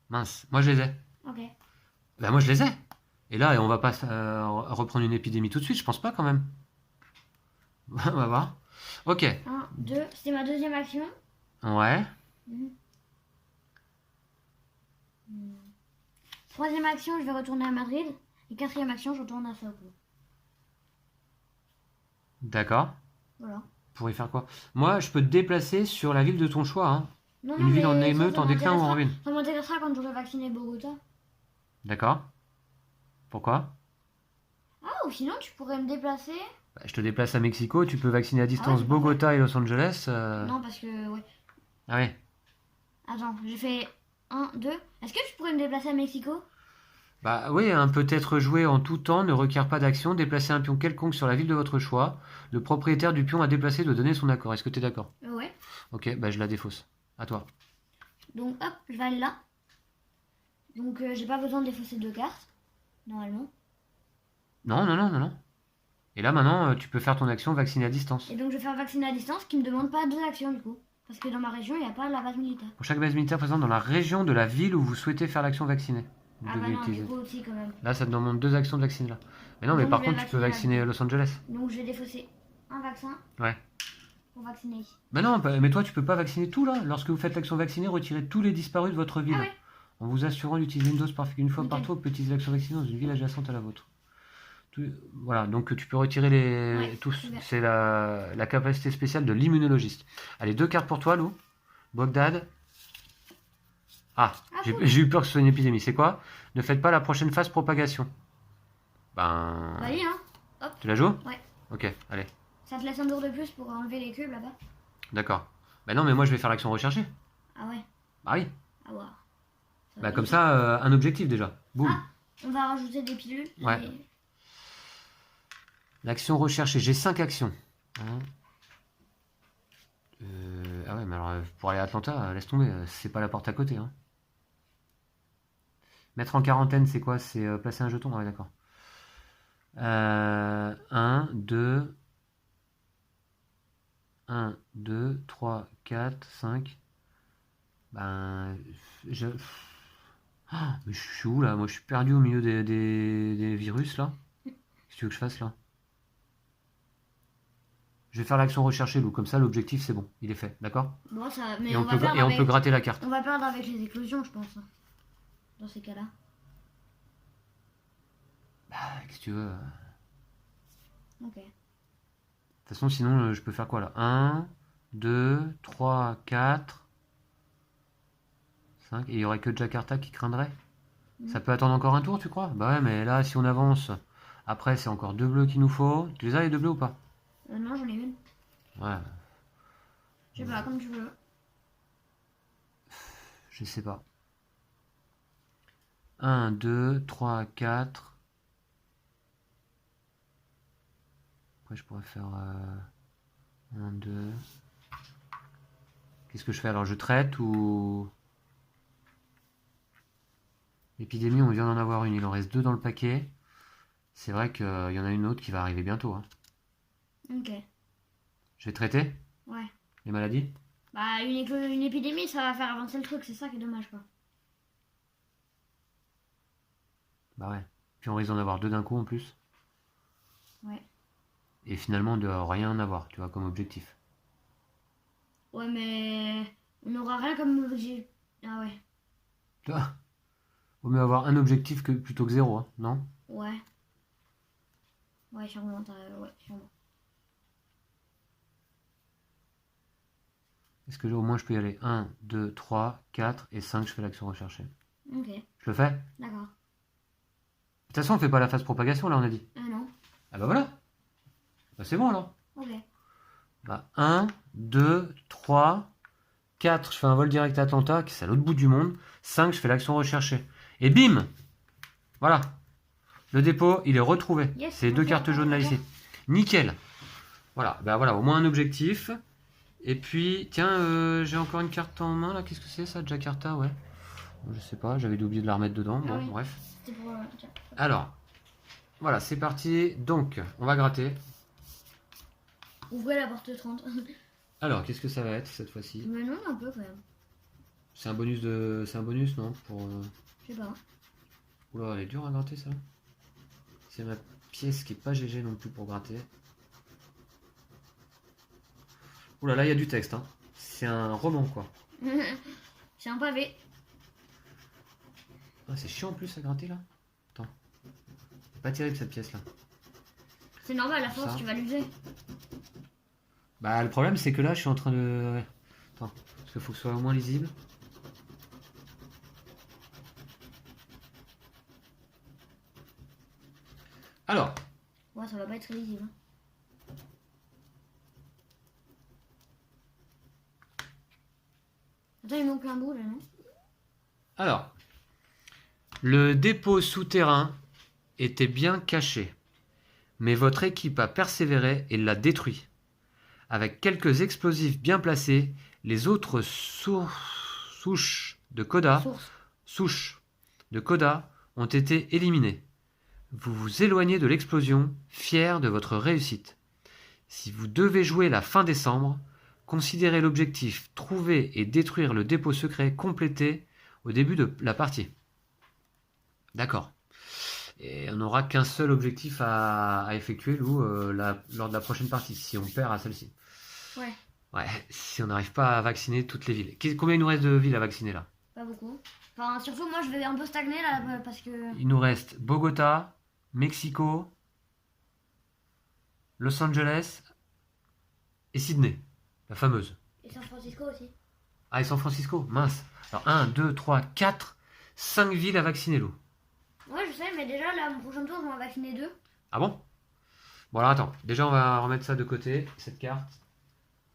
Speaker 1: Mince, moi je les ai.
Speaker 2: Ok.
Speaker 1: Bah moi je les ai. Et là, on va pas reprendre une épidémie tout de suite, je pense pas quand même. On va voir. Ok.
Speaker 2: 1, 2, c'était ma deuxième action.
Speaker 1: Ouais.
Speaker 2: Troisième action, je vais retourner à Madrid. Et quatrième action, je retourne à Sao Paulo.
Speaker 1: D'accord.
Speaker 2: Voilà.
Speaker 1: Pour y faire quoi? Moi, je peux te déplacer sur la ville de ton choix. Hein.
Speaker 2: Non,
Speaker 1: Une ville en
Speaker 2: mais
Speaker 1: émeute, en déclin ou en ruine.
Speaker 2: Ça m'intéressera quand j'aurai vacciné Bogota.
Speaker 1: D'accord. Pourquoi?
Speaker 2: Ah, ou sinon, tu pourrais me déplacer.
Speaker 1: Bah, je te déplace à Mexico, tu peux vacciner à distance
Speaker 2: ouais,
Speaker 1: Bogota et Los Angeles.
Speaker 2: Non, parce que, ouais.
Speaker 1: Ah ouais.
Speaker 2: Attends, j'ai fait 1, 2. Est-ce que je pourrais me déplacer à Mexico?
Speaker 1: Bah oui, un peut-être joué en tout temps ne requiert pas d'action. Déplacer un pion quelconque sur la ville de votre choix. Le propriétaire du pion à déplacer doit donner son accord. Est-ce que tu es d'accord?
Speaker 2: Ouais.
Speaker 1: Ok, bah je la défausse. À toi.
Speaker 2: Donc hop, je vais aller là. Donc j'ai pas besoin de défausser 2 cartes, normalement.
Speaker 1: Non, non, non, non, non. Et là maintenant, tu peux faire ton action vacciner à distance.
Speaker 2: Et donc je vais faire vacciner à distance qui me demande pas 2 actions du coup. Parce que dans ma région, il n'y a pas la base militaire.
Speaker 1: Pour chaque base militaire présente dans la région de la ville où vous souhaitez faire l'action vaccinée. Vous
Speaker 2: Ah bah
Speaker 1: devez
Speaker 2: non, du
Speaker 1: utiliser.
Speaker 2: coup aussi quand même.
Speaker 1: Là, ça te demande 2 actions de vacciner là. Mais non, mais
Speaker 2: Donc,
Speaker 1: par
Speaker 2: je vais
Speaker 1: contre, tu peux
Speaker 2: vacciner
Speaker 1: vacciner Los Angeles.
Speaker 2: Donc je vais défausser un vaccin
Speaker 1: Ouais.
Speaker 2: pour vacciner ici.
Speaker 1: Mais non, mais toi, tu peux pas vacciner tout là. Lorsque vous faites l'action vaccinée, retirez tous les disparus de votre ville.
Speaker 2: Ah ouais.
Speaker 1: En vous assurant d'utiliser une dose une fois par
Speaker 2: Nickel.
Speaker 1: tour, vous pouvez utiliser l'action vaccinée dans une ville adjacente à la vôtre. Voilà, donc tu peux retirer les
Speaker 2: Ouais,
Speaker 1: tous.
Speaker 2: super.
Speaker 1: C'est la capacité spéciale de l'immunologiste. Allez, 2 cartes pour toi, Lou. Bogdad. Ah,
Speaker 2: cool.
Speaker 1: j'ai eu peur que ce soit une épidémie. C'est quoi? Ne faites pas la prochaine phase propagation. Ben.
Speaker 2: Vas-y, hein.
Speaker 1: Tu la joues?
Speaker 2: Ouais.
Speaker 1: Ok, allez.
Speaker 2: Ça te laisse un tour de plus pour enlever les cubes là-bas.
Speaker 1: D'accord. Ben non, mais moi je vais faire l'action recherchée.
Speaker 2: Ah ouais.
Speaker 1: Bah oui.
Speaker 2: Ah ouais.
Speaker 1: Bah comme ça, un objectif déjà. Boum.
Speaker 2: Ah, on va rajouter des pilules.
Speaker 1: Ouais. L'action recherchée. J'ai 5 actions. Hein. Ah ouais, mais alors pour aller à Atlanta, laisse tomber. C'est pas la porte à côté. Hein. Mettre en quarantaine, c'est quoi? C'est placer un jeton? Ah ouais, d'accord. 1, 2, 1, 2, 3, 4, 5. Ben, je... Ah, mais je suis où là? Moi je suis perdu au milieu des virus là. Qu'est-ce que tu veux que je fasse là? Je vais faire l'action recherchée, Lou. Comme ça, l'objectif c'est bon. Il est fait. D'accord?
Speaker 2: Bon, ça... Mais
Speaker 1: Et
Speaker 2: on,
Speaker 1: on
Speaker 2: va
Speaker 1: peut,
Speaker 2: perdre
Speaker 1: et on
Speaker 2: avec...
Speaker 1: peut gratter la carte.
Speaker 2: On va perdre avec les éclosions, je pense. Dans ces cas-là.
Speaker 1: Bah, qu'est-ce que tu veux?
Speaker 2: Ok.
Speaker 1: De toute façon, sinon, je peux faire quoi là? 1, 2, 3, 4, 5. Et il y aurait que Jakarta qui craindrait? Ça peut attendre encore un tour, tu crois? Bah ouais, mais là, si on avance, après, c'est encore 2 bleus qu'il nous faut. Tu les as les 2 bleus ou pas?
Speaker 2: Non, j'en ai une.
Speaker 1: Ouais,
Speaker 2: Je sais pas, comme tu veux.
Speaker 1: je sais pas. 1, 2, 3, 4. Après, je pourrais faire 1, 2. Qu'est-ce que je fais alors? Je traite ou... L'épidémie, on vient d'en avoir une. Il en reste 2 dans le paquet. C'est vrai qu'il y en a une autre qui va arriver bientôt. Hein.
Speaker 2: Ok.
Speaker 1: Je vais traiter
Speaker 2: Ouais.
Speaker 1: les maladies?
Speaker 2: Bah, une épidémie, ça va faire avancer le truc. C'est ça qui est dommage, quoi.
Speaker 1: Bah ouais. Puis on risque d'en avoir 2 d'un coup en plus.
Speaker 2: Ouais.
Speaker 1: Et finalement, de rien en avoir, tu vois, comme objectif.
Speaker 2: Ouais, mais... On n'aura rien comme objectif. Ah ouais.
Speaker 1: Tu vois? Vaut mieux avoir un objectif plutôt que 0, hein, non?
Speaker 2: Ouais. Ouais, sûrement. Ouais, sûrement.
Speaker 1: Est-ce que au moins je peux y aller? 1, 2, 3, 4 et 5, je fais l'action recherchée.
Speaker 2: Ok.
Speaker 1: Je le fais?
Speaker 2: D'accord.
Speaker 1: De toute façon, on fait pas la phase propagation, là, on a dit.
Speaker 2: Ah non.
Speaker 1: Ah bah voilà. Bah c'est bon, alors.
Speaker 2: Ok.
Speaker 1: Bah 1, 2, 3, 4, je fais un vol direct à Atlanta, qui est à l'autre bout du monde. 5, je fais l'action recherchée. Et bim! Voilà. Le dépôt, il est retrouvé.
Speaker 2: Yes,
Speaker 1: C'est 2
Speaker 2: on
Speaker 1: cartes
Speaker 2: fait-
Speaker 1: jaunes là, ici. Nickel. Voilà, bah voilà, au moins un objectif. Et puis, tiens, j'ai encore une carte en main, là. Qu'est-ce que c'est, ça? Jakarta, ouais. Je sais pas, j'avais oublié de la remettre dedans. Bon,
Speaker 2: Ah oui.
Speaker 1: bref.
Speaker 2: C'était pour... tiens.
Speaker 1: Alors, voilà, c'est parti. Donc, on va gratter.
Speaker 2: Ouvrez la porte 30.
Speaker 1: Alors, qu'est-ce que ça va être, cette fois-ci?
Speaker 2: Mais non, un peu quand même.
Speaker 1: C'est un bonus de... C'est un bonus, non? Pour...
Speaker 2: Je sais pas.
Speaker 1: Oula, elle est dure à gratter, ça. C'est ma pièce qui est pas GG non plus pour gratter. Oula, là, il y a du texte, hein. C'est un roman, quoi.
Speaker 2: C'est un pavé.
Speaker 1: Ah, c'est chiant en plus à gratter, là. Attends. C'est pas terrible, cette pièce-là.
Speaker 2: C'est normal, à force,
Speaker 1: Ça.
Speaker 2: tu vas l'user.
Speaker 1: Bah, le problème, c'est que là, je suis en train de... Ouais. Attends, parce qu'il faut que ce soit au moins lisible. Alors,
Speaker 2: Ouais, ça va pas être lisible. Attends, il manque un bout là, non?
Speaker 1: Alors, le dépôt souterrain était bien caché, mais votre équipe a persévéré et l'a détruit. Avec quelques explosifs bien placés, les autres souches de Koda ont été éliminées. Vous vous éloignez de l'explosion, fier de votre réussite. Si vous devez jouer la fin décembre, considérez l'objectif trouver et détruire le dépôt secret complété au début de la partie. D'accord. Et on n'aura qu'un seul objectif à effectuer, Lou, lors de la prochaine partie, si on perd à celle-ci.
Speaker 2: Ouais.
Speaker 1: Ouais, si on n'arrive pas à vacciner toutes les villes. Combien il nous reste de villes à vacciner là?
Speaker 2: Pas beaucoup. Enfin, surtout moi, je vais un peu stagner là, parce que...
Speaker 1: Il nous reste Bogota, Mexico, Los Angeles et Sydney, la fameuse.
Speaker 2: Et San Francisco aussi.
Speaker 1: Ah, et San Francisco, mince. Alors 1, 2, 3, 4, 5 villes à vacciner, Lou.
Speaker 2: Ouais, je sais, mais déjà, là, mon prochain tour, je vais en vacciner 2.
Speaker 1: Ah bon? Bon alors attends, déjà on va remettre ça de côté, cette carte.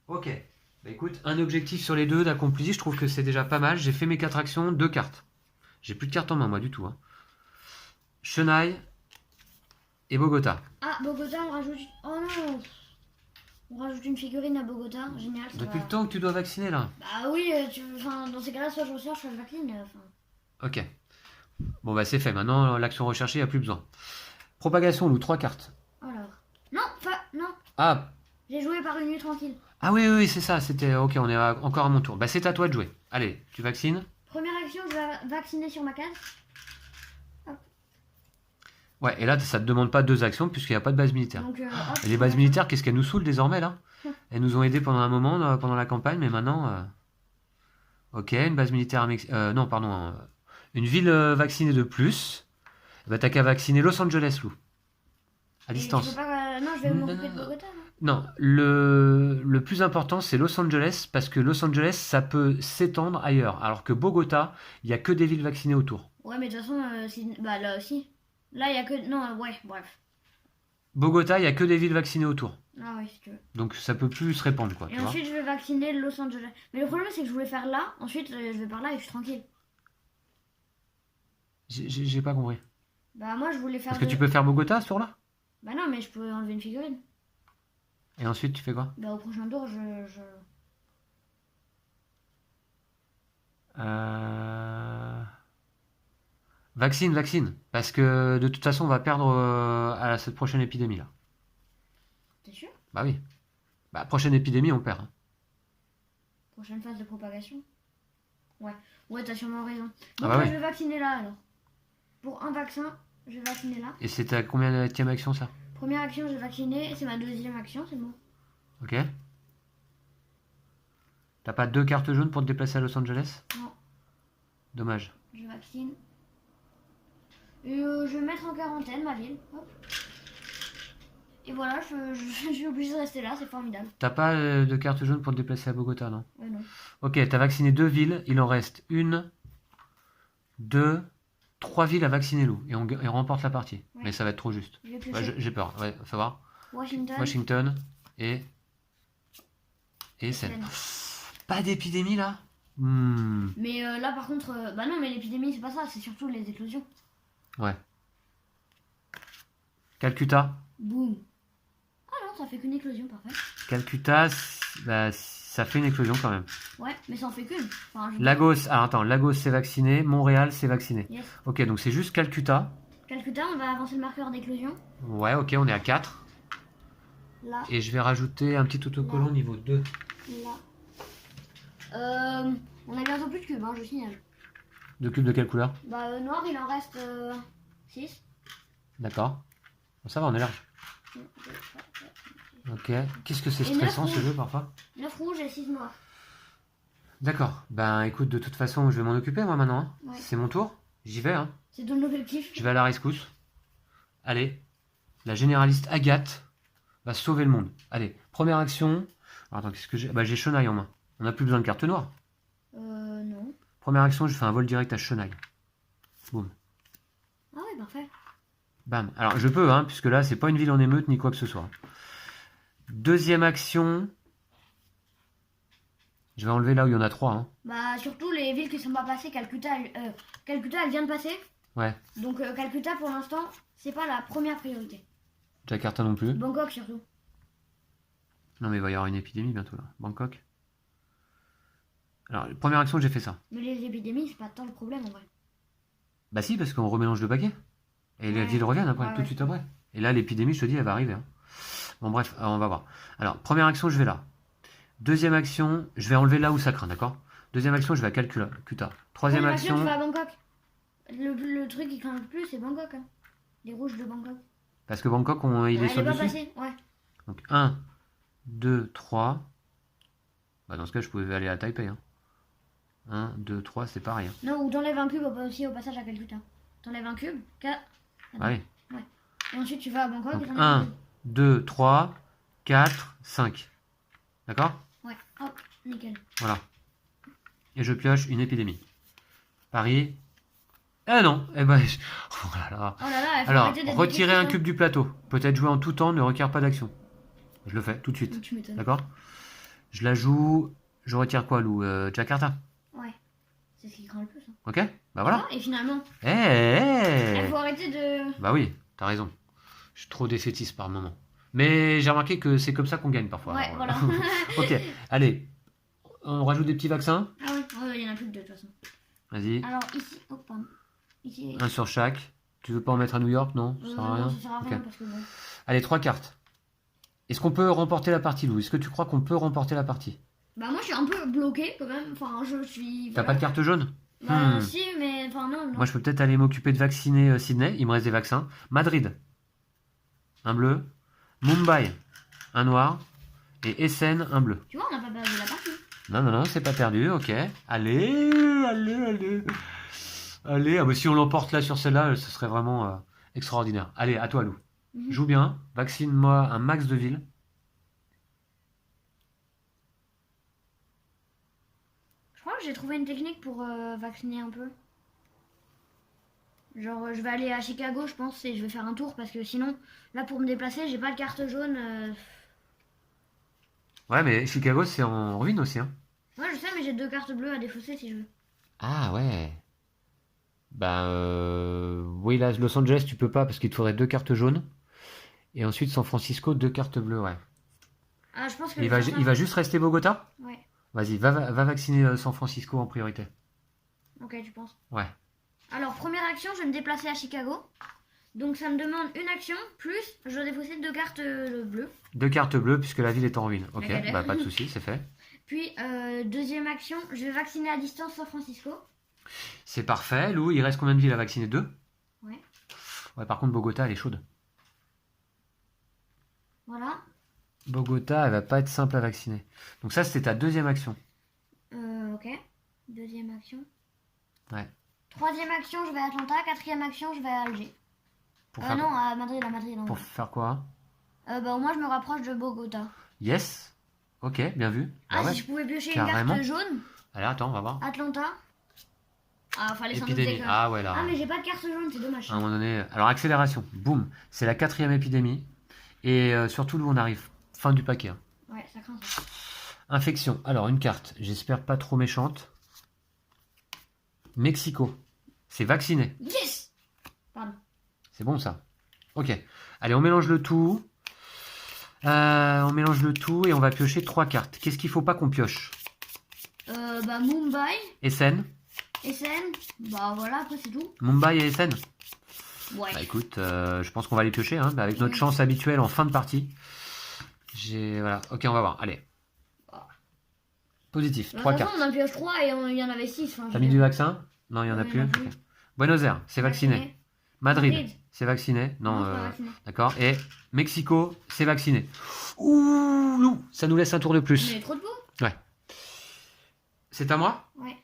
Speaker 1: Ok, bah écoute, un objectif sur les deux d'accompli, je trouve que c'est déjà pas mal. J'ai fait mes 4 actions, 2 cartes. J'ai plus de cartes en main moi du tout. Hein. Chennai et Bogota.
Speaker 2: Ah, Bogota, on rajoute... Oh non! On rajoute une figurine à Bogota, génial. Ça
Speaker 1: Depuis
Speaker 2: va.
Speaker 1: le temps que tu dois vacciner là.
Speaker 2: Bah oui, enfin, dans ces cas-là, soit je recherche, soit je vaccine.
Speaker 1: Ok. Bon bah c'est fait, maintenant l'action recherchée, il n'y a plus besoin. Propagation, Lou, 3 cartes.
Speaker 2: Alors... Non, non.
Speaker 1: Ah,
Speaker 2: J'ai joué par une nuit tranquille.
Speaker 1: ah oui, c'est ça, c'était... Ok, on est encore à mon tour. Bah c'est à toi de jouer. Allez, tu vaccines.
Speaker 2: Première action, je vais vacciner sur ma case.
Speaker 1: Ouais, et là ça te demande pas 2 actions puisqu'il n'y a pas de base militaire.
Speaker 2: Donc,
Speaker 1: Et les bases militaires, qu'est-ce qu'elles nous saoulent désormais là? Elles nous ont aidés pendant un moment, pendant la campagne, mais maintenant... Ok, une base militaire à non, pardon. Une ville vaccinée de plus. Bah t'as qu'à vacciner Los Angeles, Lou. À
Speaker 2: et
Speaker 1: distance.
Speaker 2: tu peux pas... Non, je vais m'occuper de Bogota, non?
Speaker 1: Non, le plus important c'est Los Angeles parce que Los Angeles ça peut s'étendre ailleurs. Alors que Bogota, il n'y a que des villes vaccinées autour.
Speaker 2: Ouais, mais de toute façon, bah là aussi. Là, il y a que... Non, ouais, bref.
Speaker 1: Bogota, il n'y a que des villes vaccinées autour.
Speaker 2: Ah oui, si tu veux.
Speaker 1: Donc ça peut plus se répandre quoi.
Speaker 2: Et
Speaker 1: Tu vois.
Speaker 2: ensuite, je vais vacciner Los Angeles. Mais le problème, c'est que je voulais faire là. Ensuite, je vais par là et je suis tranquille.
Speaker 1: J'ai pas compris.
Speaker 2: Bah moi, je voulais faire...
Speaker 1: Parce que tu peux faire Bogota sur là?
Speaker 2: Bah non, mais je peux enlever une figurine.
Speaker 1: Et ensuite tu fais quoi?
Speaker 2: Bah au prochain tour,
Speaker 1: Vaccine. Parce que de toute façon on va perdre à cette prochaine épidémie là.
Speaker 2: T'es sûr?
Speaker 1: Bah oui. Bah prochaine épidémie on perd. Hein.
Speaker 2: Prochaine phase de propagation. Ouais, t'as sûrement raison. Donc
Speaker 1: Ah bah ouais.
Speaker 2: je vais vacciner là alors. Pour un vaccin, je vais vacciner là.
Speaker 1: Et c'était à combien de tième action ça?
Speaker 2: Première action, j'ai vacciné. C'est ma deuxième action, c'est bon.
Speaker 1: Ok. T'as pas 2 cartes jaunes pour te déplacer à Los Angeles?
Speaker 2: Non.
Speaker 1: Dommage.
Speaker 2: Je vaccine. Et je vais mettre en quarantaine ma ville. Hop. Et voilà, je suis obligée de rester là, c'est formidable.
Speaker 1: T'as pas de carte jaune pour te déplacer à Bogota, non?
Speaker 2: Ouais, non.
Speaker 1: Ok, t'as vacciné 2 villes, il en reste 1, 2, 3 villes à vacciner, Lou, et on remporte la partie.
Speaker 2: Ouais.
Speaker 1: Mais ça va être trop juste.
Speaker 2: Je vais piocher.
Speaker 1: Ouais, j'ai peur, ouais, faut voir.
Speaker 2: Washington.
Speaker 1: et Seine.
Speaker 2: Seine.
Speaker 1: Pas d'épidémie là?
Speaker 2: Mais là par contre, bah non, mais l'épidémie c'est pas ça, c'est surtout les éclosions.
Speaker 1: Ouais. Calcutta.
Speaker 2: Boum. Ah non, ça fait qu'une éclosion, parfait.
Speaker 1: Calcutta, bah, ça fait une éclosion quand même.
Speaker 2: Ouais, mais ça en fait qu'une. Enfin,
Speaker 1: Lagos, alors attends, Lagos c'est vacciné, Montréal c'est vacciné.
Speaker 2: Yes.
Speaker 1: Ok, donc c'est juste Calcutta.
Speaker 2: Calcutta, on va avancer le marqueur d'éclosion.
Speaker 1: Ouais, ok, on est à 4.
Speaker 2: Là,
Speaker 1: Et je vais rajouter un petit autocollant niveau 2.
Speaker 2: là. On a bientôt plus de cubes, hein, je signale.
Speaker 1: De cubes de quelle couleur?
Speaker 2: Bah noir, il en reste 6.
Speaker 1: D'accord. Bon, ça va, on est large. Ok. Qu'est-ce que c'est
Speaker 2: Et
Speaker 1: stressant
Speaker 2: 9
Speaker 1: ce jeu parfois?
Speaker 2: 9 rouges et 6 noirs.
Speaker 1: D'accord. Ben écoute, de toute façon, je vais m'en occuper moi maintenant. Hein.
Speaker 2: Ouais.
Speaker 1: C'est mon tour. J'y vais. Hein.
Speaker 2: C'est ton objectif.
Speaker 1: Je vais à la rescousse. Allez. La généraliste Agathe va sauver le monde. Allez. Première action. Alors, attends, qu'est-ce que j'ai? Bah j'ai Chennai en main. On n'a plus besoin de carte noire.
Speaker 2: Non.
Speaker 1: Première action, je fais un vol direct à Chennai. Boum.
Speaker 2: Ah ouais, parfait.
Speaker 1: Bam. Alors je peux, hein, puisque là, c'est pas une ville en émeute ni quoi que ce soit. Deuxième action. Je vais enlever là où il y en a 3. Hein.
Speaker 2: Bah, surtout les villes qui sont pas passées, Calcutta, elle vient de passer.
Speaker 1: Ouais.
Speaker 2: Donc, Calcutta, pour l'instant, c'est pas la première priorité.
Speaker 1: Jakarta non plus.
Speaker 2: Bangkok, surtout.
Speaker 1: Non, mais il va y avoir une épidémie bientôt là. Bangkok. Alors, première action, j'ai fait ça.
Speaker 2: Mais les épidémies, c'est pas tant le problème, en vrai.
Speaker 1: Bah si, parce qu'on remélange le paquet. Et les
Speaker 2: Ouais.
Speaker 1: villes reviennent après,
Speaker 2: Ouais,
Speaker 1: tout de suite après. Et là, l'épidémie, je te dis, elle va arriver. Hein. Bon, bref, on va voir. Alors, première action, je vais là. Deuxième action, je vais enlever là où ça craint, d'accord? Deuxième action, je vais à Calcutta. Troisième
Speaker 2: Première
Speaker 1: action,
Speaker 2: tu vas à Bangkok. Le truc qui craint le plus, c'est Bangkok. Hein. Les rouges de Bangkok.
Speaker 1: parce que Bangkok, il est
Speaker 2: Elle
Speaker 1: sur
Speaker 2: est
Speaker 1: le
Speaker 2: pas
Speaker 1: dessus.
Speaker 2: passée, ouais.
Speaker 1: Donc 1, 2, 3. Bah, dans ce cas, je pouvais aller à Taipei. Hein. 1, 2, 3, c'est pareil. Hein.
Speaker 2: Non, ou t'enlèves un cube aussi au passage à Calcutta. T'enlèves un cube,
Speaker 1: Allez.
Speaker 2: et ensuite tu vas à Bangkok
Speaker 1: Donc
Speaker 2: et t'enlèves
Speaker 1: 1,
Speaker 2: un cube.
Speaker 1: 2, 3, 4, 5. D'accord?
Speaker 2: Ouais, hop, nickel.
Speaker 1: Voilà. Et je pioche une épidémie. Paris. Eh non. Eh ben, oh là là.
Speaker 2: Oh là là, il faut
Speaker 1: Alors,
Speaker 2: arrêter d'être
Speaker 1: retirer un
Speaker 2: défaitiste,
Speaker 1: cube du plateau. Peut-être jouer en tout temps ne requiert pas d'action. Je le fais tout de
Speaker 2: hein.
Speaker 1: suite.
Speaker 2: Tu m'étonnes.
Speaker 1: D'accord? Je la joue. Je retire quoi, Lou? Jakarta.
Speaker 2: Ouais, c'est ce qui craint le plus. Hein.
Speaker 1: Ok? Bah voilà.
Speaker 2: Ah, et finalement,
Speaker 1: Eh, eh,
Speaker 2: il faut arrêter de...
Speaker 1: Bah oui, t'as raison. Je suis trop défaitiste par moment. Mais j'ai remarqué que c'est comme ça qu'on gagne parfois.
Speaker 2: Ouais,
Speaker 1: Alors,
Speaker 2: voilà.
Speaker 1: ok, allez. On rajoute des petits vaccins.
Speaker 2: Ah oui, il y en a plus que deux de toute façon.
Speaker 1: Vas-y.
Speaker 2: Alors ici, oh pardon. Ici,
Speaker 1: Un sur chaque. Tu veux pas en mettre à New York? Non? Ça sert à rien?
Speaker 2: non, ça sert à rien
Speaker 1: Ok.
Speaker 2: parce que bon...
Speaker 1: Allez, 3 cartes. Est-ce qu'on peut remporter la partie, Lou? Est-ce que tu crois qu'on peut remporter la partie?
Speaker 2: Bah moi je suis un peu bloqué quand même, enfin je suis...
Speaker 1: T'as
Speaker 2: voilà.
Speaker 1: pas de carte jaune?
Speaker 2: Bah si, mais enfin non, non.
Speaker 1: Moi, je peux peut-être aller m'occuper de vacciner Sydney. Il me reste des vaccins. Madrid. Un bleu. Mumbai. Un noir. Et Essen, un bleu.
Speaker 2: Tu vois, on n'a pas perdu la partie.
Speaker 1: Non, non, non, c'est pas perdu. Ok. Allez, allez, allez. Allez, ah bah, si on l'emporte là sur celle-là, ce serait vraiment extraordinaire. Allez, à toi, Lou.
Speaker 2: Mhm.
Speaker 1: Joue bien. Vaccine-moi un max de villes.
Speaker 2: Je crois que j'ai trouvé une technique pour vacciner un peu. Genre je vais aller à Chicago je pense et je vais faire un tour parce que sinon, là pour me déplacer, j'ai pas de carte jaune.
Speaker 1: Ouais, mais Chicago, c'est en ruine aussi. Hein.
Speaker 2: Ouais je sais mais j'ai 2 cartes bleues à défausser si je veux.
Speaker 1: Ah ouais. Bah oui, là, Los Angeles, tu peux pas parce qu'il te faudrait 2 cartes jaunes. Et ensuite, San Francisco, 2 cartes bleues, ouais.
Speaker 2: Ah je pense que
Speaker 1: Il
Speaker 2: je vais
Speaker 1: va,
Speaker 2: faire ça.
Speaker 1: il va juste rester Bogota?
Speaker 2: Ouais,
Speaker 1: Vas-y, va vacciner San Francisco en priorité.
Speaker 2: ok tu penses.
Speaker 1: Ouais.
Speaker 2: Alors première action, je vais me déplacer à Chicago. Donc ça me demande une action, plus je dois défausser 2 cartes bleues.
Speaker 1: 2 cartes bleues puisque la ville est en ruine. Ok,
Speaker 2: La galère.
Speaker 1: bah pas de souci, c'est fait.
Speaker 2: Puis deuxième action, je vais vacciner à distance San Francisco.
Speaker 1: C'est parfait. Lou, il reste combien de villes à vacciner? 2?
Speaker 2: Ouais.
Speaker 1: Ouais, par contre, Bogota, elle est chaude.
Speaker 2: Voilà.
Speaker 1: Bogota, elle va pas être simple à vacciner. Donc ça, c'était ta deuxième action.
Speaker 2: Ok. Deuxième action.
Speaker 1: Ouais.
Speaker 2: Troisième action, je vais à Atlanta. Quatrième action, je vais à Alger.
Speaker 1: Pour faire,
Speaker 2: Non, à Madrid, non.
Speaker 1: pour faire quoi?
Speaker 2: Bah, au moins, je me rapproche de Bogota.
Speaker 1: Yes. Ok, bien vu. Bah
Speaker 2: Ah,
Speaker 1: ouais.
Speaker 2: si je pouvais piocher
Speaker 1: Carrément.
Speaker 2: une carte jaune.
Speaker 1: Allez, attends, on va voir.
Speaker 2: Atlanta. Ah, fallait s'en douter
Speaker 1: Épidémie.
Speaker 2: que...
Speaker 1: Ah ouais, là.
Speaker 2: Ah, mais j'ai pas de carte jaune, c'est dommage.
Speaker 1: À un moment donné. Alors, accélération. Boum. C'est la 4e épidémie. Et surtout, Lou, on arrive. Fin du paquet. Hein.
Speaker 2: Ouais, ça craint ça.
Speaker 1: Infection. Alors, une carte. J'espère pas trop méchante. Mexico. C'est vacciné.
Speaker 2: Yes. Pardon.
Speaker 1: C'est bon, ça. Ok. Allez, on mélange le tout. On mélange le tout et on va piocher 3 cartes. Qu'est-ce qu'il faut pas qu'on pioche?
Speaker 2: Bah, Mumbai,
Speaker 1: Essen.
Speaker 2: Essen. Bah, voilà, après, c'est tout.
Speaker 1: Mumbai et Essen.
Speaker 2: Ouais.
Speaker 1: Bah écoute, je pense qu'on va les piocher, hein, avec notre
Speaker 2: Oui.
Speaker 1: chance habituelle en fin de partie. Voilà, ok, on va voir, allez. Positif,
Speaker 2: De toute
Speaker 1: 3
Speaker 2: façon,
Speaker 1: cartes.
Speaker 2: on en pioche 3 et il y en avait 6.
Speaker 1: T'as mis du vaccin? Non, il y en a
Speaker 2: Oui,
Speaker 1: plus.
Speaker 2: il y en a plus.
Speaker 1: Ok. Buenos Aires, c'est vacciné. Madrid, c'est vacciné. Non,
Speaker 2: c'est pas vacciné.
Speaker 1: d'accord. Et Mexico, c'est vacciné. Ouh, Lou, ça nous laisse un tour de plus.
Speaker 2: Mais trop de peau.
Speaker 1: Ouais. C'est à moi?
Speaker 2: Ouais.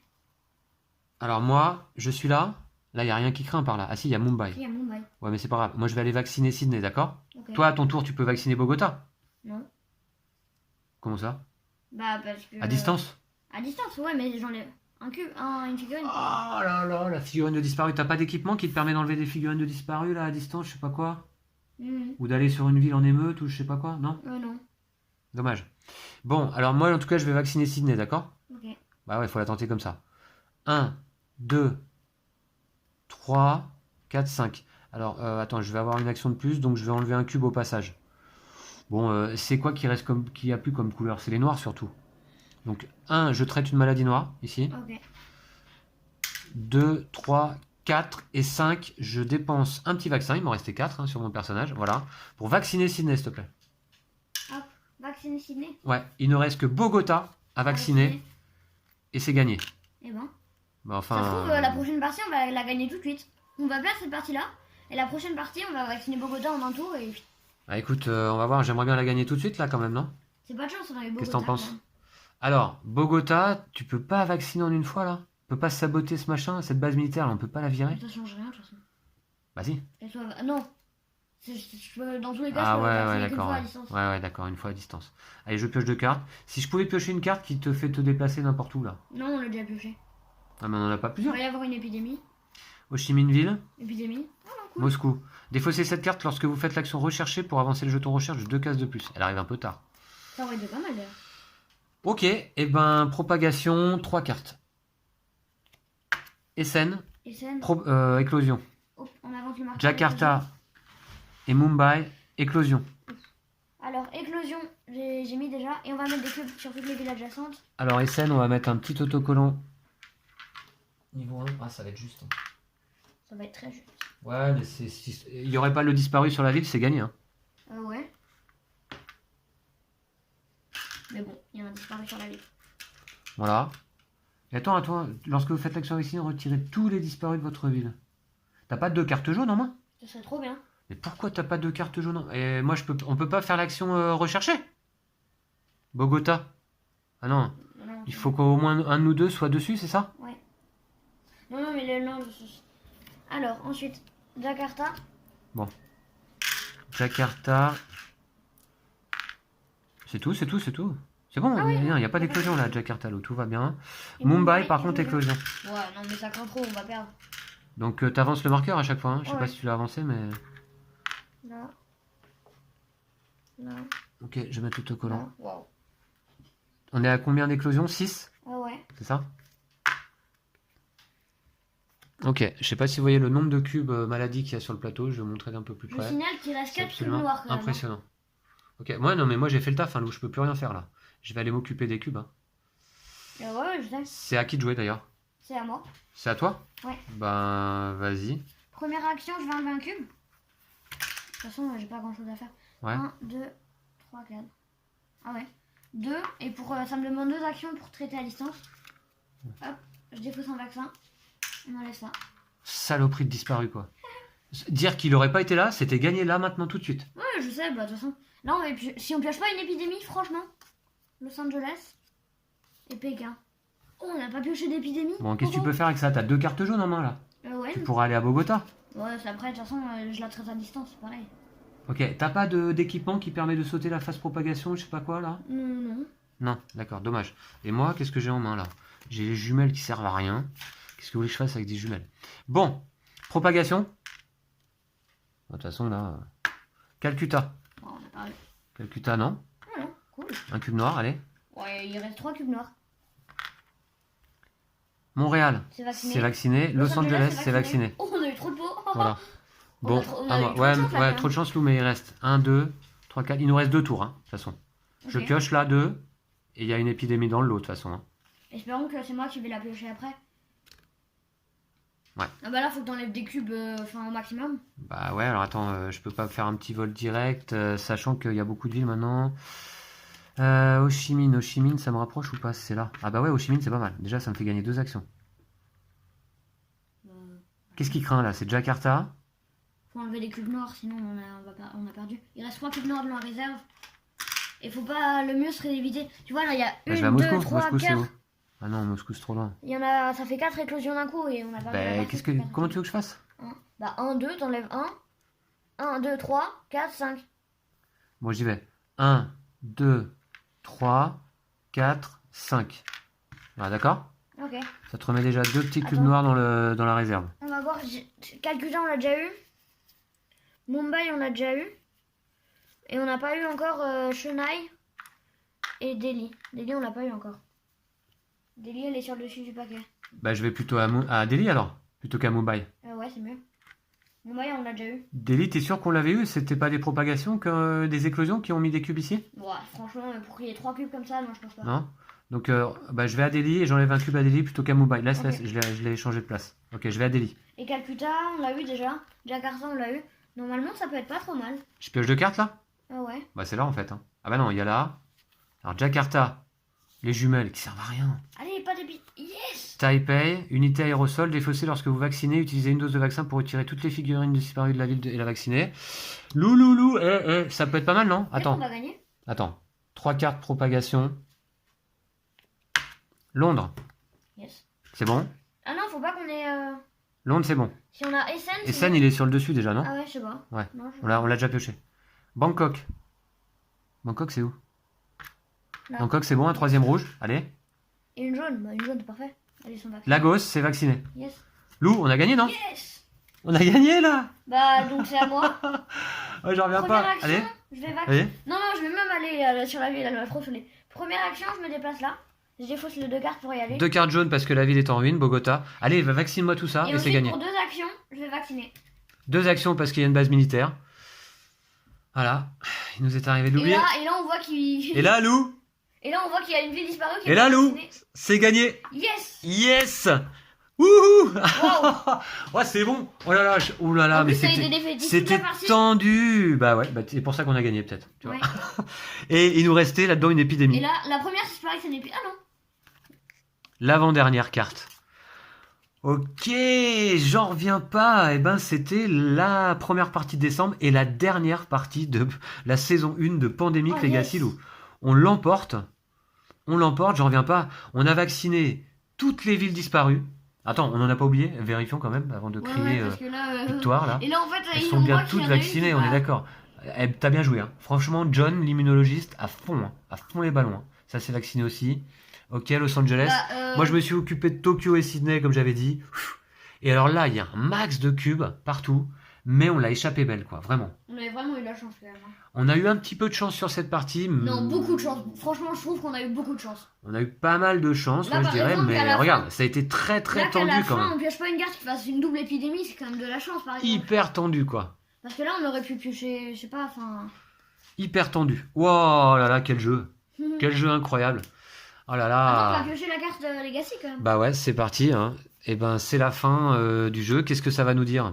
Speaker 1: Alors moi, je suis là. Là, il n'y a rien qui craint par là. Ah si, il y a Mumbai.
Speaker 2: Il y a Mumbai.
Speaker 1: Ouais, mais c'est pas grave. Moi, je vais aller vacciner Sydney, d'accord?
Speaker 2: Ok.
Speaker 1: Toi, à ton tour, tu peux vacciner Bogota.
Speaker 2: Non.
Speaker 1: Comment ça?
Speaker 2: Bah, parce que...
Speaker 1: À distance?
Speaker 2: À distance, ouais, mais j'enlève une figurine.
Speaker 1: Oh là là, la figurine de disparu. T'as pas d'équipement qui te permet d'enlever des figurines de disparu là à distance, je sais pas quoi?
Speaker 2: Mhm.
Speaker 1: Ou d'aller sur une ville en émeute ou je sais pas quoi? Non?
Speaker 2: Non.
Speaker 1: Dommage. Bon, alors moi en tout cas je vais vacciner Sydney, d'accord? Bah ouais, il faut la tenter comme ça. 1, 2, 3, 4, 5. Alors, attends, je vais avoir une action de plus, donc je vais enlever un cube au passage. Bon, c'est quoi qui reste comme, qui a plus comme couleur? C'est les noirs surtout. Donc, 1, je traite une maladie noire, ici.
Speaker 2: Ok.
Speaker 1: 2, 3, 4 et 5, je dépense un petit vaccin. Il m'en restait 4 sur mon personnage, voilà. Pour vacciner Sydney, s'il te plaît.
Speaker 2: Hop, vacciner Sydney.
Speaker 1: Ouais, il ne reste que Bogota à vacciner. Et c'est gagné.
Speaker 2: Et ben.
Speaker 1: Bah,
Speaker 2: Ça
Speaker 1: enfin,
Speaker 2: se trouve, la prochaine partie, on va la gagner tout de suite. On va perdre cette partie-là. Et la prochaine partie, on va vacciner Bogota en un tour. Et
Speaker 1: bah, écoute, on va voir. J'aimerais bien la gagner tout de suite, là, quand même, non?
Speaker 2: c'est pas de chance, on avait Bogota.
Speaker 1: Qu'est-ce que t'en penses?
Speaker 2: quand même.
Speaker 1: Alors, Bogota, tu peux pas vacciner en une fois, là? Tu peux pas saboter ce machin, cette base militaire, là, on peut pas la virer?
Speaker 2: Ça change rien, de toute façon.
Speaker 1: Bah si.
Speaker 2: Non. Dans tous les cas,
Speaker 1: Ah
Speaker 2: je peux
Speaker 1: ouais,
Speaker 2: vacciner
Speaker 1: ouais,
Speaker 2: qu'une
Speaker 1: d'accord.
Speaker 2: fois à
Speaker 1: Ouais,
Speaker 2: distance.
Speaker 1: ouais, d'accord, une fois à distance. Allez, je pioche 2 cartes. Si je pouvais piocher une carte qui te fait te déplacer n'importe où, là.
Speaker 2: Non, on l'a déjà pioché.
Speaker 1: Ah, mais on en a pas
Speaker 2: Il
Speaker 1: plusieurs.
Speaker 2: va y avoir une épidémie.
Speaker 1: Ho Chi Minh Ville,
Speaker 2: Épidémie. Ah non, cool.
Speaker 1: Moscou. Défaussez cette carte lorsque vous faites l'action rechercher pour avancer le jeton recherche de 2 cases de plus. Elle arrive un peu tard.
Speaker 2: Ça aurait été pas mal d'ailleurs.
Speaker 1: Ok, et ben propagation, 3 cartes. Essen,
Speaker 2: Et scène.
Speaker 1: éclosion.
Speaker 2: Hop, on avance le marqueur.
Speaker 1: Jakarta et Mumbai, éclosion.
Speaker 2: Alors, éclosion, j'ai mis déjà. Et on va mettre des cubes sur toutes les villes adjacentes.
Speaker 1: Alors Essen, on va mettre un petit autocollant. Niveau 1, ah ça va être juste.
Speaker 2: Ça va être très juste.
Speaker 1: Ouais, mais il n'y aurait pas le disparu sur la ville, c'est gagné. Hein.
Speaker 2: Ouais. Mais bon, il y en a disparu sur la ville.
Speaker 1: Voilà. Et attends, lorsque vous faites l'action ici, retirez tous les disparus de votre ville. T'as pas 2 cartes jaunes en main?
Speaker 2: Ce serait trop bien.
Speaker 1: Mais pourquoi t'as pas 2 cartes jaunes Et moi, on peut pas faire l'action recherchée? Bogota. Ah non,
Speaker 2: Non,
Speaker 1: il faut qu'au moins un de nous deux soit dessus, c'est ça?
Speaker 2: Ouais. Non, mais alors, ensuite, Jakarta.
Speaker 1: Jakarta. C'est tout. C'est bon,
Speaker 2: Ah oui,
Speaker 1: il n'y a pas
Speaker 2: y a
Speaker 1: d'éclosion
Speaker 2: pas
Speaker 1: là, Jakarta, là, tout va bien.
Speaker 2: Et
Speaker 1: Mumbai, par contre, éclosion.
Speaker 2: Ouais, non, mais ça craint trop, on va perdre.
Speaker 1: Donc t'avances le marqueur à chaque fois, hein. Je sais
Speaker 2: Ouais.
Speaker 1: pas si tu l'as avancé, mais...
Speaker 2: Là. Là.
Speaker 1: Ok, je vais mettre autocollant.
Speaker 2: Là. Waouh.
Speaker 1: On est à combien d'éclosions? 6?
Speaker 2: Ah ouais.
Speaker 1: C'est ça? Ok, je sais pas si vous voyez le nombre de cubes maladie qu'il y a sur le plateau, je vais vous montrer d'un peu plus
Speaker 2: Je
Speaker 1: près.
Speaker 2: signale qu'il reste
Speaker 1: C'est
Speaker 2: 4 cubes
Speaker 1: absolument
Speaker 2: noirs quand même.
Speaker 1: impressionnant. Ok, moi j'ai fait le taf, hein, Lou, je peux plus rien faire là. Je vais aller m'occuper des cubes. Hein.
Speaker 2: Ouais, je sais.
Speaker 1: C'est à qui de jouer d'ailleurs?
Speaker 2: C'est à moi.
Speaker 1: C'est à toi?
Speaker 2: Ouais.
Speaker 1: Ben, vas-y.
Speaker 2: Première action, je vais enlever un cube. De toute façon, j'ai pas grand chose à faire.
Speaker 1: Ouais.
Speaker 2: 1, 2, 3, 4. Ah ouais. 2. Et pour ça me demande 2 actions pour traiter à distance. Hop, je défausse un vaccin. On enlève ça.
Speaker 1: Saloperie de disparu quoi. Dire qu'il aurait pas été là, c'était gagné là maintenant tout de suite.
Speaker 2: Ouais, je sais, bah de toute façon. Là, si on pioche pas une épidémie, franchement. Los Angeles et Pékin. Oh, on n'a pas pioché d'épidémie.
Speaker 1: Bon, qu'est-ce que tu peux faire avec ça? T'as 2 cartes jaunes en main là.
Speaker 2: Ouais.
Speaker 1: Tu pourras aller à Bogota.
Speaker 2: Ouais, c'est après, de toute façon, je la traite à distance, c'est pareil.
Speaker 1: Ok, t'as pas d'équipement qui permet de sauter la phase propagation, je sais pas quoi là?
Speaker 2: Non.
Speaker 1: Non, d'accord, dommage. Et moi, qu'est-ce que j'ai en main là? J'ai les jumelles qui servent à rien. Qu'est-ce que vous voulez que je fasse avec des jumelles? Bon, propagation. De toute façon là... Calcutta.
Speaker 2: Oh, on a parlé.
Speaker 1: Calcutta, non?
Speaker 2: Ah non, cool.
Speaker 1: Un cube noir, allez.
Speaker 2: Ouais, il reste 3 cubes noirs.
Speaker 1: Montréal,
Speaker 2: C'est vacciné.
Speaker 1: c'est vacciné. Los Angeles, c'est vacciné.
Speaker 2: Oh, on a eu trop de peau.
Speaker 1: Voilà.
Speaker 2: On
Speaker 1: Bon,
Speaker 2: a trop- on
Speaker 1: à
Speaker 2: a
Speaker 1: moi.
Speaker 2: eu trop
Speaker 1: Ouais,
Speaker 2: de chance, là,
Speaker 1: ouais,
Speaker 2: quand
Speaker 1: trop de chance, Lou, mais il reste 1, 2, 3, 4. Il nous reste 2 tours, hein, de toute façon. Je
Speaker 2: Ok.
Speaker 1: pioche là 2. Et il y a une épidémie dans le lot, de toute façon. Hein.
Speaker 2: Espérons que c'est moi qui vais la piocher après.
Speaker 1: Ouais.
Speaker 2: Ah bah là, faut que t'enlèves des cubes au maximum.
Speaker 1: Bah ouais, alors attends, je peux pas faire un petit vol direct, sachant qu'il y a beaucoup de villes maintenant. Ho Chi Minh, ça me rapproche ou pas? C'est là. Ah bah ouais, Ho Chi Minh, c'est pas mal. Déjà, ça me fait gagner 2 actions. Qu'est-ce qui craint là? C'est Jakarta.
Speaker 2: Faut enlever les cubes noirs, sinon on a perdu. Il reste 3 cubes noirs de la réserve. Et faut pas. Le mieux serait d'éviter. Tu vois, là, il y a
Speaker 1: Bah, je vais à
Speaker 2: 1, 2,
Speaker 1: Moscou.
Speaker 2: 3,
Speaker 1: Moscou, c'est
Speaker 2: 4.
Speaker 1: où? Ah non, Moscou, c'est trop loin.
Speaker 2: Il y en a. Ça fait 4 éclosions d'un coup et on a perdu.
Speaker 1: Bah, comment tu veux que je fasse?
Speaker 2: Bah 1, 2, t'enlèves 1. 1, 2, 3, 4, 5.
Speaker 1: Bon, j'y vais. 1, 2, 3, 4, 5. Voilà, d'accord?
Speaker 2: Ok.
Speaker 1: Ça te remet déjà 2 petits cubes
Speaker 2: Attends.
Speaker 1: noirs dans la réserve.
Speaker 2: On va voir. Calcutta, on l'a déjà eu. Mumbai, on l'a déjà eu. Et on n'a pas eu encore Chennai et Delhi. Delhi, on l'a pas eu encore. Delhi, elle est sur le dessus du paquet.
Speaker 1: Bah, je vais plutôt à Delhi alors, plutôt qu'à Mumbai.
Speaker 2: Ouais, c'est mieux. Mumbai, on l'a déjà eu.
Speaker 1: Delhi, t'es sûr qu'on l'avait eu? C'était pas des propagations, des éclosions qui ont mis des cubes ici?
Speaker 2: Ouais, franchement, pour qu'il y ait 3 cubes comme ça, non, je pense pas.
Speaker 1: Non? Donc, bah, je vais à Delhi et j'enlève un cube à Delhi plutôt qu'à Mumbai. Laisse,
Speaker 2: Ok.
Speaker 1: laisse, je l'ai changé de place. Ok, je vais à Delhi.
Speaker 2: Et Calcutta, on l'a eu déjà. Jakarta, on l'a eu. Normalement, ça peut être pas trop mal.
Speaker 1: Je pioche 2 cartes là?
Speaker 2: Ah ouais.
Speaker 1: Bah, c'est là en fait. Hein. Ah bah non, il y a là. Alors, Jakarta, les jumelles qui servent à rien.
Speaker 2: Allez, pas de bite. Yes!
Speaker 1: Taipei, unité aérosol, défaussée lorsque vous vaccinez, utilisez une dose de vaccin pour retirer toutes les figurines disparues de la ville et la vacciner. Louloulou, ça peut être pas mal, non?
Speaker 2: Est-ce qu'on
Speaker 1: Attends,
Speaker 2: va gagner?
Speaker 1: attends. 3 cartes propagation. Londres,
Speaker 2: Yes.
Speaker 1: c'est bon?
Speaker 2: Ah non, faut pas qu'on ait.
Speaker 1: Londres, c'est bon.
Speaker 2: Si on a Essen. c'est
Speaker 1: Essen,
Speaker 2: bon.
Speaker 1: il est sur le dessus déjà, non?
Speaker 2: Ah ouais, je sais pas.
Speaker 1: Ouais.
Speaker 2: Non, je...
Speaker 1: On l'a déjà pioché. Bangkok. Bangkok, c'est où?
Speaker 2: Là.
Speaker 1: Bangkok, c'est bon, un troisième rouge. Allez.
Speaker 2: Et une jaune. Bah, une jaune, c'est parfait. Allez, son vaccin.
Speaker 1: Lagos, c'est vacciné.
Speaker 2: Yes.
Speaker 1: Lou, on a gagné, non?
Speaker 2: Yes!
Speaker 1: On a gagné, là!
Speaker 2: Bah, donc c'est à moi.
Speaker 1: Ouais, j'en reviens
Speaker 2: Première
Speaker 1: pas.
Speaker 2: action,
Speaker 1: Allez,
Speaker 2: je vais vacciner.
Speaker 1: allez.
Speaker 2: Non, non, je vais même aller sur la ville, elle m'a trop saoulé. Première action, je me déplace là. Je défausse les 2 cartes pour y aller.
Speaker 1: 2 cartes jaunes parce que la ville est en ruine, Bogota. Allez, vaccine-moi tout ça
Speaker 2: Et
Speaker 1: et c'est
Speaker 2: ensuite,
Speaker 1: gagné.
Speaker 2: pour 2 actions, je vais vacciner.
Speaker 1: 2 actions parce qu'il y a une base militaire. Voilà, il nous est arrivé
Speaker 2: Et
Speaker 1: d'oublier.
Speaker 2: là, on voit qu'il.
Speaker 1: Et là, Lou,
Speaker 2: Et là, on voit qu'il y a une ville disparue qui
Speaker 1: Et
Speaker 2: est
Speaker 1: là,
Speaker 2: pas
Speaker 1: Lou
Speaker 2: vaccinée.
Speaker 1: c'est gagné.
Speaker 2: Yes!
Speaker 1: Yes! Wouhou!
Speaker 2: Wow!
Speaker 1: Ouais, c'est bon. Oh là là, oh là là,
Speaker 2: En
Speaker 1: mais
Speaker 2: plus, ça a été
Speaker 1: c'était
Speaker 2: des faits.
Speaker 1: c'était tendu. Bah ouais, bah, c'est pour ça qu'on a gagné peut-être. Tu vois.
Speaker 2: Ouais.
Speaker 1: Et il nous restait là-dedans une
Speaker 2: Et
Speaker 1: épidémie.
Speaker 2: là, la première, c'est pareil que ça n'est plus. Ah non!
Speaker 1: L'avant-dernière carte. Ok, j'en reviens pas. Eh ben, c'était la première partie de décembre et la dernière partie de la saison 1 de Pandemic
Speaker 2: Oh,
Speaker 1: Legacy.
Speaker 2: yes.
Speaker 1: Lou. On l'emporte, j'en reviens pas. On a vacciné toutes les villes disparues. Attends, on n'en a pas oublié. Vérifions quand même avant de
Speaker 2: Ouais,
Speaker 1: crier
Speaker 2: parce que là.
Speaker 1: victoire là.
Speaker 2: Et là, en fait,
Speaker 1: Elles
Speaker 2: on
Speaker 1: sont bien
Speaker 2: voit qu'il y
Speaker 1: toutes
Speaker 2: en a une
Speaker 1: vaccinées,
Speaker 2: qui
Speaker 1: on est
Speaker 2: va-
Speaker 1: d'accord. T'as bien joué. Hein. Franchement, John, l'immunologiste, à fond les ballons. Hein. Ça, c'est vacciné aussi. Ok, Los Angeles.
Speaker 2: Bah,
Speaker 1: Moi, je me suis occupé de Tokyo et Sydney, comme j'avais dit. Et alors là, il y a un max de cubes partout, mais on l'a échappé belle, quoi, vraiment.
Speaker 2: On avait vraiment eu la chance quand même. Hein.
Speaker 1: On a eu un petit peu de chance sur cette partie.
Speaker 2: Non, beaucoup de chance. Franchement, je trouve qu'on a eu beaucoup de chance.
Speaker 1: On a eu pas mal de chance,
Speaker 2: Là,
Speaker 1: ouais, je
Speaker 2: par
Speaker 1: dirais,
Speaker 2: exemple, à
Speaker 1: mais
Speaker 2: la
Speaker 1: regarde,
Speaker 2: fin-
Speaker 1: ça a été très très
Speaker 2: Là, qu'à
Speaker 1: tendu
Speaker 2: la
Speaker 1: quand
Speaker 2: fin,
Speaker 1: même.
Speaker 2: on pioche pas une carte qui fasse une double épidémie, c'est quand même de la chance, par exemple.
Speaker 1: Hyper tendu, quoi.
Speaker 2: Parce que là, on aurait pu piocher, je sais pas, enfin.
Speaker 1: Hyper tendu. Wow là là, quel jeu. Quel jeu incroyable. Oh là
Speaker 2: Attends, on
Speaker 1: là.
Speaker 2: va piocher la carte de Legacy quand même.
Speaker 1: Bah ouais, c'est parti. Hein. Et ben, c'est la fin du jeu. Qu'est-ce que ça va nous dire?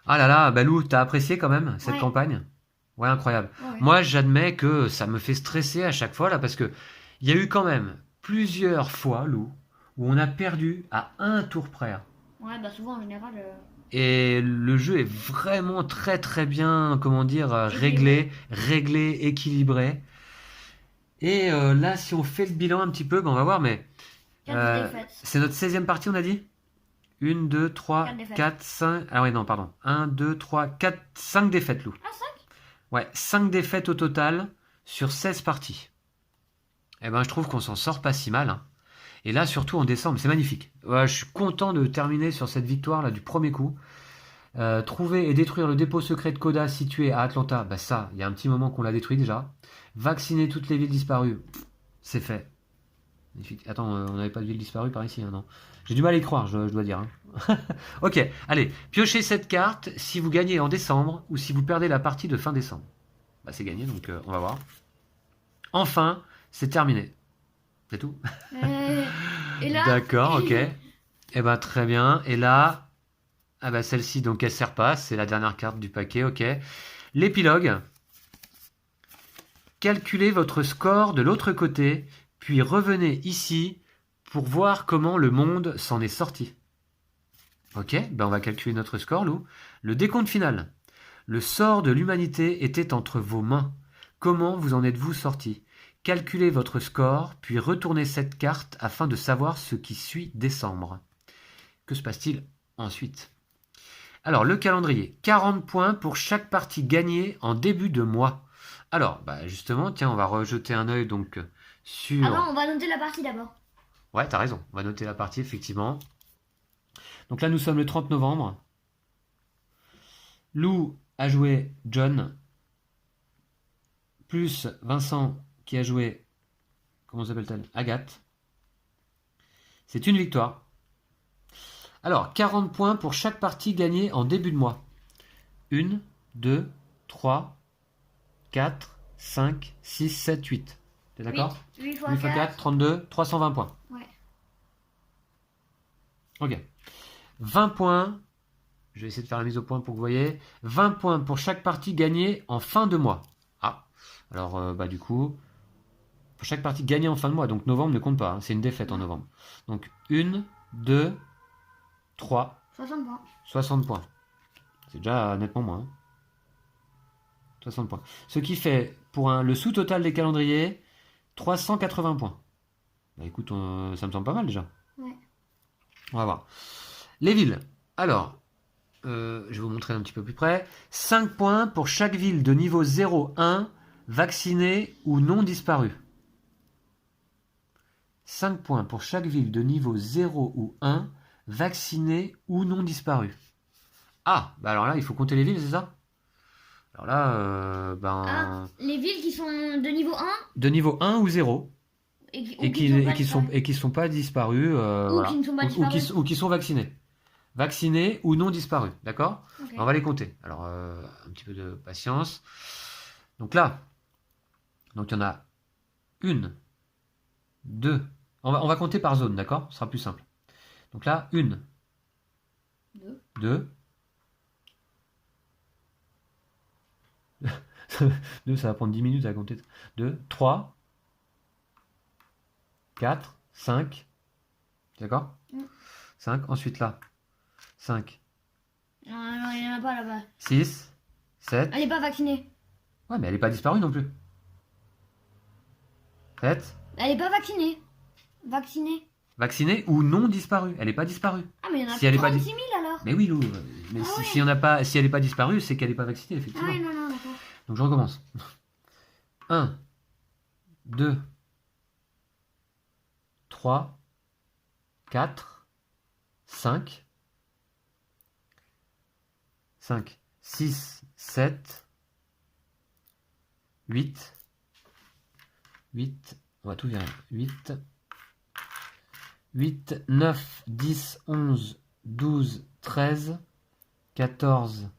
Speaker 1: Ah là là, Balou, t'as apprécié quand même cette
Speaker 2: Ouais.
Speaker 1: campagne? Ouais, incroyable.
Speaker 2: Ouais.
Speaker 1: Moi, j'admets que ça me fait stresser à chaque fois là parce que il y a eu quand même plusieurs fois, Lou, où on a perdu à un tour près. Hein.
Speaker 2: Ouais, bah souvent en général.
Speaker 1: Et le jeu est vraiment très très bien, comment dire, réglé, équilibré. Et là, si on fait le bilan un petit peu, ben, on va voir, mais
Speaker 2: 4 défaites.
Speaker 1: c'est notre 16e partie, on a dit 1, 2, 3,
Speaker 2: Quatre défaites.
Speaker 1: 4, 5... Ah ouais, non, pardon. 1, 2, 3, 4, 5 défaites, Lou.
Speaker 2: Ah, 5?
Speaker 1: Ouais, 5 défaites au total sur 16 parties. Eh ben, je trouve qu'on s'en sort pas si mal. Hein. Et là, surtout en décembre, c'est magnifique. Ouais, je suis content de terminer sur cette victoire-là du premier coup. Trouver et détruire le dépôt secret de Coda situé à Atlanta, bah ça, il y a un petit moment qu'on l'a détruit déjà. Vacciner toutes les villes disparues, c'est fait. Magnifique. Attends, on n'avait pas de ville disparue par ici, hein, non. J'ai du mal à y croire, je dois dire. Hein. Ok, allez, piochez cette carte si vous gagnez en décembre ou si vous perdez la partie de fin décembre. Bah c'est gagné, donc on va voir. Enfin, c'est terminé. C'est tout.
Speaker 2: Et là.
Speaker 1: D'accord, ok. Eh ben très bien. Et là, ah bah celle-ci, donc elle sert pas, c'est la dernière carte du paquet, ok. L'épilogue. Calculez votre score de l'autre côté, puis revenez ici pour voir comment le monde s'en est sorti. Ok, ben on va calculer notre score, Lou. Le décompte final. Le sort de l'humanité était entre vos mains. Comment vous en êtes-vous sorti? Calculez votre score, puis retournez cette carte afin de savoir ce qui suit décembre. Que se passe-t-il ensuite? Alors, le calendrier. 40 points pour chaque partie gagnée en début de mois. Alors, bah justement, tiens, on va rejeter un œil donc sur...
Speaker 2: Ah non, on va noter la partie d'abord.
Speaker 1: Ouais, t'as raison. On va noter la partie, effectivement. Donc là, nous sommes le 30 novembre. Lou a joué John. Plus Vincent qui a joué... Comment s'appelle-t-elle? Agathe. C'est une victoire. Alors, 40 points pour chaque partie gagnée en début de mois. 1, 2, 3, 4, 5, 6, 7, 8. T'es d'accord?
Speaker 2: 8
Speaker 1: 8
Speaker 2: fois
Speaker 1: fois 4,
Speaker 2: 4.
Speaker 1: 32, 320 points.
Speaker 2: Ouais.
Speaker 1: Ok. 20 points. Je vais essayer de faire la mise au point pour que vous voyez. 20 points pour chaque partie gagnée en fin de mois. Ah, alors du coup, pour chaque partie gagnée en fin de mois, donc novembre ne compte pas, hein, c'est une défaite en novembre. Donc 1, 2, 3,
Speaker 2: 60 points.
Speaker 1: 60 points. C'est déjà nettement moins. Hein. 60 points. Ce qui fait, pour le sous-total des calendriers, 380 points. Bah écoute, ça me semble pas mal déjà.
Speaker 2: Ouais.
Speaker 1: On va voir. Les villes. Alors, je vais vous montrer un petit peu plus près. 5 points pour chaque ville de niveau 0-1, vaccinée ou non disparue. 5 points pour chaque ville de niveau 0 ou 1, vaccinée ou non disparue. Ah, bah alors là, il faut compter les villes, c'est ça? Alors là,
Speaker 2: les villes qui sont de niveau 1
Speaker 1: de niveau 1 ou 0. Et qui sont pas disparues. Voilà.
Speaker 2: qui ne sont pas disparues.
Speaker 1: Ou qui sont vaccinés. Vaccinés ou non disparus. D'accord?
Speaker 2: Okay.
Speaker 1: On va les compter. Alors, un petit peu de patience. Donc là, donc il y en a 1, 2. On va compter par zone, d'accord? Ce sera plus simple. Donc là, 1, 2. 2, ça va prendre 10 minutes à compter. 2, 3, 4, 5. D'accord? 5. Ensuite là, 5.
Speaker 2: Non, il n'y en a pas là-bas.
Speaker 1: 6, 7.
Speaker 2: Elle n'est pas vaccinée.
Speaker 1: Ouais, mais elle n'est pas disparue non plus. 7.
Speaker 2: Elle n'est pas vaccinée. Vaccinée.
Speaker 1: Vaccinée ou non disparue. Elle n'est pas disparue.
Speaker 2: Ah, mais il y en a
Speaker 1: si
Speaker 2: 36 000 alors.
Speaker 1: Mais oui, Lou. Mais si elle n'est pas disparue, c'est qu'elle n'est pas vaccinée, effectivement.
Speaker 2: Ah oui, non, d'accord.
Speaker 1: Donc je recommence. 1, 2, 3, 4, 5, 5, 6, 7, 8, 8, on va tout virer. 8, 8, 9, 10, 11, 12, 13, 14,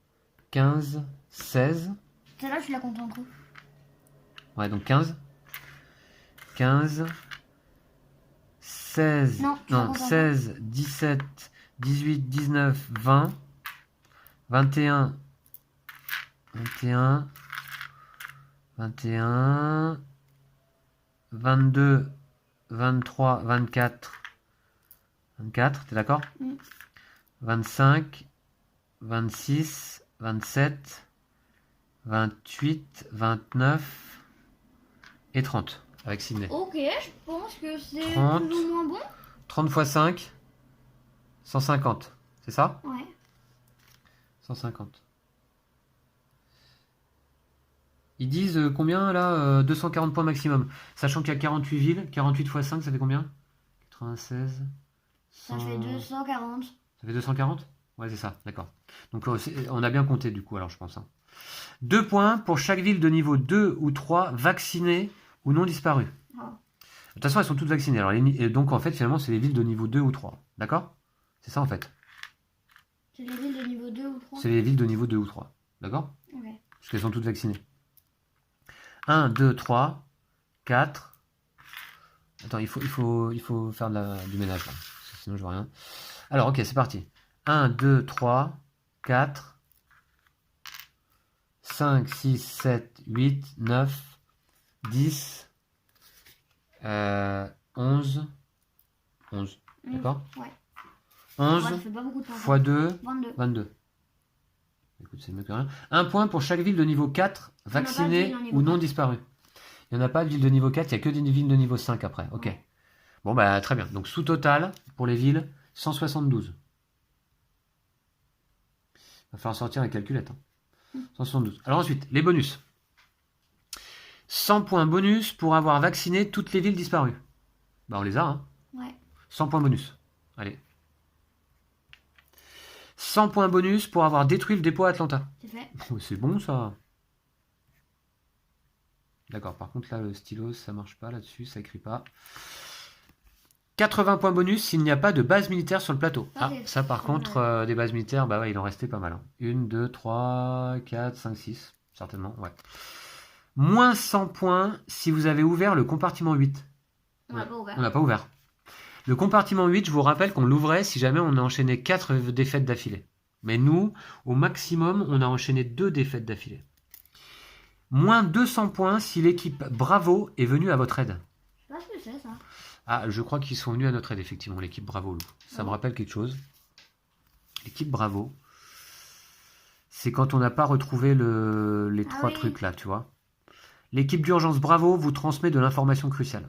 Speaker 1: 15, 16.
Speaker 2: Celle-là, tu la comptes en gros.
Speaker 1: Ouais, donc 15. 15, 16, non 16, 17, 18, 19, 20, 21, 21, 21, 22, 23, 24, 24, t'es d'accord? 25, 26, 27, 28, 29 et 30 avec Sydney.
Speaker 2: Ok, je pense que c'est
Speaker 1: 30,
Speaker 2: plus ou moins bon.
Speaker 1: 30 x 5, 150, c'est ça?
Speaker 2: Ouais.
Speaker 1: 150. Ils disent combien là 240 points maximum. Sachant qu'il y a 48 villes. 48 x 5, ça fait combien? 96. 100...
Speaker 2: Ça fait 240.
Speaker 1: Ça fait 240? Ouais, c'est ça, d'accord. Donc on a bien compté du coup, alors je pense. Hein. 2 points pour chaque ville de niveau 2 ou 3 vaccinée ou non disparue.
Speaker 2: Oh.
Speaker 1: De toute façon, elles sont toutes vaccinées. Alors, et donc, en fait, finalement, c'est les villes de niveau 2 ou 3. D'accord? C'est ça, en fait.
Speaker 2: C'est les villes de niveau 2 ou 3?
Speaker 1: C'est les villes de niveau 2 ou 3. D'accord?
Speaker 2: Ok.
Speaker 1: Parce qu'elles sont toutes vaccinées. 1, 2, 3, 4. Attends, il faut faire du ménage, là. Sinon, je vois rien. Alors, ok, c'est parti. 1, 2, 3, 4, 5, 6, 7, 8, 9, 10, 11. 11. D'accord?
Speaker 2: Ouais.
Speaker 1: 11
Speaker 2: ça fait pas beaucoup de points,
Speaker 1: x 2,
Speaker 2: 22.
Speaker 1: 22. Écoute, c'est mieux que rien. 1 point pour chaque ville de niveau 4, vaccinée ou non disparue. Il n'y en a pas de ville de niveau 4, il n'y a que des villes de niveau 5 après. Ok. Ouais. Bon, bah très bien. Donc sous total, pour les villes, 172. Il va falloir sortir la calculette. Hein. 172. Alors ensuite, les bonus. 100 points bonus pour avoir vacciné toutes les villes disparues. Bah on les a, hein.
Speaker 2: Ouais.
Speaker 1: 100 points bonus. Allez. 100 points bonus pour avoir détruit le dépôt à Atlanta.
Speaker 2: C'est fait.
Speaker 1: C'est bon ça. D'accord, par contre là le stylo ça marche pas là-dessus, ça écrit pas. 80 points bonus s'il n'y a pas de base militaire sur le plateau.
Speaker 2: Ah,
Speaker 1: Ah,
Speaker 2: c'est-
Speaker 1: ça par
Speaker 2: c'est
Speaker 1: contre,
Speaker 2: vrai.
Speaker 1: des bases militaires, bah ouais, il en restait pas mal. Hein. 1, 2, 3, 4, 5, 6, certainement, ouais. Moins 100 points si vous avez ouvert le compartiment 8.
Speaker 2: On l'a pas ouvert.
Speaker 1: On n'a pas ouvert. Le compartiment 8, je vous rappelle qu'on l'ouvrait si jamais on a enchaîné 4 défaites d'affilée. Mais nous, au maximum, on a enchaîné 2 défaites d'affilée. Moins 200 points si l'équipe Bravo est venue à votre aide.
Speaker 2: Je sais pas ce que c'est ça.
Speaker 1: Ah, je crois qu'ils sont venus à notre aide, effectivement, l'équipe Bravo. Lou. Ça me rappelle quelque chose. L'équipe Bravo, c'est quand on n'a pas retrouvé les
Speaker 2: Ah
Speaker 1: 3
Speaker 2: oui.
Speaker 1: trucs là, tu vois. L'équipe d'urgence Bravo vous transmet de l'information cruciale.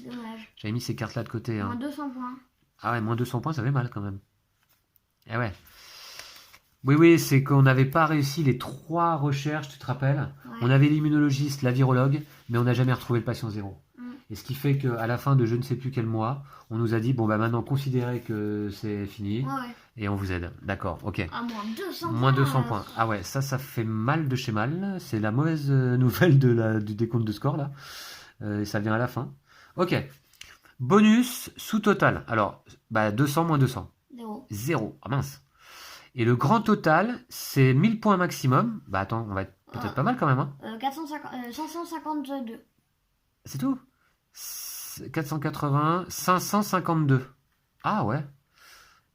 Speaker 2: Dommage.
Speaker 1: J'avais mis ces cartes-là de côté. Hein.
Speaker 2: Moins 200 points.
Speaker 1: Ah ouais, moins 200 points, ça fait mal quand même. Eh ouais. Oui, oui, c'est qu'on n'avait pas réussi les 3 recherches, tu te rappelles?
Speaker 2: Ouais.
Speaker 1: On avait l'immunologiste, la virologue, mais on n'a jamais retrouvé le patient zéro.
Speaker 2: Mm.
Speaker 1: Et ce qui fait qu'à la fin de je ne sais plus quel mois, on nous a dit, bon bah maintenant considérez que c'est fini,
Speaker 2: Ouais.
Speaker 1: et on vous aide. D'accord, ok.
Speaker 2: Ah, moins 200 points.
Speaker 1: Moins 200 points. Ah ouais, ça fait mal de chez mal. C'est la mauvaise nouvelle du décompte de score là. Et ça vient à la fin. Ok. Bonus sous total. Alors, bah 200 moins 200.
Speaker 2: 0.
Speaker 1: 0. Ah mince. Et le grand total, c'est 1000 points maximum. Bah attends, on va être peut-être pas mal quand même. Hein.
Speaker 2: 552.
Speaker 1: C'est tout. 480, 552. Ah ouais.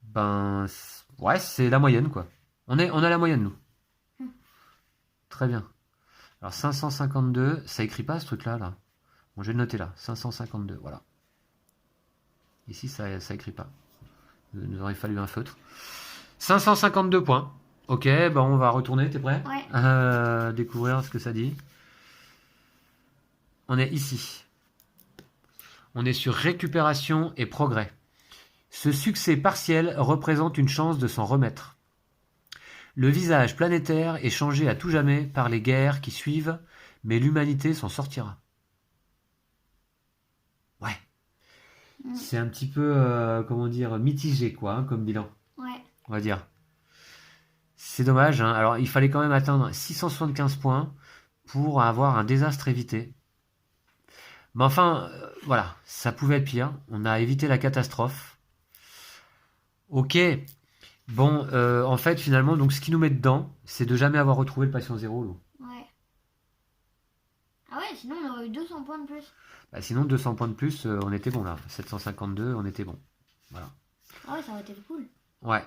Speaker 1: Ben, ouais, c'est la moyenne quoi. On a la moyenne nous.
Speaker 2: Hmm.
Speaker 1: Très bien. Alors 552, ça écrit pas ce truc-là là. Bon, je vais le noter là. 552, voilà. Ici, ça écrit pas. Il nous aurait fallu un feutre. 552 points. Ok, ben on va retourner, t'es prêt?
Speaker 2: Ouais.
Speaker 1: Découvrir ce que ça dit. On est ici. On est sur récupération et progrès. Ce succès partiel représente une chance de s'en remettre. Le visage planétaire est changé à tout jamais par les guerres qui suivent, mais l'humanité s'en sortira. Ouais.
Speaker 2: Mm.
Speaker 1: C'est un petit peu, comment dire, mitigé, quoi, hein, comme bilan,
Speaker 2: Ouais.
Speaker 1: on va dire. C'est dommage, hein. Alors il fallait quand même atteindre 675 points pour avoir un désastre évité. Mais enfin, voilà, ça pouvait être pire. On a évité la catastrophe. Ok. Bon, en fait, finalement, donc ce qui nous met dedans, c'est de jamais avoir retrouvé le patient zéro, Lou.
Speaker 2: Ouais. Ah ouais, sinon on aurait eu 200 points de plus.
Speaker 1: Bah, sinon, 200 points de plus, on était bon là. 752, on était bon. Voilà.
Speaker 2: Ah ouais, ça aurait été cool.
Speaker 1: Ouais.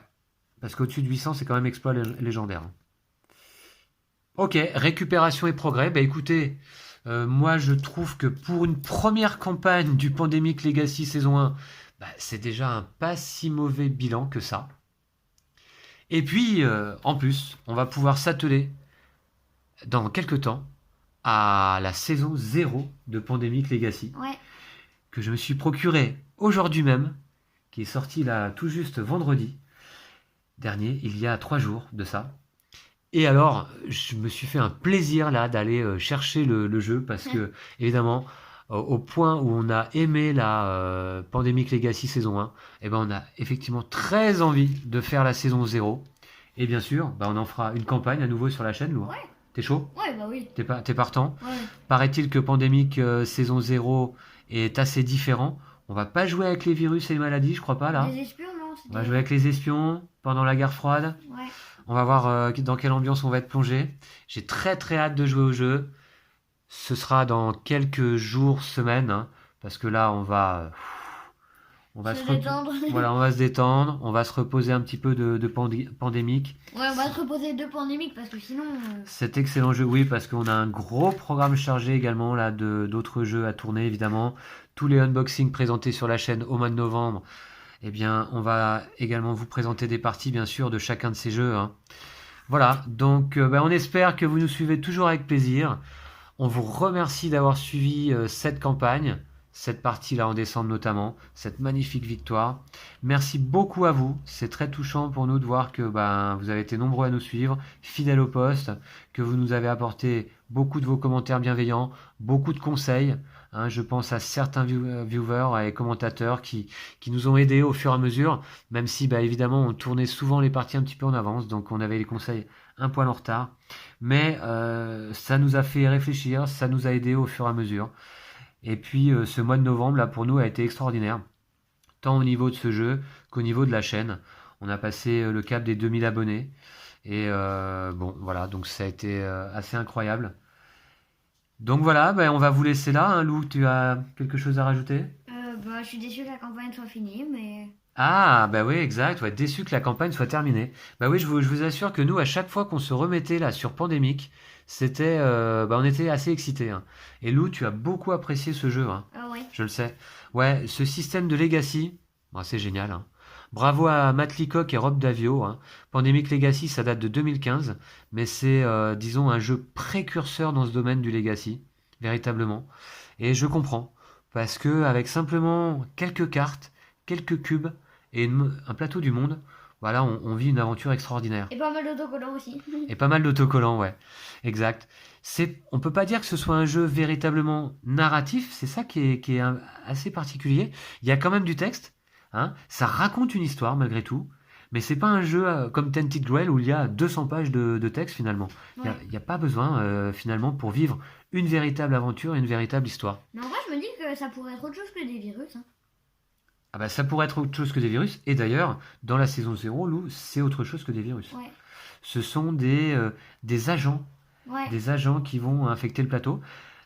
Speaker 1: Parce qu'au-dessus de 800, c'est quand même exploit légendaire. Ok, récupération et progrès. Bah écoutez, moi je trouve que pour une première campagne du Pandemic Legacy saison 1, bah, c'est déjà un pas si mauvais bilan que ça. Et puis, en plus, on va pouvoir s'atteler dans quelques temps à la saison 0 de Pandemic Legacy,
Speaker 2: Ouais.
Speaker 1: que je me suis procuré aujourd'hui même, qui est sorti là tout juste vendredi dernier, il y a 3 jours de ça. Et alors, je me suis fait un plaisir là d'aller chercher le jeu parce que, évidemment, au point où on a aimé la Pandemic Legacy saison 1, eh ben on a effectivement très envie de faire la saison 0. Et bien sûr, bah on en fera une campagne à nouveau sur la chaîne, Lou.
Speaker 2: Ouais.
Speaker 1: T'es chaud?
Speaker 2: Ouais, bah oui.
Speaker 1: T'es partant?
Speaker 2: Ouais.
Speaker 1: Paraît-il que Pandemic saison 0 est assez différent. On va pas jouer avec les virus et les maladies, je crois pas là.
Speaker 2: Les espions, non?
Speaker 1: On va jouer avec les espions pendant la guerre froide.
Speaker 2: Ouais.
Speaker 1: On va voir dans quelle ambiance on va être plongé. J'ai très très hâte de jouer au jeu. Ce sera dans quelques jours, semaines, hein, parce que là on va
Speaker 2: Se détendre.
Speaker 1: voilà, on va se détendre, on va se reposer un petit peu de pandémique.
Speaker 2: Ouais, on va se reposer de pandémique parce que sinon.
Speaker 1: Cet excellent jeu, oui, parce qu'on a un gros programme chargé également là d'autres jeux à tourner évidemment. Tous les unboxings présentés sur la chaîne au mois de novembre. Eh bien, on va également vous présenter des parties, bien sûr, de chacun de ces jeux. Hein. Voilà, donc on espère que vous nous suivez toujours avec plaisir. On vous remercie d'avoir suivi cette campagne, cette partie-là en décembre notamment, cette magnifique victoire. Merci beaucoup à vous, c'est très touchant pour nous de voir que vous avez été nombreux à nous suivre, fidèles au poste, que vous nous avez apporté beaucoup de vos commentaires bienveillants, beaucoup de conseils. Hein, je pense à certains viewers et commentateurs qui nous ont aidés au fur et à mesure, même si évidemment on tournait souvent les parties un petit peu en avance, donc on avait les conseils un poil en retard. Mais ça nous a fait réfléchir, ça nous a aidés au fur et à mesure. Et puis ce mois de novembre, là, pour nous, a été extraordinaire. Tant au niveau de ce jeu qu'au niveau de la chaîne. On a passé le cap des 2000 abonnés. Et bon, voilà, donc ça a été assez incroyable. Donc voilà, ben, on va vous laisser là. Hein. Lou, tu as quelque chose à rajouter?
Speaker 2: Bah, je suis déçu que la campagne soit finie, mais
Speaker 1: Ah, bah oui, exact. Ouais, déçu que la campagne soit terminée. Bah oui, je vous assure que nous, à chaque fois qu'on se remettait là sur Pandémique, on était assez excités. Hein. Et Lou, tu as beaucoup apprécié ce jeu, hein.
Speaker 2: ouais.
Speaker 1: Je le sais. Ouais, ce système de Legacy, bah, c'est génial. Hein. Bravo à Matt Leacock et Rob Davio. Hein. Pandemic Legacy, ça date de 2015, mais c'est, disons, un jeu précurseur dans ce domaine du Legacy, véritablement. Et je comprends, parce que avec simplement quelques cartes, quelques cubes et un plateau du monde, voilà, on vit une aventure extraordinaire.
Speaker 2: Et pas mal d'autocollants aussi.
Speaker 1: Et pas mal d'autocollants, ouais. Exact. On peut pas dire que ce soit un jeu véritablement narratif, c'est ça qui est assez particulier. Il y a quand même du texte, hein. Ça raconte une histoire malgré tout, mais c'est pas un jeu comme Tented Grail où il y a 200 pages de texte finalement.
Speaker 2: Ouais.
Speaker 1: Il y a pas besoin finalement pour vivre une véritable aventure et une véritable histoire.
Speaker 2: Mais en vrai, je me dis que ça pourrait être autre chose que des virus. Hein.
Speaker 1: Ah bah ça pourrait être autre chose que des virus, et d'ailleurs, dans la saison 0, Lou, c'est autre chose que des virus.
Speaker 2: Ouais.
Speaker 1: Ce sont des agents.
Speaker 2: Ouais.
Speaker 1: Des agents qui vont infecter le plateau.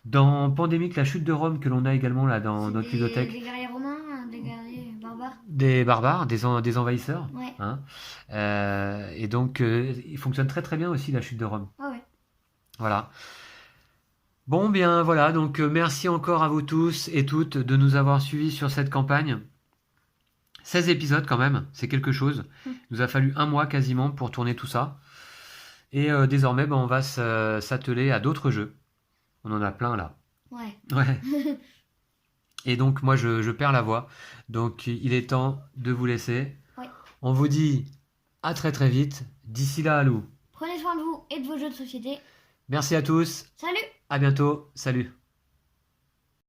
Speaker 1: Dans Pandémique, la chute de Rome, que l'on a également là dans
Speaker 2: C'est
Speaker 1: notre bibliothèque,
Speaker 2: des guerriers romains, hein, des guerriers barbares.
Speaker 1: des barbares, des envahisseurs.
Speaker 2: Ouais.
Speaker 1: Hein. Et donc, il fonctionne très très bien aussi la chute de Rome.
Speaker 2: Ah ouais.
Speaker 1: Voilà. Bon, bien voilà, donc merci encore à vous tous et toutes de nous avoir suivis sur cette campagne. 16 épisodes quand même, c'est quelque chose. Il nous a fallu un mois quasiment pour tourner tout ça. Et désormais, on va s'atteler à d'autres jeux. On en a plein là.
Speaker 2: Ouais.
Speaker 1: Ouais. Et donc moi je perds la voix. Donc il est temps de vous laisser.
Speaker 2: Ouais.
Speaker 1: On vous dit à très très vite. D'ici là, Lou.
Speaker 2: Prenez soin de vous et de vos jeux de société.
Speaker 1: Merci à tous.
Speaker 2: Salut!
Speaker 1: À bientôt. Salut.